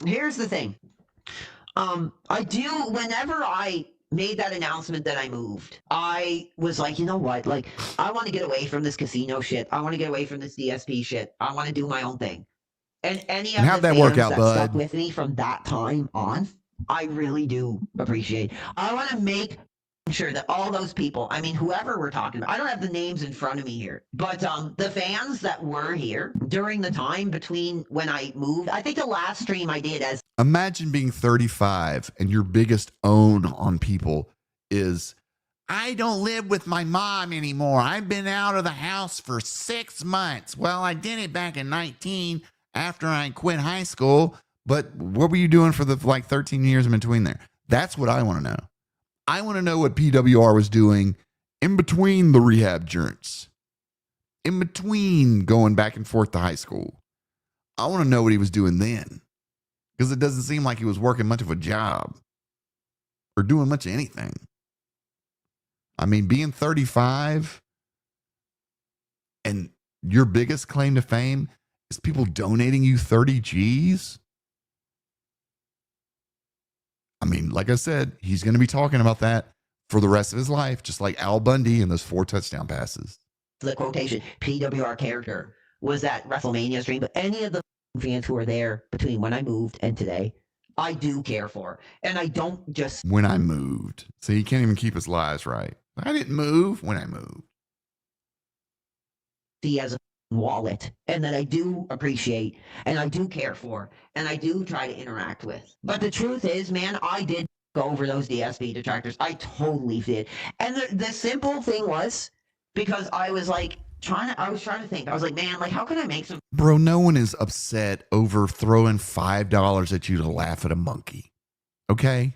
here's the thing. Whenever I made that announcement that I moved, I was like, you know what? I want to get away from this casino shit. I want to get away from this DSP shit. I want to do my own thing. And any of
how'd
the
that
fans
work out,
that
bud?
stuck with me from that time on, I really do appreciate. I want to make sure that all those people, I mean, whoever we're talking about, I don't have the names in front of me here, but the fans that were here during the time between when I moved, I think the last stream I did as
imagine being 35 and your biggest own on people is, I don't live with my mom anymore. I've been out of the house for 6 months. Well, I did it back in 19 after I quit high school. But what were you doing for the 13 years in between there? That's what I want to know. I want to know what PWR was doing in between the rehab journeys, in between going back and forth to high school. I want to know what he was doing then, because it doesn't seem like he was working much of a job or doing much of anything. I mean, being 35 and your biggest claim to fame is people donating you 30 G's. I mean, like I said, he's going to be talking about that for the rest of his life, just like Al Bundy and those 4 touchdown passes.
the quotation PWR character was that WrestleMania stream, but any of the fans who are there between when I moved and today, I do care for. And I don't just
When I moved. See, he can't even keep his lies right. I didn't move when I moved.
see as a wallet, and that I do appreciate and I do care for and I do try to interact with. But the truth is, man, I did go over those DSP detractors. I totally did. And the simple thing was, because I was like trying to think. I was like, man, like how can I make some
Bro, no one is upset over throwing $5 at you to laugh at a monkey. Okay?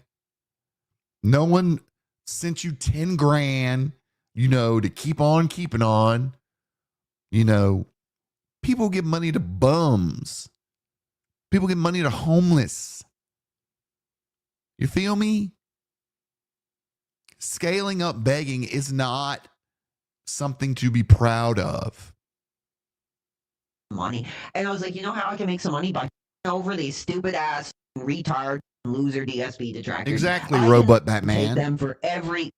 No one sent you 10 grand, to keep on keeping on. People give money to bums. People give money to homeless. You feel me? scaling up begging is not something to be proud of.
money. And I was like, you know how I can make some money by over these stupid ass retard loser DSP detractors.
Exactly,
I
Robot
can
Batman.
take them for every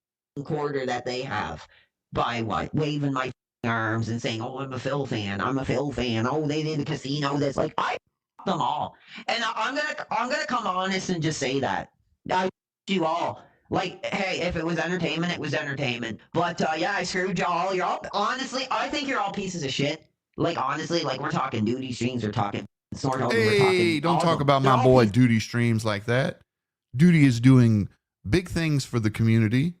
quarter that they have by what? Waving my arms and saying, "Oh, I'm a Phil fan. I'm a Phil fan. Oh, they did the casino. This like I them all." And I'm gonna come honest and just say that I you all. Like, hey, if it was entertainment, it was entertainment. But yeah, I screwed y'all. You're all honestly, I think you're all pieces of shit. Like honestly, like we're talking duty streams, we're talking sort of.
Hey, don't talk about my boy Duty streams like that. Duty is doing big things for the community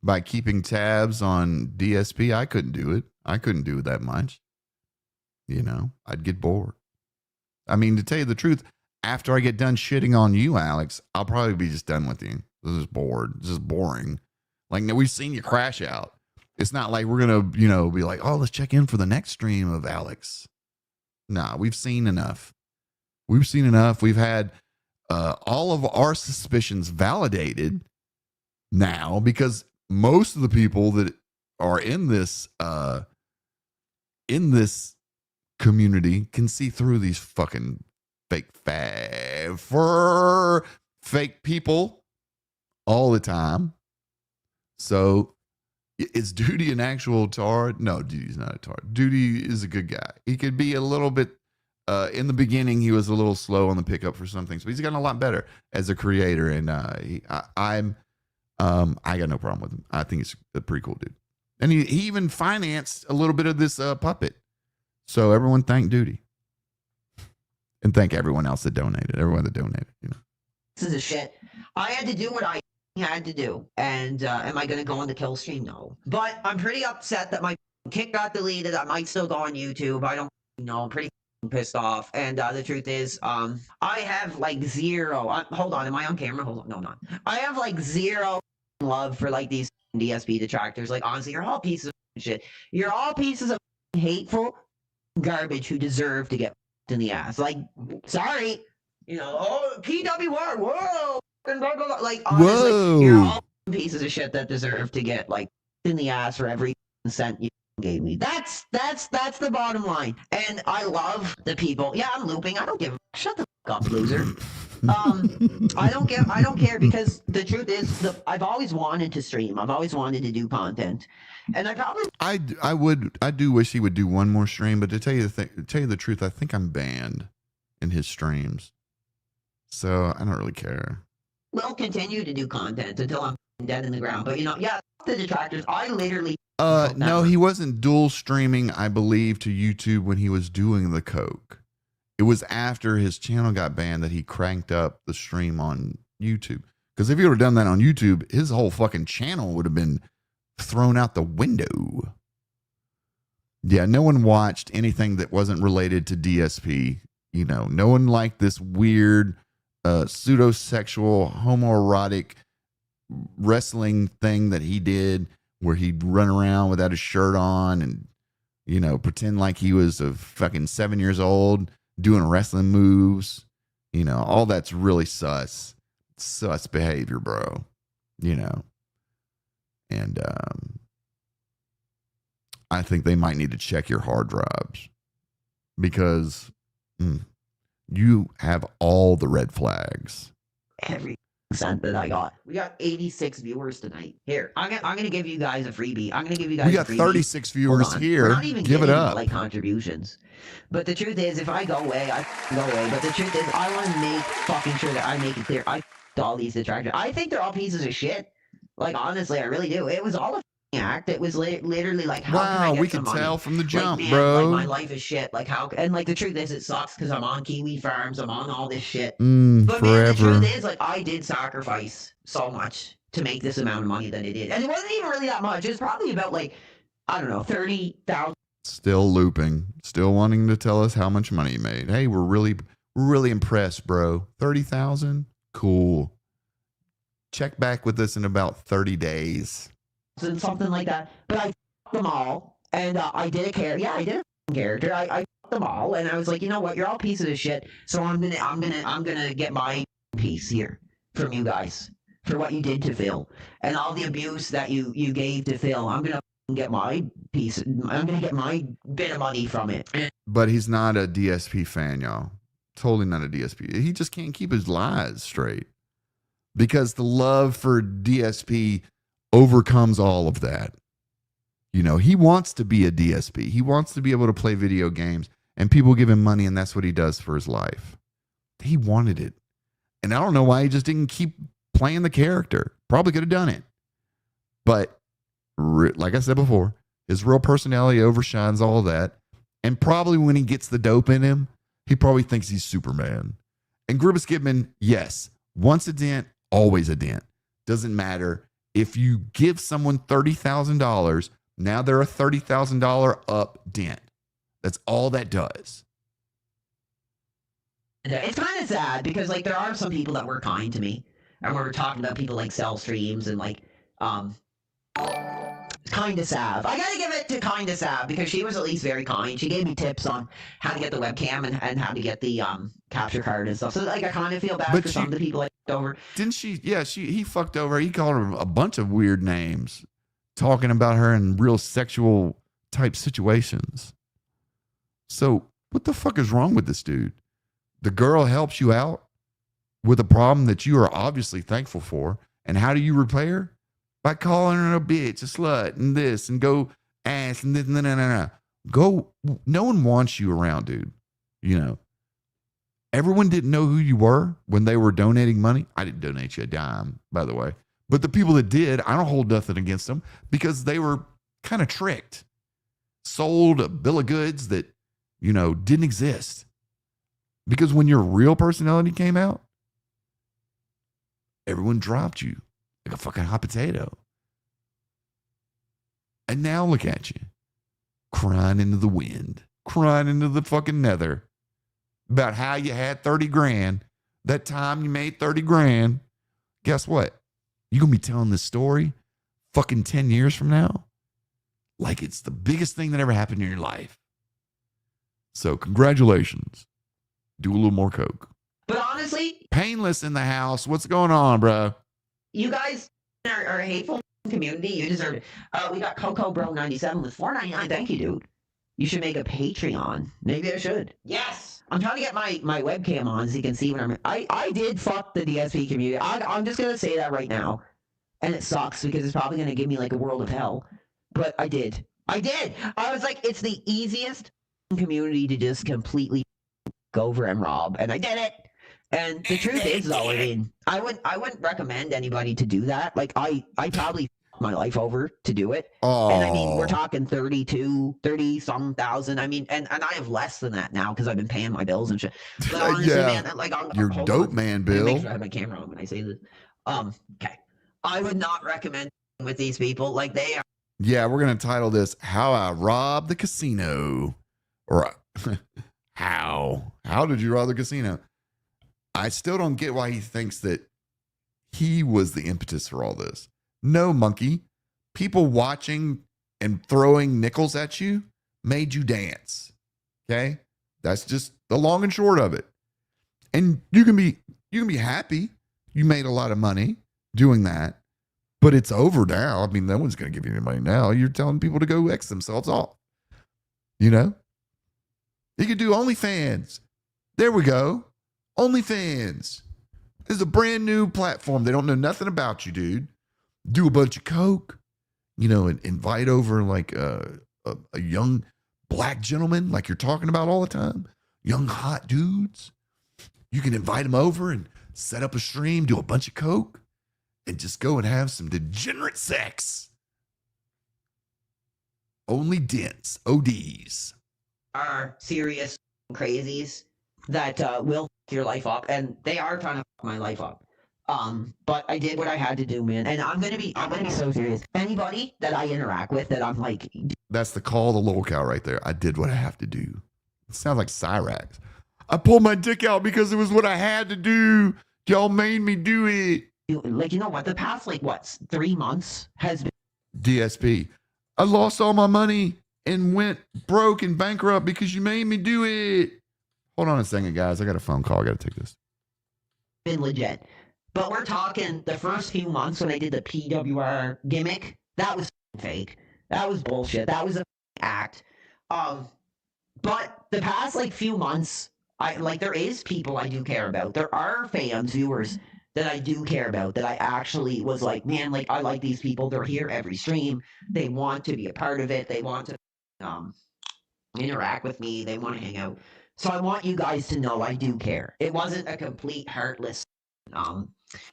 by keeping tabs on DSP. I couldn't do it. I couldn't do that much. You know, I'd get bored. I mean, to tell you the truth, after I get done shitting on you, Alex, I'll probably be just done with you. This is bored. This is boring. Like, we've seen you crash out. It's not like we're going to, you know, be like, oh, let's check in for the next stream of Alex. Nah, we've seen enough. We've seen enough. We've had all of our suspicions validated now because most of the people that are in this community can see through these fucking fake people all the time. So is Duty an actual tard? No, Duty's not a tard. Duty is a good guy. He could be a little bit in the beginning he was a little slow on the pickup for some things, but he's gotten a lot better as a creator, and I got no problem with him. I think he's a pretty cool dude. And he even financed a little bit of this puppet. So everyone thank Duty. And thank everyone else that donated. Everyone that donated, you know.
This is a shit. I had to do what I had to do. And am I going to go on the kill stream? No. But I'm pretty upset that my kick got deleted. I might still go on YouTube. I don't know. I'm pretty pissed off. And the truth is, I have like zero. Hold on. Am I on camera? Hold on. No, I'm not. I have like zero love for like these DSP detractors. Like, honestly, you're all pieces of shit. You're all pieces of hateful garbage who deserve to get in the ass. Like, sorry, you know, oh, PWR, whoa, and blah, blah, blah. Like, honestly,
whoa.
You're all pieces of shit that deserve to get like in the ass for every cent you gave me. That's the bottom line. And I love the people. Yeah, I'm looping. I don't give a shut the fuck up, loser. I don't care because the truth is I've always wanted to stream. I've always wanted to do content. And I
do wish he would do one more stream, but to tell you the truth, I think I'm banned in his streams. So I don't really care.
Will continue to do content until I'm dead in the ground. But you know, yeah, the detractors, I literally
no, he wasn't dual streaming, I believe, to YouTube when he was doing the coke. It was after his channel got banned that he cranked up the stream on YouTube. Because if he would have done that on YouTube, his whole fucking channel would have been thrown out the window. Yeah, no one watched anything that wasn't related to DSP. You know, no one liked this weird pseudo-sexual, homoerotic wrestling thing that he did where he'd run around without his shirt on and, you know, pretend like he was a fucking 7 years old doing wrestling moves. You know, all that's really sus behavior, bro. You know. And I think they might need to check your hard drives because you have all the red flags.
Every cent that I got. We got 86 viewers tonight. Here, I'm gonna give you guys a freebie. I'm gonna give you guys.
We got 36 viewers here.
We're not even
give it up.
Like contributions. But the truth is, if I go away, I go away. But the truth is, I want to make fucking sure that I make it clear. I all these detractors. I think they're all pieces of shit. Like, honestly, I really do. It was all a act. It was literally like, how can I get
we
some
could
money?
tell from the jump,
like, man,
bro.
Like, my life is shit. Like, how? And like, the truth is, it sucks because I'm on Kiwi Farms. I'm on all this shit. But
forever.
man, the truth is, like, I did sacrifice so much to make this amount of money that it did, and it wasn't even really that much. It was probably about like, I don't know, 30,000.
Still looping, still wanting to tell us how much money you made. Hey, we're really impressed, bro. 30,000, cool. Check back with us in about 30 days.
Something like that. But I f***ed them all, and I did a character. Yeah, I did a character. I f***ed them all, and I was like, you know what? You're all pieces of shit. So I'm gonna get my piece here from you guys. for what you did to Phil and all the abuse that you gave to Phil. I'm gonna get my piece. I'm gonna get my bit of money from it.
But he's not a DSP fan, y'all. Totally not a DSP. He just can't keep his lies straight because the love for DSP overcomes all of that. You know, he wants to be a DSP. He wants to be able to play video games and people give him money and that's what he does for his life. He wanted it. And I don't know why he just didn't keep playing the character. Probably could have done it. But like I said before, his real personality overshines all that. And probably when he gets the dope in him, he probably thinks he's Superman. And Grubus Kidman, yes, once a dent, always a dent. Doesn't matter. If you give someone $30,000, now they're a $30,000 up dent. That's all that does.
It's kind of sad because like there are some people that were kind to me. And we were talking about people like Cell Streams and like Kinda Sav. I gotta give it to Kinda Sav because she was at least very kind. She gave me tips on how to get the webcam and how to get the capture card and stuff. So like I kind of feel bad for some of the people I fucked over.
Didn't she? Yeah, he fucked over. He called her a bunch of weird names, talking about her in real sexual type situations. So what the fuck is wrong with this dude? The girl helps you out with a problem that you are obviously thankful for. And how do you repair? By calling her a bitch, a slut, and this, and go ass, and this, no. Go, no one wants you around, dude. You know, everyone didn't know who you were when they were donating money. I didn't donate you a dime, by the way. But the people that did, I don't hold nothing against them because they were kind of tricked. Sold a bill of goods that, you know, didn't exist. Because when your real personality came out, everyone dropped you like a fucking hot potato. And now look at you, crying into the wind, crying into the fucking nether about how you had 30 grand. That time you made 30 grand. Guess what? You're going to be telling this story fucking 10 years from now like it's the biggest thing that ever happened in your life. So congratulations. Do a little more coke.
But honestly,
Painless in the house. What's going on, bro?
you guys are a hateful community. You deserve it. We got Coco Bro 97 with $4.99. Thank you, dude. You should make a Patreon. Maybe I should. Yes. I'm trying to get my webcam on so you can see when I did fuck the DSP community. I'm just gonna say that right now. And it sucks because it's probably gonna give me like a world of hell. But I did. I was like, it's the easiest community to just completely go over and rob. And I did it. And the truth is, though, I mean, I wouldn't recommend anybody to do that. Like, I probably fucked my life over to do it.
Oh.
And I mean, we're talking 30-some thousand. I mean, and I have less than that now because I've been paying my bills and shit. But honestly,
Yeah.
man, like,
You're
hold
dope,
on.
man,
Let me
Bill.
make sure I have my camera on when I say this. Okay. I would not recommend with these people. Like, they are.
Yeah, we're going to title this How I Robbed the Casino. Or How did you rob the casino? I still don't get why he thinks that he was the impetus for all this. No, monkey. People watching and throwing nickels at you made you dance. Okay? That's just the long and short of it. And you can be happy you made a lot of money doing that. But it's over now. I mean, no one's going to give you any money now. You're telling people to go X themselves off. You know? You could do OnlyFans. There we go. OnlyFans. This is a brand new platform. They don't know nothing about you, dude. Do a bunch of coke. You know, and invite over like a young black gentleman like you're talking about all the time. Young hot dudes. You can invite them over and set up a stream, do a bunch of coke. And just go and have some degenerate sex. Only dents, ODs.
Are serious crazies that will fuck your life up, and they are trying to fuck my life up. But I did what I had to do, man, and I'm gonna be so serious. Anybody that I interact with that I'm like,
That's the call of the little cow right there. I did what I have to do. It sounds like Cyrax. I pulled my dick out because it was what I had to do. Y'all made me do it.
like, you know what? The past 3 months has been
DSP. I lost all my money and went broke and bankrupt because you made me do it. Hold on a second, guys. I got a phone call. I got to take this.
legit. But we're talking the first few months when I did the PWR gimmick, that was fake. That was bullshit. That was a act. But the past like few months, I like there is people I do care about. There are fans, viewers that I do care about that I actually was like, man, like I like these people. They're here every stream. They want to be a part of it. They want to interact with me. They want to hang out. So I want you guys to know I do care. It wasn't a complete heartless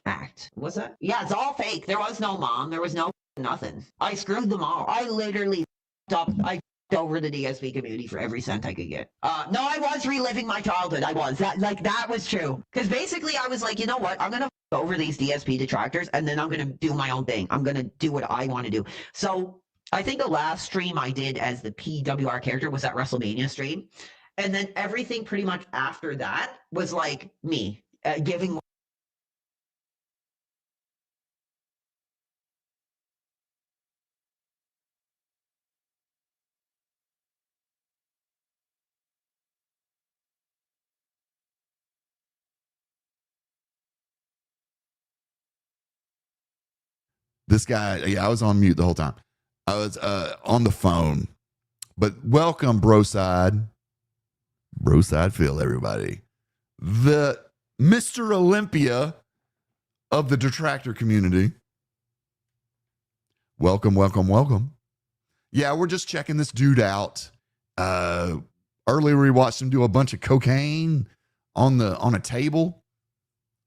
act. Was that? Yeah, it's all fake. There was no mom. There was no nothing. I screwed them all. I literally I over the DSP community for every cent I could get. No, I was reliving my childhood. I was. That was true. Because basically I was like, you know what? I'm gonna over these DSP detractors and then I'm gonna do my own thing. I'm gonna do what I want to do. So I think the last stream I did as the PWR character was that WrestleMania stream. And then everything pretty much after that was like me giving.
This guy, yeah, I was on mute the whole time. I was on the phone. But welcome, Broside. Broside Phil, everybody. The Mr. Olympia of the detractor community. Welcome, welcome, welcome. Yeah, we're just checking this dude out. Earlier we watched him do a bunch of cocaine on a table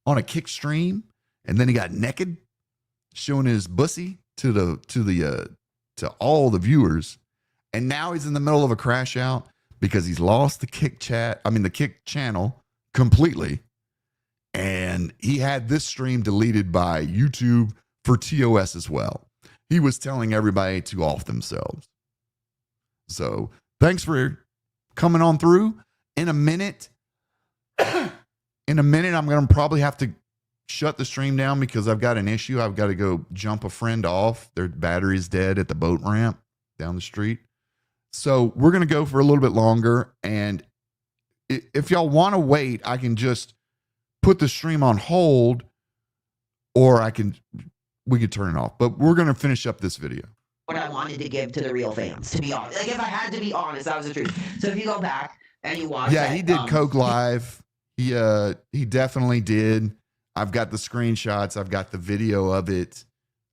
on a kick stream, and then he got naked, showing his bussy to all the viewers. And now he's in the middle of a crash out because he's lost the kick channel completely. And he had this stream deleted by YouTube for TOS as well. He was telling everybody to off themselves. So thanks for coming on through. In a minute, I'm going to probably have to shut the stream down because I've got an issue. I've got to go jump a friend off. Their battery's dead at the boat ramp down the street. So we're going to go for a little bit longer. And if y'all want to wait, I can just put the stream on hold, or we could turn it off. But we're going to finish up this video.
What I wanted to give to the real fans, to be honest. Like if I had to be honest, that was the truth. So if you go back and you watch
he did Coke Live. He definitely did. I've got the screenshots. I've got the video of it.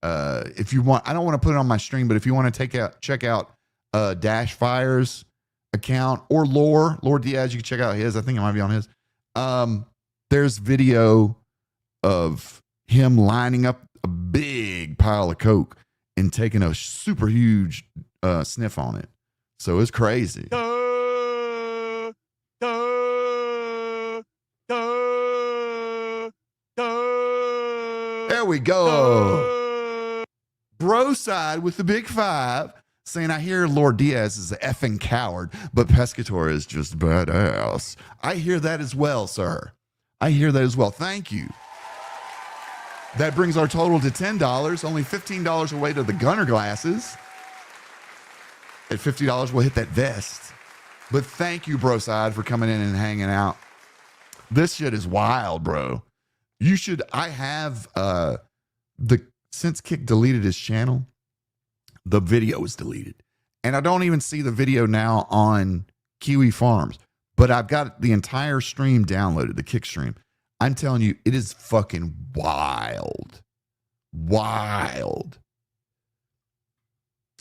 If you want, I don't want to put it on my stream, but if you want to check out Dash Fire's account or Lore Diaz, you can check out his. I think it might be on his. There's video of him lining up a big pile of Coke and taking a super huge sniff on it. So it's crazy. There we go. Broside with the big 5 saying, I hear Lord Diaz is an effing coward, but Pescator is just badass. I hear that as well, sir. I hear that as well. Thank you. That brings our total to $10. Only $15 away to the Gunner glasses. At $50, we'll hit that vest. But thank you, Broside, for coming in and hanging out. This shit is wild, bro. You should. I have since Kick deleted his channel, the video is deleted. And I don't even see the video now on Kiwi Farms. But I've got the entire stream downloaded, the Kick stream. I'm telling you, it is fucking wild. Wild.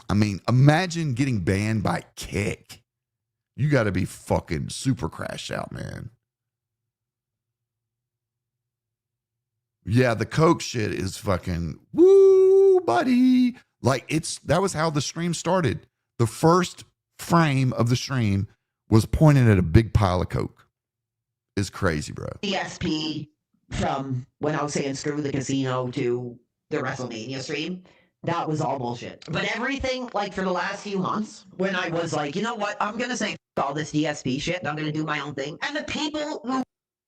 I mean, imagine getting banned by Kick. You got to be fucking super crashed out, man. Yeah, the Coke shit is fucking woo, buddy. Like that was how the stream started. The first frame of the stream was pointed at a big pile of Coke. It's crazy, bro.
DSP from when I was saying screw the casino to the WrestleMania stream, that was all bullshit. But everything, like for the last few months, when I was like, you know what, I'm going to say all this DSP shit, I'm going to do my own thing. And the people who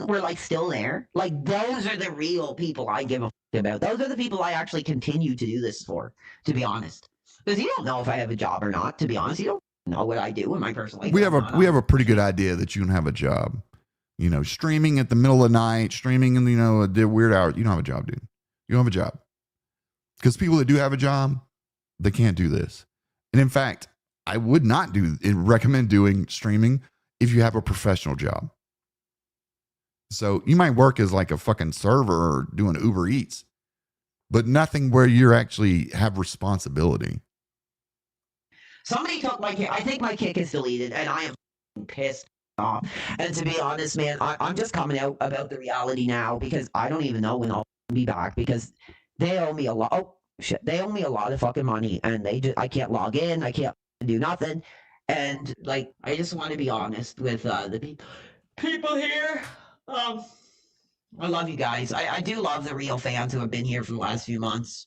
were like still there, like those are the real people I give a about. Those are the people I actually continue to do this for, to be honest. Because you don't know if I have a job or not, to be honest. You don't know what I do in my personal life.
We have a pretty good idea that you don't have a job. You know, streaming at the middle of the night, streaming in, you know, a weird hour. You don't have a job, dude. You don't have a job. Because people that do have a job, they can't do this. And in fact, I would not recommend doing streaming if you have a professional job. So you might work as like a fucking server or doing Uber Eats, but nothing where you're actually have responsibility.
Somebody took my kick. I think my kick is deleted, and I am pissed off. And to be honest, man, I'm just coming out about the reality now because I don't even know when I'll be back because they owe me a lot. Oh shit, they owe me a lot of fucking money, and I can't log in. I can't do nothing. And like, I just want to be honest with the people here. I love you guys. I do love the real fans who have been here for the last few months.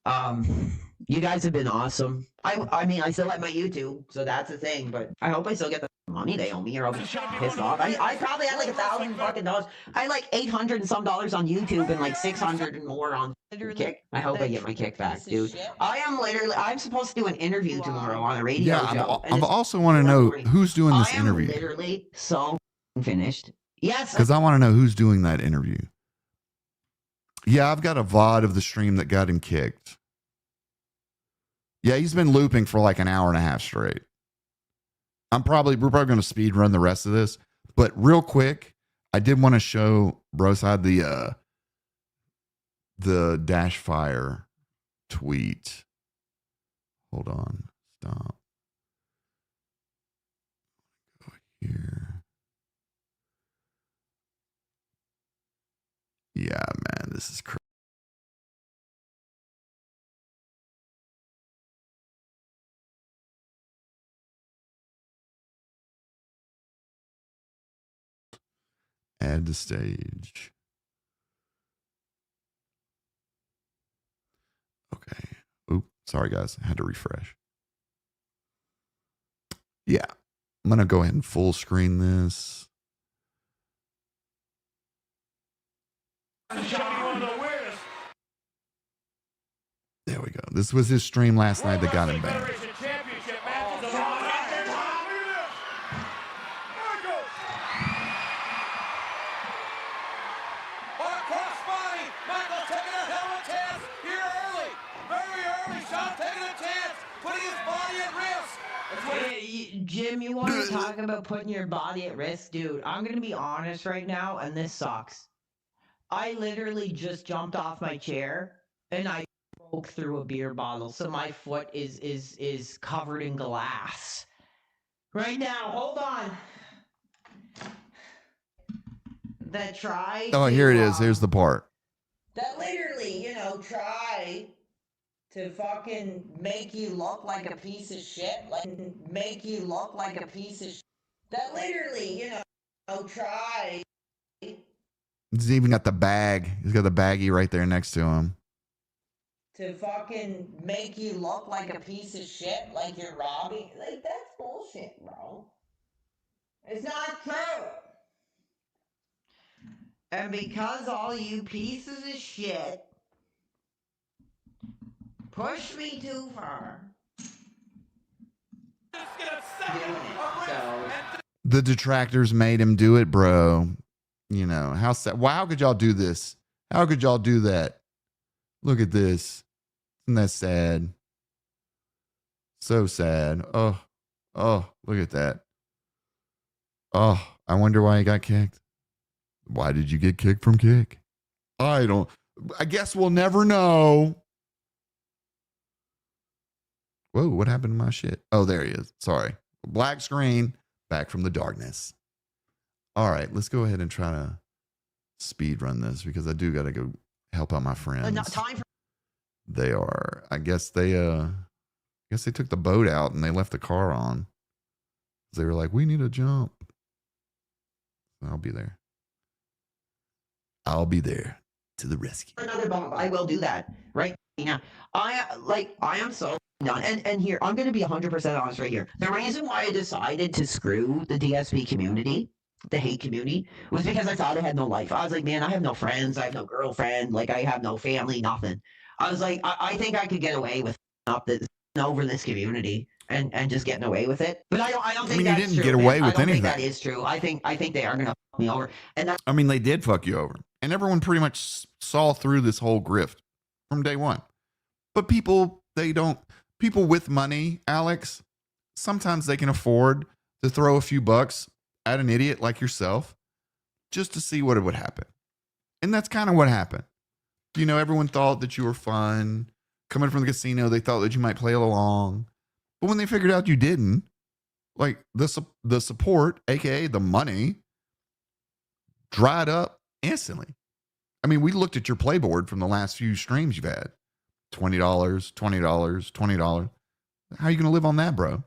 You guys have been awesome. I mean, I still like my YouTube, so that's the thing. But I hope I still get the money they owe me, or I'll be pissed off. I probably had like $1,000 fucking dollars. I had like $800 and some dollars on YouTube and like 600 and more on Kick. I hope I get my kick back, dude. I'm supposed to do an interview tomorrow on a radio show.
I also want to know who's doing this interview.
Literally so finished. Yes,
because I want to know who's doing that interview. Yeah, I've got a VOD of the stream that got him kicked. Yeah, he's been looping for like an hour and a half straight. We're probably going to speed run the rest of this, but real quick, I did want to show Broside the Dash Fire tweet. Hold on, stop. Go here. Yeah, man, this is crazy. Add to stage. Okay. Oop, sorry guys, I had to refresh. Yeah, I'm gonna go ahead and full screen this. There we go. This was his stream last night that got him banned.
Jim, you want to talk about putting your body at risk? Dude, I'm going to be honest right now, and this sucks. I literally just jumped off my chair, and I broke through a beer bottle, so my foot is covered in glass. Right now, hold on. That try.
Oh, here it is. Here's the part.
That literally, you know, try to fucking make you look like a piece of shit. Like, make you look like a piece of shit. That literally, you know, try.
He's even got the bag. He's got the baggie right there next to him.
To fucking make you look like a piece of shit, like you're robbing. Like, that's bullshit, bro. It's not true. And because all you pieces of shit push me too far.
The detractors made him do it, bro. You know, how sad. Well, how could y'all do this? How could y'all do that? Look at this. Isn't that sad? So sad. Oh, look at that. Oh, I wonder why he got kicked. Why did you get kicked from Kick? I guess we'll never know. Whoa, what happened to my shit? Oh, there he is. Sorry. Black screen, back from the darkness. All right, let's go ahead and try to speed run this because I do got to go help out my friends. They are. I guess they took the boat out and they left the car on. They were like, we need a jump. I'll be there. I'll be there to the rescue.
Another bomb. I will do that right now. I am so done. And here, I'm going to be 100% honest right here. The reason why I decided to screw the DSP community, the hate community, was because I thought I had no life. I was like, man, I have no friends. I have no girlfriend. Like, I have no family, nothing. I was like, I think I could get away with over this community and just getting away with it. But I don't think that's true.
You didn't get away with anything.
I don't think that is true. I think they are going to me over. And that's
I mean, they did fuck you over. And everyone pretty much saw through this whole grift from day one. But people with money, Alex, sometimes they can afford to throw a few bucks at an idiot like yourself just to see what would happen. And that's kind of what happened. You know, everyone thought that you were fun. Coming from the casino, they thought that you might play along. But when they figured out you didn't, like the support, aka the money, dried up instantly. I mean, we looked at your playboard from the last few streams you've had. $20, $20, $20. How are you going to live on that, bro?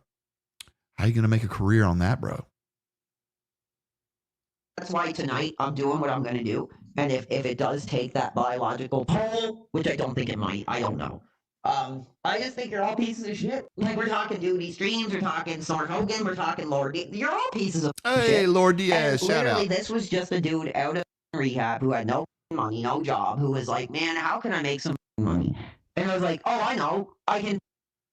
How are you going to make a career on that, bro?
That's why tonight I'm doing what I'm going to do. And if it does take that biological toll, which I don't think it might, I don't know. I just think you're all pieces of shit. Like, we're talking Duty Streams, we're talking Smart Hogan, we're talking Lord Diaz. You're all pieces of shit.
Hey, Lord Diaz, shout
literally,
out.
this was just a dude out of rehab who had no money, no job, who was like, man, how can I make some money? And I was like, oh, I know. I can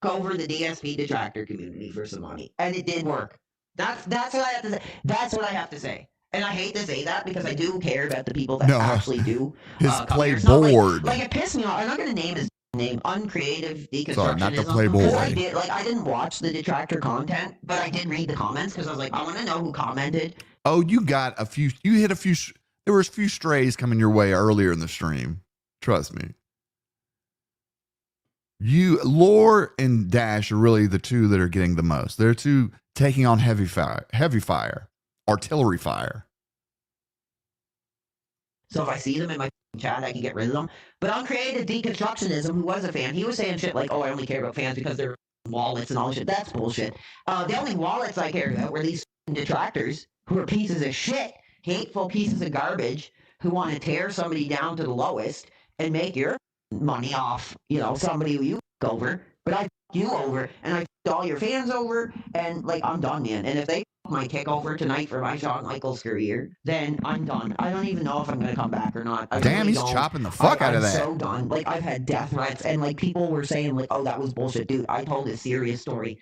go over the DSP detractor community for some money. And it did work. That's what I have to say. That's what I have to say. And I hate to say that because I do care about the people that actually do.
His
playboard. Like, it pissed me off. I'm not going to name his name, Uncreative Deconstructionism.
Sorry, not the Playboy.
I didn't watch the detractor content, but I did read the comments because I was like, I want to know who commented.
Oh, you got a few. You hit a few. There was a few strays coming your way earlier in the stream. Trust me. Lore and Dash are really the two that are getting the most. They're two taking on heavy fire, artillery fire.
So if I see them in my chat, I can get rid of them. But Uncreative Deconstructionism, who was a fan, he was saying shit like, oh, I only care about fans because they're wallets and all this shit. That's bullshit. The only wallets I cared about were these detractors who are pieces of shit, hateful pieces of garbage who want to tear somebody down to the lowest and make your money off, somebody who you over. But I you over and I all your fans over, and like, I'm done, man. And if they my kick over tonight for my Shawn Michaels career, then I'm done. I don't even know if I'm going to come back or not.
Damn, he's chopping the fuck out of that.
I'm so done. Like, I've had death threats, and like, people were saying like, oh, that was bullshit. Dude, I told a serious story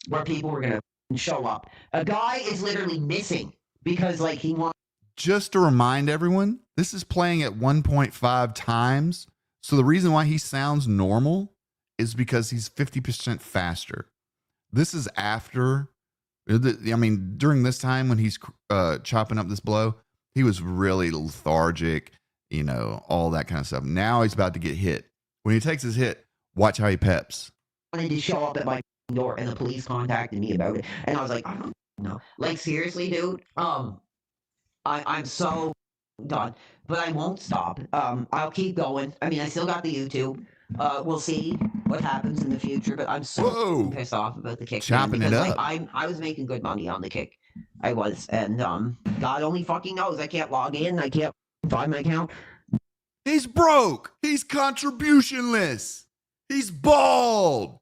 where people were going to show up. A guy is literally missing because like he wants.
Just to remind everyone, this is playing at 1.5 times. So the reason why he sounds normal is because he's 50% faster. This is after, I mean, during this time when he's chopping up this blow, he was really lethargic, all that kind of stuff. Now he's about to get hit. When he takes his hit, watch how he peps.
I wanted to show up at my door, and the police contacted me about it. And I was like, I don't know. Like, seriously, dude? I'm so done. But I won't stop. I'll keep going. I mean, I still got the YouTube. We'll see what happens in the future, but I'm so pissed off about the kick.
Chopping it up.
Like, I was making good money on the kick. I was. And God only fucking knows. I can't log in. I can't find my account.
He's broke. He's contributionless. He's bald.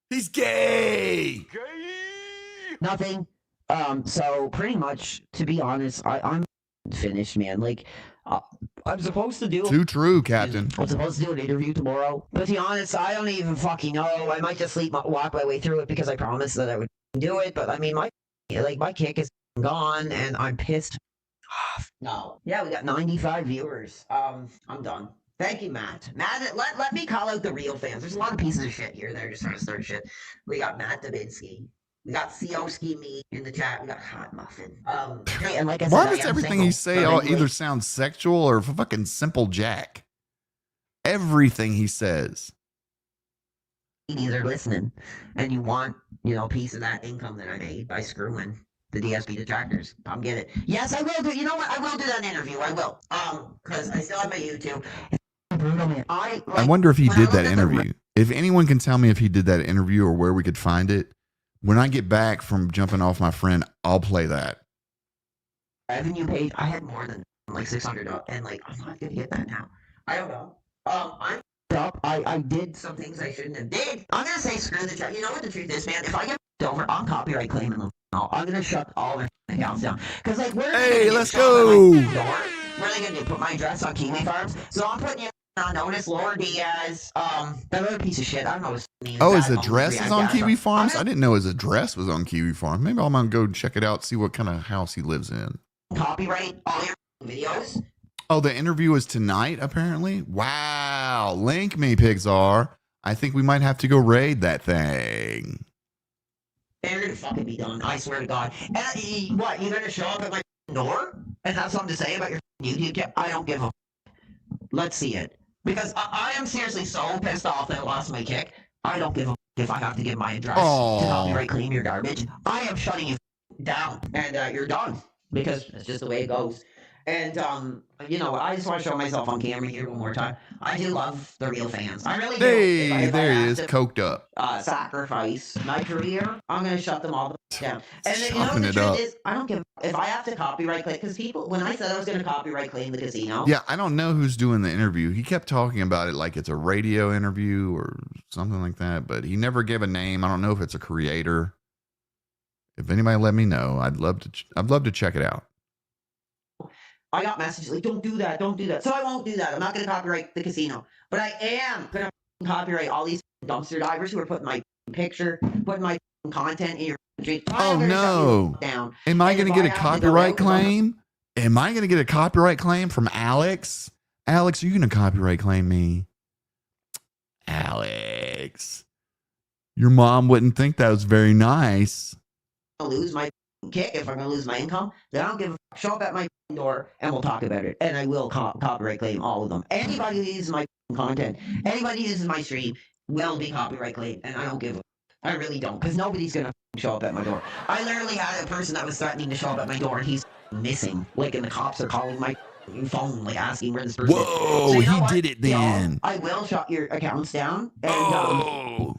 He's gay.
Nothing. So pretty much, to be honest, I'm finished, man. Like, I'm supposed to do.
Too true, Captain.
I'm supposed to do an interview tomorrow. But to be honest, I don't even fucking know. I might just walk my way through it because I promised that I would do it. But I mean, my kick is gone, and I'm pissed off. No. Yeah, we got 95 viewers. I'm done. Thank you, Matt. Matt, let me call out the real fans. There's a lot of pieces of shit here. They're just trying to start shit. We got Matt Davidsky. We got Sioski me in the chat. We got Hot Muffin. And like I said,
why does everything he say either sound sexual or fucking simple Jack? Everything he says.
Ladies are listening, and you want, a piece of that income that I made by screwing the DSP detractors. Come get it. Yes, I will do. You know what? I will do that interview. I will. Because I still have my YouTube. Brutal, man. I
wonder if he did that interview. If anyone can tell me if he did that interview or where we could find it. When I get back from jumping off my friend, I'll play that.
Revenue page, I had more than like 600 up, and like, I'm not gonna get that now. I don't know. I'm up. I did some things I shouldn't have did. I'm gonna say screw the chat. You know what the truth is, man? If I get over on copyright claiming them, I'm gonna shut all their accounts down. Because like,
hey, let's go.
What are they gonna do? Put my address on Kiwi Farms? So I'm putting you on notice, Lord Diaz. That other piece of shit. I don't know what it means.
Oh, his address is on Kiwi Farms? I didn't know his address was on Kiwi Farms. Maybe I'm gonna go check it out, see what kind of house he lives in.
copyright all your videos.
Oh, the interview is tonight, apparently? Wow. Link me, Pixar. I think we might have to go raid that thing.
They're gonna fucking be done, I swear to God. And what, you're gonna show up at my door and have something to say about your YouTube channel? I don't give a. Let's see it. Because I am seriously so pissed off that I lost my kick. I don't give a if I have to give my address to copyright claim your garbage. I am shutting you down, and you're done. Because it's just the way it goes. And, you know, I just want to show myself on camera here one more time. I do love the real fans. I really do.
Hey,
if
there
I
he
have
is,
to,
coked up.
sacrifice my career, I'm going to shut them all down. And then,
Chopping
the
it
truth
up.
is, I don't give if I have to copyright claim, because people, when I said I was going to copyright claim the casino.
Yeah, I don't know who's doing the interview. He kept talking about it like it's a radio interview or something like that, but he never gave a name. I don't know if it's a creator. If anybody let me know, I'd love to check it out.
I got messages like, don't do that, don't do that. So I won't do that. I'm not going to copyright the casino. But I am going to copyright all these dumpster divers who are putting my picture, putting my content in your street.
Oh, no. Am I going to get a copyright claim? Am I going to get a copyright claim from Alex? Alex, are you going to copyright claim me? Alex, your mom wouldn't think that was very nice.
I'll lose my kick if I'm going to lose my income. Then I don't give a fuck. Show up at my door and we'll talk about it. And I will copyright claim all of them. Anybody who uses my content, anybody who uses my stream will be copyright claimed. And I don't give a I really don't, because nobody's going to show up at my door. I literally had a person that was threatening to show up at my door and he's missing. Like, and the cops are calling my phone, like asking where this person is.
Whoa,
So you know
he
what?
did it then.
Y'all, I will shut your accounts down. And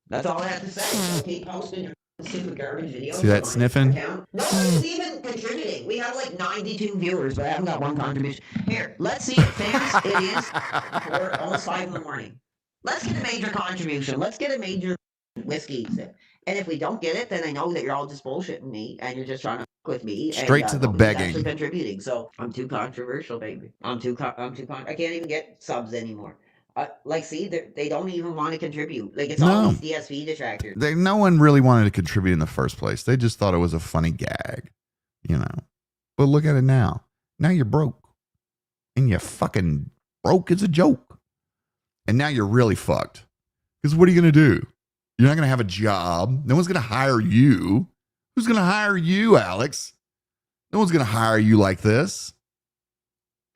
that's all I have to say. Keep posting your stupid garbage videos.
See that sniffing?
Nobody's even contributing. We have like 92 viewers, but I haven't got one contribution. Here, let's see it, fans. It is 4, almost 5 in the morning. Let's get a major contribution. Let's get a major whiskey sip. And if we don't get it, then I know that you're all just bullshitting me and you're just trying to fuck with me.
Straight to the begging.
Actually contributing. So I'm too controversial, baby. I'm too I can't even get subs anymore. Like, see, they don't even want to contribute. Like, it's all these DSP detractors.
No one really wanted to contribute in the first place. They just thought it was a funny gag, you know. But look at it now. Now you're broke. And you're fucking broke as a joke. And now you're really fucked. Because what are you going to do? You're not going to have a job. No one's going to hire you. Who's going to hire you, Alex? No one's going to hire you like this.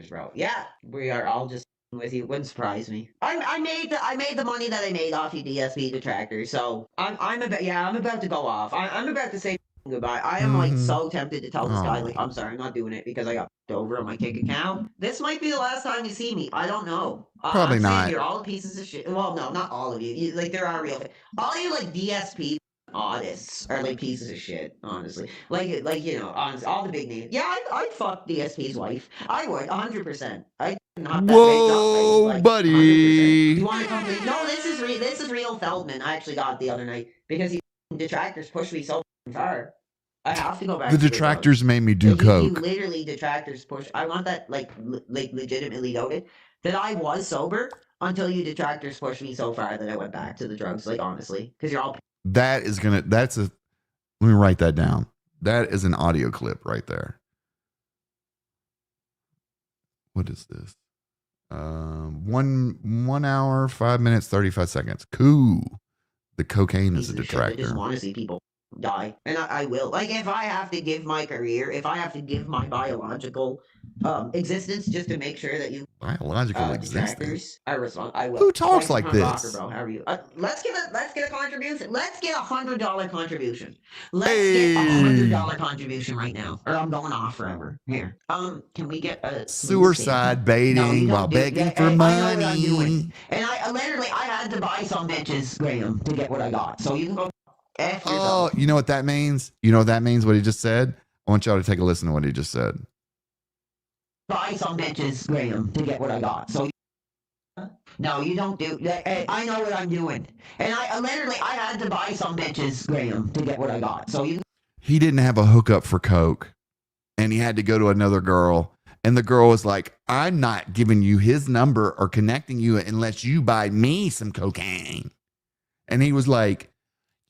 Bro, yeah, we are all just with you. Wouldn't surprise me. I made the money that I made off you DSP detractors. So I'm about to go off. I'm about to say goodbye. I am like so tempted to tell this guy like, I'm sorry, I'm not doing it because I got over on my kick account. This might be the last time you see me. I don't know.
Probably
I'm
not.
You're all pieces of shit. Well, no, not all of you. Like, there are real. All you like DSP artists are like pieces of shit. Honestly, like you know, honestly, all the big names. Yeah, I'd fuck DSP's wife. I would 100%. I not that
Whoa,
big, like,
buddy.
100%. You want to come? No, this is real Feldman. I actually got it the other night because detractors pushed me so far. I have to go back.
The detractors made me do coke.
You literally detractors push. I want that like legitimately noted that I was sober until you detractors pushed me so far that I went back to the drugs. Like, honestly, because you're all.
Let me write that down. That is an audio clip right there. What is this? 1 hour, 5 minutes, 35 seconds. Cool. The cocaine is a detractor.
I just want to see people die, and I will. Like, if I have to give my career, if I have to give my biological existence just to make sure that you
biological existence
detractors are respond, I will.
Who talks like this?
Rocker, bro. How are you? Let's get a contribution. Let's get $100 contribution. Let's get $100 contribution right now, or I'm going off forever. Here, can we get a
suicide baiting while begging for money?
And I literally had to buy some bitches, Graham, to get what I got. So you can go.
Oh, you know what that means? You know what that means? What he just said? I want y'all to take a listen to what he just said.
Buy some bitches, Graham, to get what I got. So, no, you don't do that. I know what I'm doing. And I literally had to buy some bitches, Graham, to get what I got. So
he didn't have a hookup for coke, and he had to go to another girl. And the girl was like, I'm not giving you his number or connecting you unless you buy me some cocaine. And he was like,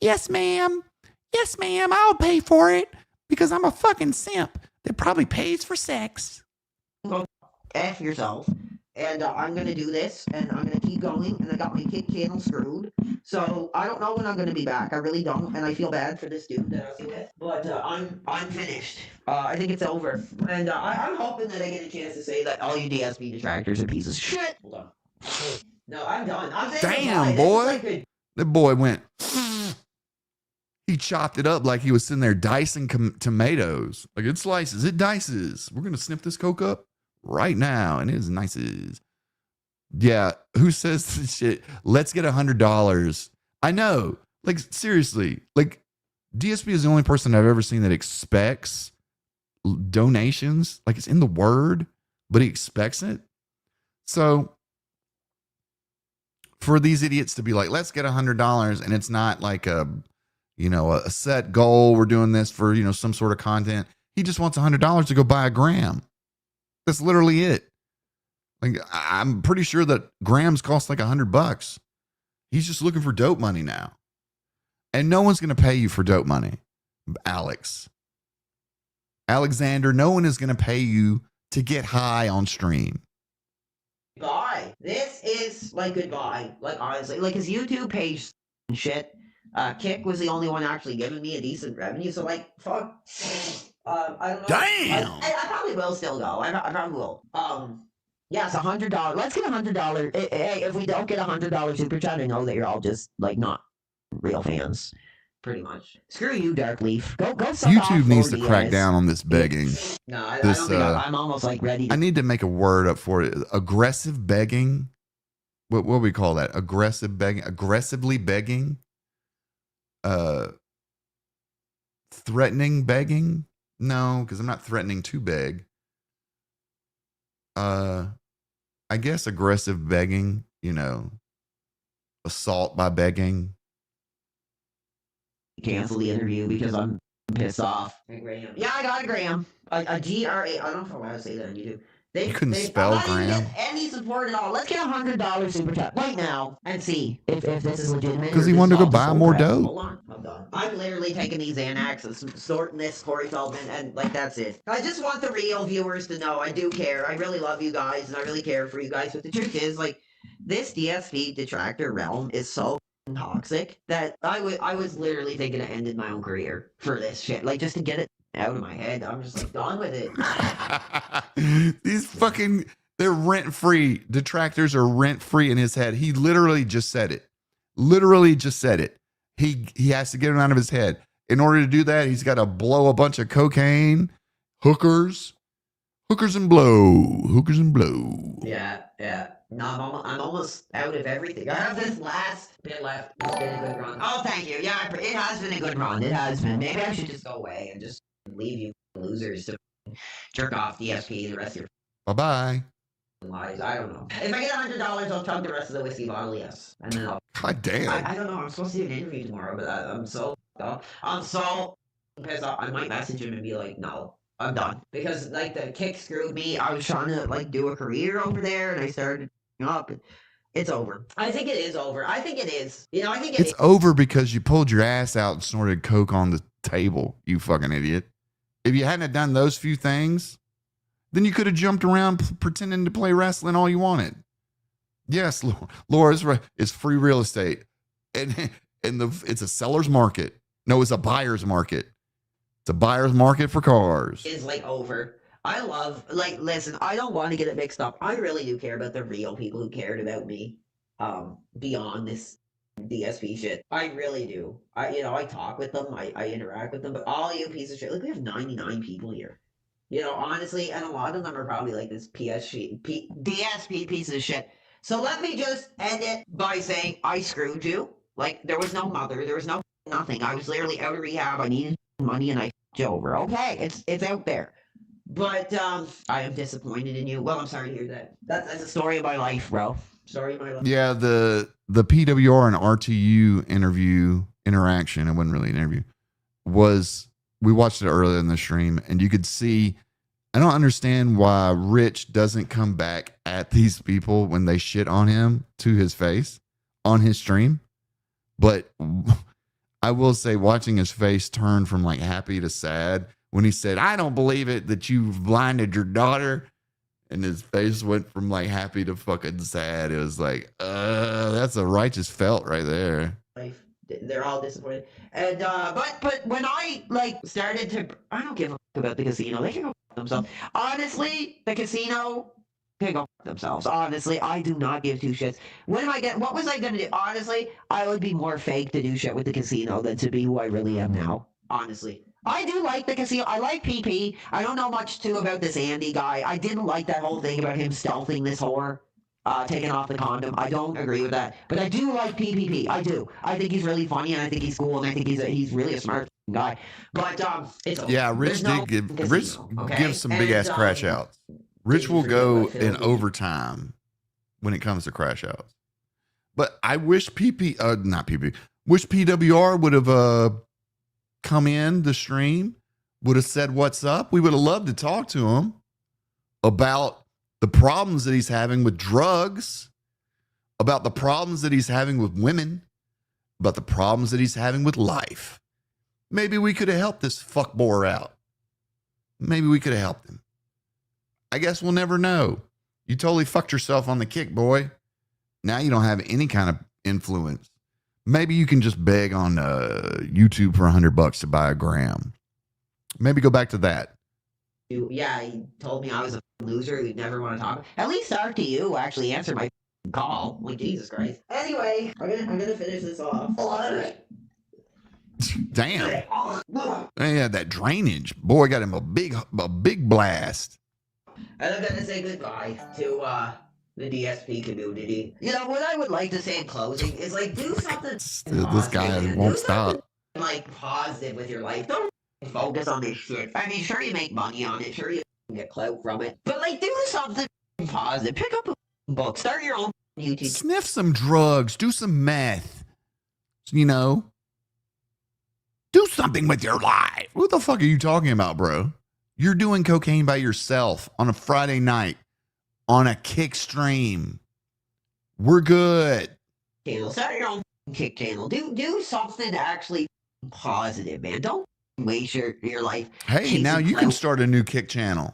yes, ma'am. Yes, ma'am. I'll pay for it because I'm a fucking simp that probably pays for sex.
F yourself. And I'm gonna do this, and I'm gonna keep going, and I got my kick channel screwed. So I don't know when I'm gonna be back. I really don't, and I feel bad for this dude that I was with. But I'm finished. I think it's over, and I'm hoping that I get a chance to say that all you DSP detractors are pieces of shit. Hold on. No, I'm done. I'm saying
Damn, boy. The boy went. He chopped it up like he was sitting there dicing tomatoes. Like it slices, it dices. We're gonna snip this coke up right now, and it is nices. Yeah, who says this shit? Let's get $100. I know, like seriously, like DSP is the only person I've ever seen that expects donations. Like it's in the word, but he expects it. So for these idiots to be like, let's get $100, and it's not like a set goal. We're doing this for some sort of content. He just wants $100 to go buy a gram. That's literally it. Like I'm pretty sure that grams cost like $100. He's just looking for dope money now, and no one's going to pay you for dope money, Alexander. No one is going to pay you to get high on stream.
Goodbye. This is like goodbye. Like honestly, like his YouTube page and shit. Kick was the only one actually giving me a decent revenue. So like, fuck. I don't know.
Damn.
I probably will still go. I probably will. Yes, $100. Let's get $100. Hey, if we don't get $100 super chat, I know that you're all just like not real fans. Pretty much. Screw you, Dark Leaf. Go.
YouTube needs to crack down on this begging.
No, I don't think I'm almost like ready.
I need to make a word up for it. Aggressive begging. What do we call that? Aggressive begging. Aggressively begging. Threatening begging. No, because I'm not threatening to beg. I guess aggressive begging. Assault by begging.
Cancel the interview because I'm pissed off. Yeah, I got a gram. A G-R-A. I don't know how to say that on YouTube.
You couldn't spell gram.
Any support at all. Let's get $100 super chat right now and see if this is legitimate.
Because he wanted to go buy more dope.
Hold on, I'm done. I'm literally taking these Xanax and sorting this Corey Feldman, and like that's it. I just want the real viewers to know I do care. I really love you guys, and I really care for you guys. But the truth is, like, this DSP detractor realm is so toxic that I was literally thinking of ending my own career for this shit. Like just to get it out of my head. I'm just like done with it.
These fucking, they're rent free. Detractors are rent free in his head. He literally just said it. He has to get it out of his head. In order to do that, he's got to blow a bunch of cocaine, hookers and blow.
Yeah. No, I'm almost out of everything. I have this last bit left. It's been a good run. Oh, thank you. Yeah, it has been a good run. It has been. Maybe I should just go away and just leave you losers to jerk off DSP the rest of your
Bye-bye.
lives. I don't know. If I get $100, I'll chug the rest of the whiskey bottle, yes. And then
God damn.
I don't know. I'm supposed to do an interview tomorrow, but I'm so pissed off. I might message him and be like, no. I'm done. Because, like, the kick screwed me. I was trying to, like, do a career over there, and I started up. It's over. I think it is over. I think it is. I think
it's over because you pulled your ass out and snorted coke on the table, you fucking idiot. If you hadn't done those few things, then you could have jumped around pretending to play wrestling all you wanted. Yes, Laura, it's free real estate. And it's a seller's market. No, it's a buyer's market. It's a buyer's market for cars.
Is like over. I love, like, listen, I don't want to get it mixed up. I really do care about the real people who cared about me beyond this DSP shit. I really do. I talk with them. I interact with them. But all you pieces of shit, like, we have 99 people here. Honestly, and a lot of them are probably like this DSP piece of shit. So let me just end it by saying I screwed you. Like, there was no mother. There was no nothing. I was literally out of rehab. I needed money and I f***ed you over. Okay, it's out there. But I am disappointed in you. Well, I'm sorry to hear that. That's a story of my life, bro. Story of my life.
Yeah, the PWR and RTU interaction, it wasn't really an interview, we watched it earlier in the stream, and you could see, I don't understand why Rich doesn't come back at these people when they shit on him to his face on his stream. But I will say, watching his face turn from like happy to sad when he said, I don't believe it that you've blinded your daughter. And his face went from like happy to fucking sad. It was like, that's a righteous felt right there.
Life. They're all disappointed. And but when I like started to, I don't give a fuck about the casino. They can go fuck themselves. Honestly, the casino can go fuck themselves. Honestly, I do not give two shits. What was I gonna do? Honestly, I would be more fake to do shit with the casino than to be who I really am now. Honestly. I do like the casino. I like PP. I don't know much too about this Andy guy. I didn't like that whole thing about him stealthing this whore, taking off the condom. I don't agree with that. But I do like PPP. I do. I think he's really funny, and I think he's cool, and I think he's really a smart guy. But it's over.
Yeah, Rich
There's
did
no
give Rich
casino, okay?
gives some big ass crash outs. Rich will go in overtime when it comes to crash outs. But I wish wish PWR would have come in the stream, would have said what's up. We would have loved to talk to him about the problems that he's having with drugs, about the problems that he's having with women, about the problems that he's having with life. Maybe we could have helped this fuckboy out. Maybe we could have helped him. I guess we'll never know. You totally fucked yourself on the kick, boy. Now you don't have any kind of influence. Maybe you can just beg on YouTube for $100 to buy a gram. Maybe go back to that.
Yeah, he told me I was a loser who'd never want to talk. At least talk to you. Actually, answer my call. Like, Jesus Christ. Anyway, I'm gonna finish this off.
Damn. Yeah, that drainage. Boy, got him a big blast.
And I'm gonna say goodbye to the DSP community. You know, what I would like to say in closing is like, do something.
This guy won't stop.
Like, positive with your life. Don't focus on this shit. I mean, sure, you make money on it. Sure, you get clout from it. But like, do something positive. Pick up a book. Start your own YouTube.
Sniff some drugs. Do some meth. You know, do something with your life. What the fuck are you talking about, bro? You're doing cocaine by yourself on a Friday night on a kick stream. We're good.
Channel. Start your own kick channel. Do something actually positive, man. Don't waste your life.
Hey, now you can start a new kick channel.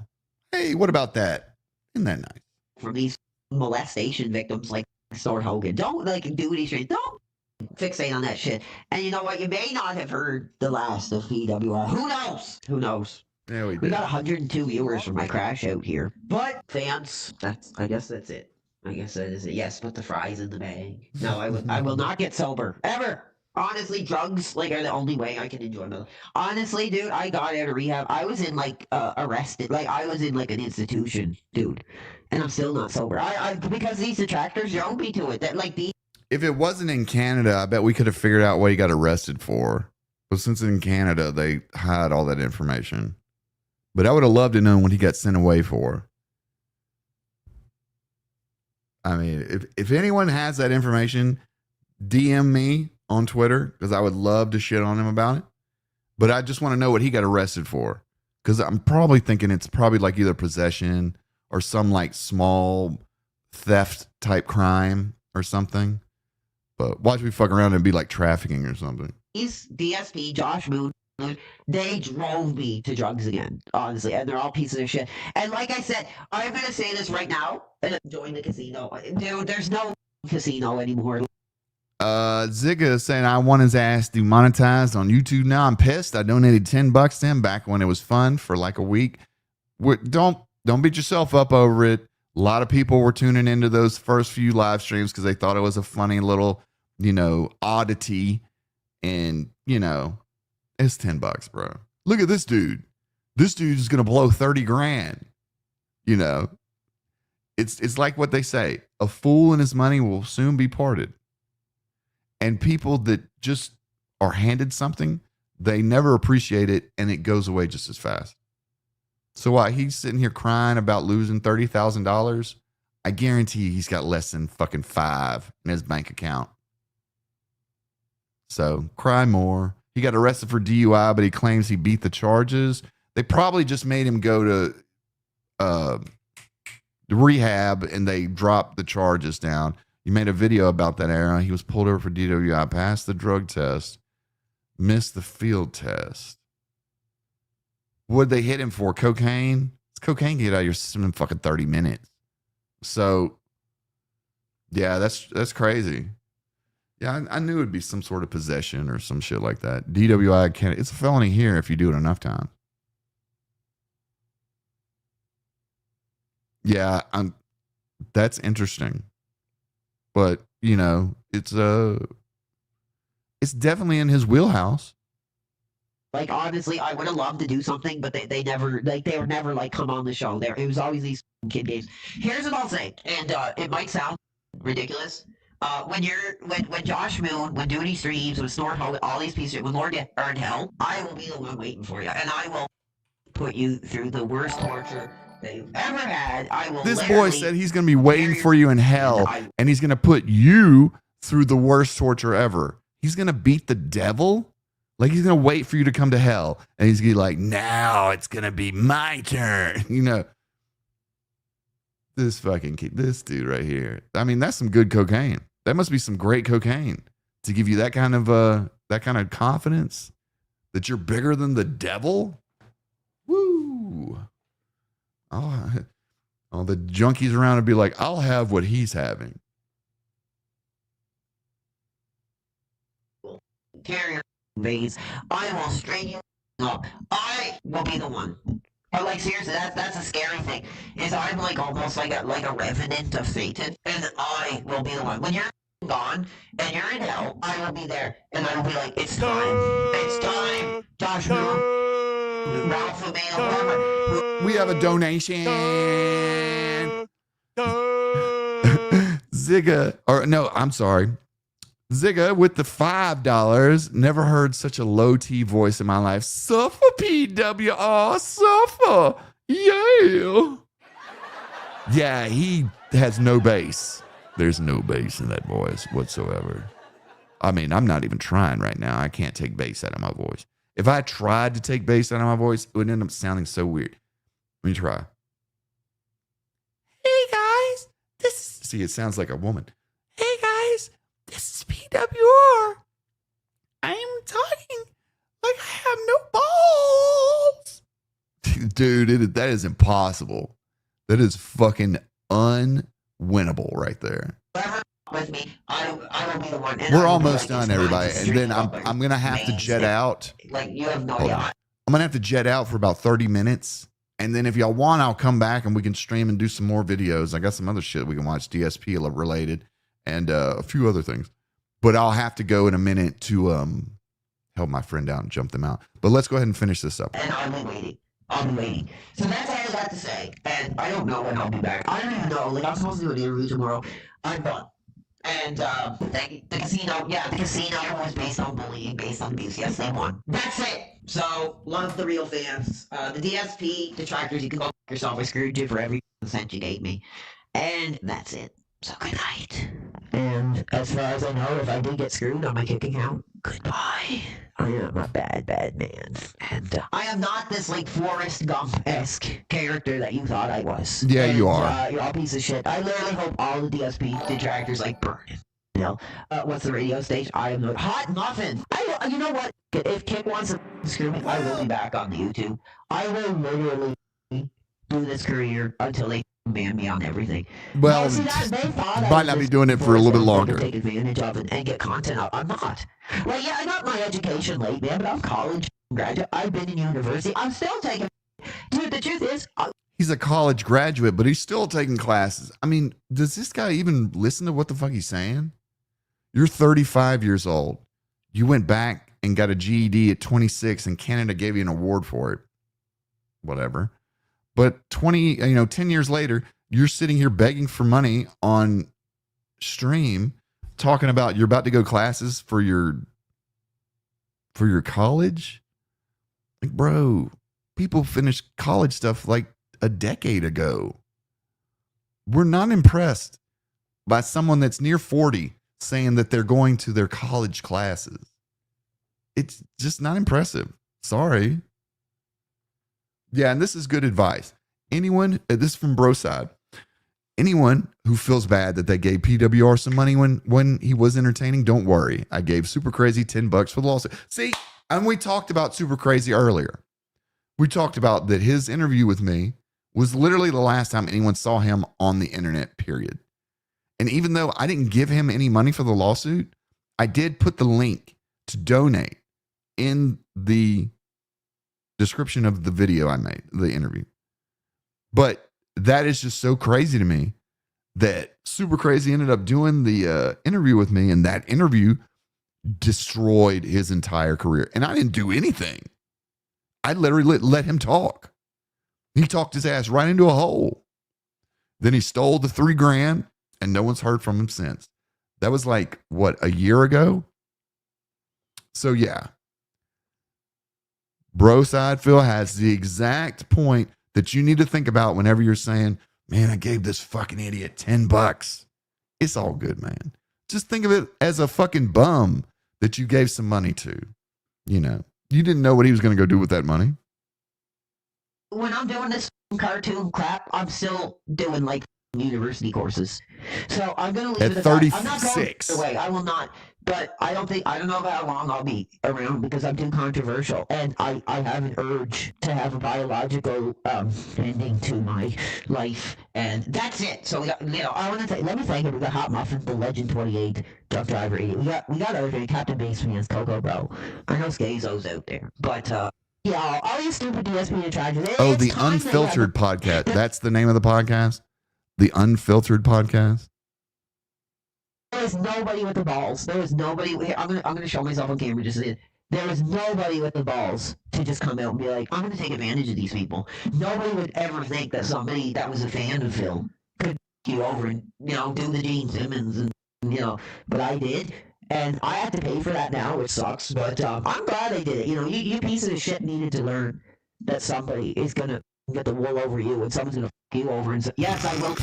Hey, what about that? Isn't that nice?
From these molestation victims like Sword Hogan. Don't like do these shit. Don't fixate on that shit. And you know what? You may not have heard the last of PWR. Who knows? Who knows?
Yeah, we
got 102 viewers from my crash out here. But fans, I guess that's it. I guess that is it. Yes, put the fries in the bag. No, I will not get sober ever. Honestly, drugs like are the only way I can enjoy my life. Honestly, dude, I got out of rehab. I was in like arrested. Like I was in like an institution, dude, and I'm still not sober. I because these detractors drove me to it. That like the.
If it wasn't in Canada, I bet we could have figured out what he got arrested for. But since in Canada, they hide all that information. But I would have loved to know what he got sent away for. I mean, if anyone has that information, DM me on Twitter because I would love to shit on him about it. But I just want to know what he got arrested for because I'm probably thinking it's probably like either possession or some like small theft type crime or something. But watch me fuck around and be like trafficking or something.
These DSP, Josh Moon, they drove me to drugs again, honestly, and they're all pieces of shit. And like I said, I'm gonna say this right now. Join the casino, dude. There's no casino anymore.
Zigga is saying I want his ass demonetized on YouTube now. I'm pissed. I donated $10 to him back when it was fun for like a week. Don't beat yourself up over it. A lot of people were tuning into those first few live streams because they thought it was a funny little, oddity. And, it's $10, bro. Look at this dude. This dude is going to blow 30 grand. It's like what they say. A fool and his money will soon be parted. And people that just are handed something, they never appreciate it and it goes away just as fast. So while he's sitting here crying about losing $30,000, I guarantee he's got less than fucking $5 in his bank account. So cry more. He got arrested for DUI, but he claims he beat the charges. They probably just made him go to rehab and they dropped the charges down. You made a video about that, Aaron. He was pulled over for DWI, passed the drug test, missed the field test. What'd they hit him for? Cocaine? It's cocaine get out of your system in fucking 30 minutes. So, yeah, that's crazy. Yeah, I knew it'd be some sort of possession or some shit like that. DWI can't. It's a felony here if you do it enough times. Yeah, that's interesting. But, you know, it's definitely in his wheelhouse.
Like, honestly, I would have loved to do something, but they never, like, they would never, like, come on the show. It was always these kid games. Here's what I'll say, and it might sound ridiculous. When Josh Moon, when Duty Streams, when Snort, all these pieces, when Lord earned hell, I will be the one waiting for you, and I will put you through the worst torture that you've ever had. I will.
This boy said he's going to be waiting for you in hell, and he's going to put you through the worst torture ever. He's going to beat the devil? Like, he's going to wait for you to come to hell, and he's going to be like, now it's going to be my turn. You know, this dude right here. I mean, that's some good cocaine. That must be some great cocaine to give you that kind of confidence that you're bigger than the devil. Woo. All the junkies around would be like, I'll have what he's having.
Carrier veins. I will straighten you up. I will be the one. But like, seriously, that's a scary thing. Is I'm like almost like a revenant of Satan, and I will be the one. When you're gone and you're in hell, I will be there, and I will be like, it's time, Josh Moon, Ralph Emmanuel, whoever.
We have a donation. Zigga, or no, I'm sorry. Zigga with the $5. Never heard such a low T voice in my life. Suffer, PWR, suffer. Yeah. Yeah, he has no bass. There's no bass in that voice whatsoever. I mean, I'm not even trying right now. I can't take bass out of my voice. If I tried to take bass out of my voice, it would end up sounding so weird. Let me try. Hey, guys. See, it sounds like a woman. Hey, guys. This is PWR. I'm talking like I have no balls. Dude, that is impossible. That is fucking unwinnable right there.
With me, I will be the one.
We're almost done, everybody. And then I'm going to have to jet out.
Like, you have no idea.
I'm going to have to jet out for about 30 minutes. And then if y'all want, I'll come back and we can stream and do some more videos. I got some other shit we can watch, DSP related. And a few other things. But I'll have to go in a minute to help my friend out and jump them out. But let's go ahead and finish this up.
And I'll be waiting. So that's all I got to say. And I don't know when I'll be back. I don't even know. Like, I'm supposed to do an interview tomorrow. I'm done. And the casino was based on bullying, based on abuse. Yes, they won. That's it. So, love the real fans. The DSP detractors, you can go yourself. I screwed you for every cent you gave me. And that's it. So good night. And as far as I know, if I did get screwed on my kick account, goodbye. I am a bad man. And I am not this, like, Forrest Gump-esque character that you thought I was.
Yeah, and, you are.
You're all a piece of shit. I literally hope all the DSP detractors, like, burn it. You know? What's the radio station? I am not Hot Muffin. You know what? If Kick wants to screw me, I will be back on the YouTube. I will literally do this career until they ban me on everything.
Well, might not be doing it for a little bit longer.
Take advantage of it and get content out. I'm not. Like, yeah, I got my education late, man, but I'm college graduate. I've been in university. I'm still taking. Dude, the truth is,
he's a college graduate, but he's still taking classes. I mean, does this guy even listen to what the fuck he's saying? You're 35 years old. You went back and got a GED at 26, and Canada gave you an award for it. Whatever. But 10 years later, you're sitting here begging for money on stream, talking about you're about to go classes for your college. Like, bro, people finish college stuff like a decade ago. We're not impressed by someone that's near 40 saying that they're going to their college classes. It's just not impressive. Sorry. Yeah, and this is good advice. Anyone, this is from Broside, anyone who feels bad that they gave PWR some money when he was entertaining, don't worry. I gave Super Crazy $10 for the lawsuit. See, and we talked about Super Crazy earlier. We talked about that his interview with me was literally the last time anyone saw him on the internet, period. And even though I didn't give him any money for the lawsuit, I did put the link to donate in the description of the video I made, the interview. But that is just so crazy to me that Super Crazy ended up doing the interview with me, and that interview destroyed his entire career. And I didn't do anything. I literally let him talk. He talked his ass right into a hole. Then he stole the $3,000, and no one's heard from him since. That was like, what, a year ago? So yeah. Bro Side Phil has the exact point that you need to think about whenever you're saying, man, I gave this fucking idiot $10. It's all good, man. Just think of it as a fucking bum that you gave some money to. You know, you didn't know what he was going to go do with that money.
When I'm doing this cartoon crap, I'm still doing like university courses. So I'm going to leave
At
it at that. I'm not
36.
going away. I will not. But I don't know how long I'll be around because I'm too controversial. And I have an urge to have a biological ending to my life. And that's it. So, let me thank you. We got Hot Muffin, the Legend 28, Truck Driver 8. We got RJ, Captain Base Fans, Coco Bro. I know Scazo's out there. But, yeah, all these stupid DSP attractions.
Oh, the Unfiltered Podcast. That's the name of the podcast? The Unfiltered Podcast?
There is nobody with the balls. There is nobody. I'm gonna show myself on camera just saying. There is nobody with the balls to just come out and be like, I'm gonna take advantage of these people. Nobody would ever think that somebody that was a fan of Phil could you over and do the Gene Simmons and but I did. And I have to pay for that now, which sucks. But I'm glad I did it. You piece of shit needed to learn that somebody is gonna get the wool over you, and someone's gonna fuck you over and say, yes, I will.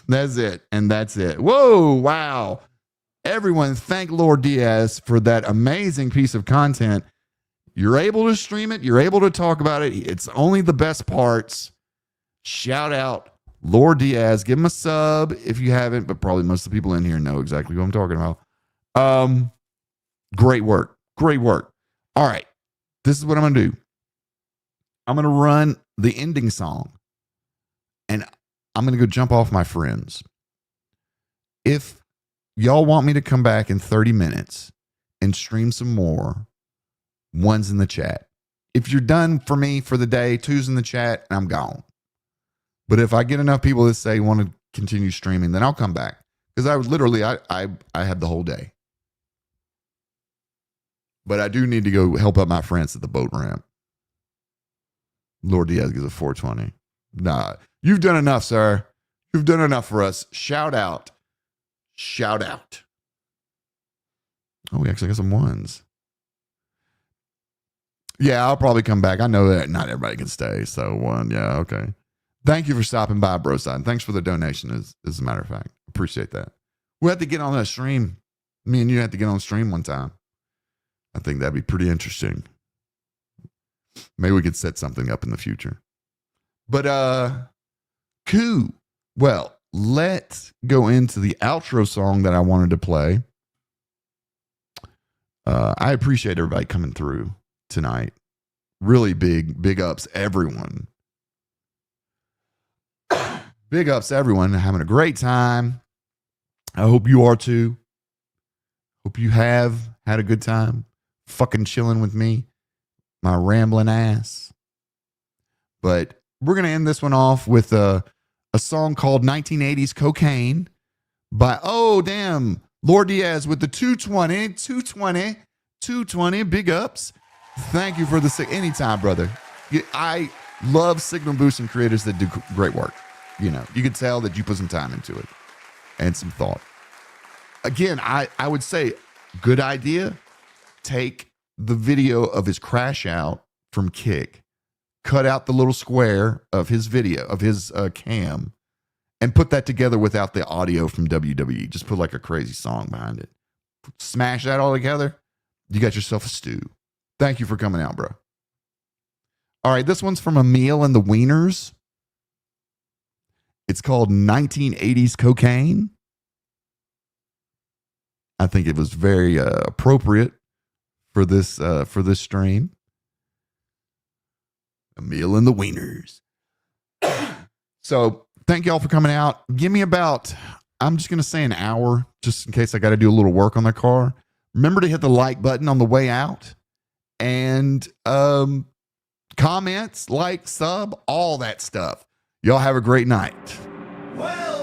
That's it. And that's it. Whoa. Wow. Everyone, thank Lord Diaz for that amazing piece of content. You're able to stream it. You're able to talk about it. It's only the best parts. Shout out Lord Diaz. Give him a sub if you haven't, but probably most of the people in here know exactly what I'm talking about. Great work. Great work. All right. This is what I'm going to do. I'm going to run the ending song, and I'm going to go jump off my friends. If y'all want me to come back in 30 minutes and stream some more, one's in the chat. If you're done for me for the day, two's in the chat, and I'm gone. But if I get enough people that say want to continue streaming, then I'll come back. Because I would literally, I have the whole day. But I do need to go help out my friends at the boat ramp. Lord Diaz gives a 420. Nah, you've done enough, sir. You've done enough for us. Shout out. Shout out. Oh, we actually got some ones. Yeah, I'll probably come back. I know that not everybody can stay. So one, yeah, okay. Thank you for stopping by, bro side. Thanks for the donation, as a matter of fact. Appreciate that. We'll have to get on a stream. Me and you have to get on stream one time. I think that'd be pretty interesting. Maybe we could set something up in the future. But cool. Well, let's go into the outro song that I wanted to play. I appreciate everybody coming through tonight. Really big ups, everyone. Big ups, everyone. Having a great time. I hope you are too. Hope you have had a good time. Fucking chilling with me. My rambling ass. But we're going to end this one off with a song called 1980s Cocaine by, oh, damn, Lord Diaz with the 220. Big ups. Thank you for the anytime, brother. I love signal boosting creators that do great work. You can tell that you put some time into it and some thought. Again, I would say, good idea. Take the video of his crash out from Kick, cut out the little square of his video, of his cam, and put that together without the audio from WWE. Just put like a crazy song behind it. Smash that all together. You got yourself a stew. Thank you for coming out, bro. All right, this one's from Emil and the Wieners. It's called 1980s Cocaine. I think it was very appropriate for this stream. Emil and the Wieners. So thank y'all for coming out. Give me about, I'm just going to say an hour, just in case I got to do a little work on the car. Remember to hit the like button on the way out. And comments, like, sub, all that stuff. Y'all have a great night.
Well,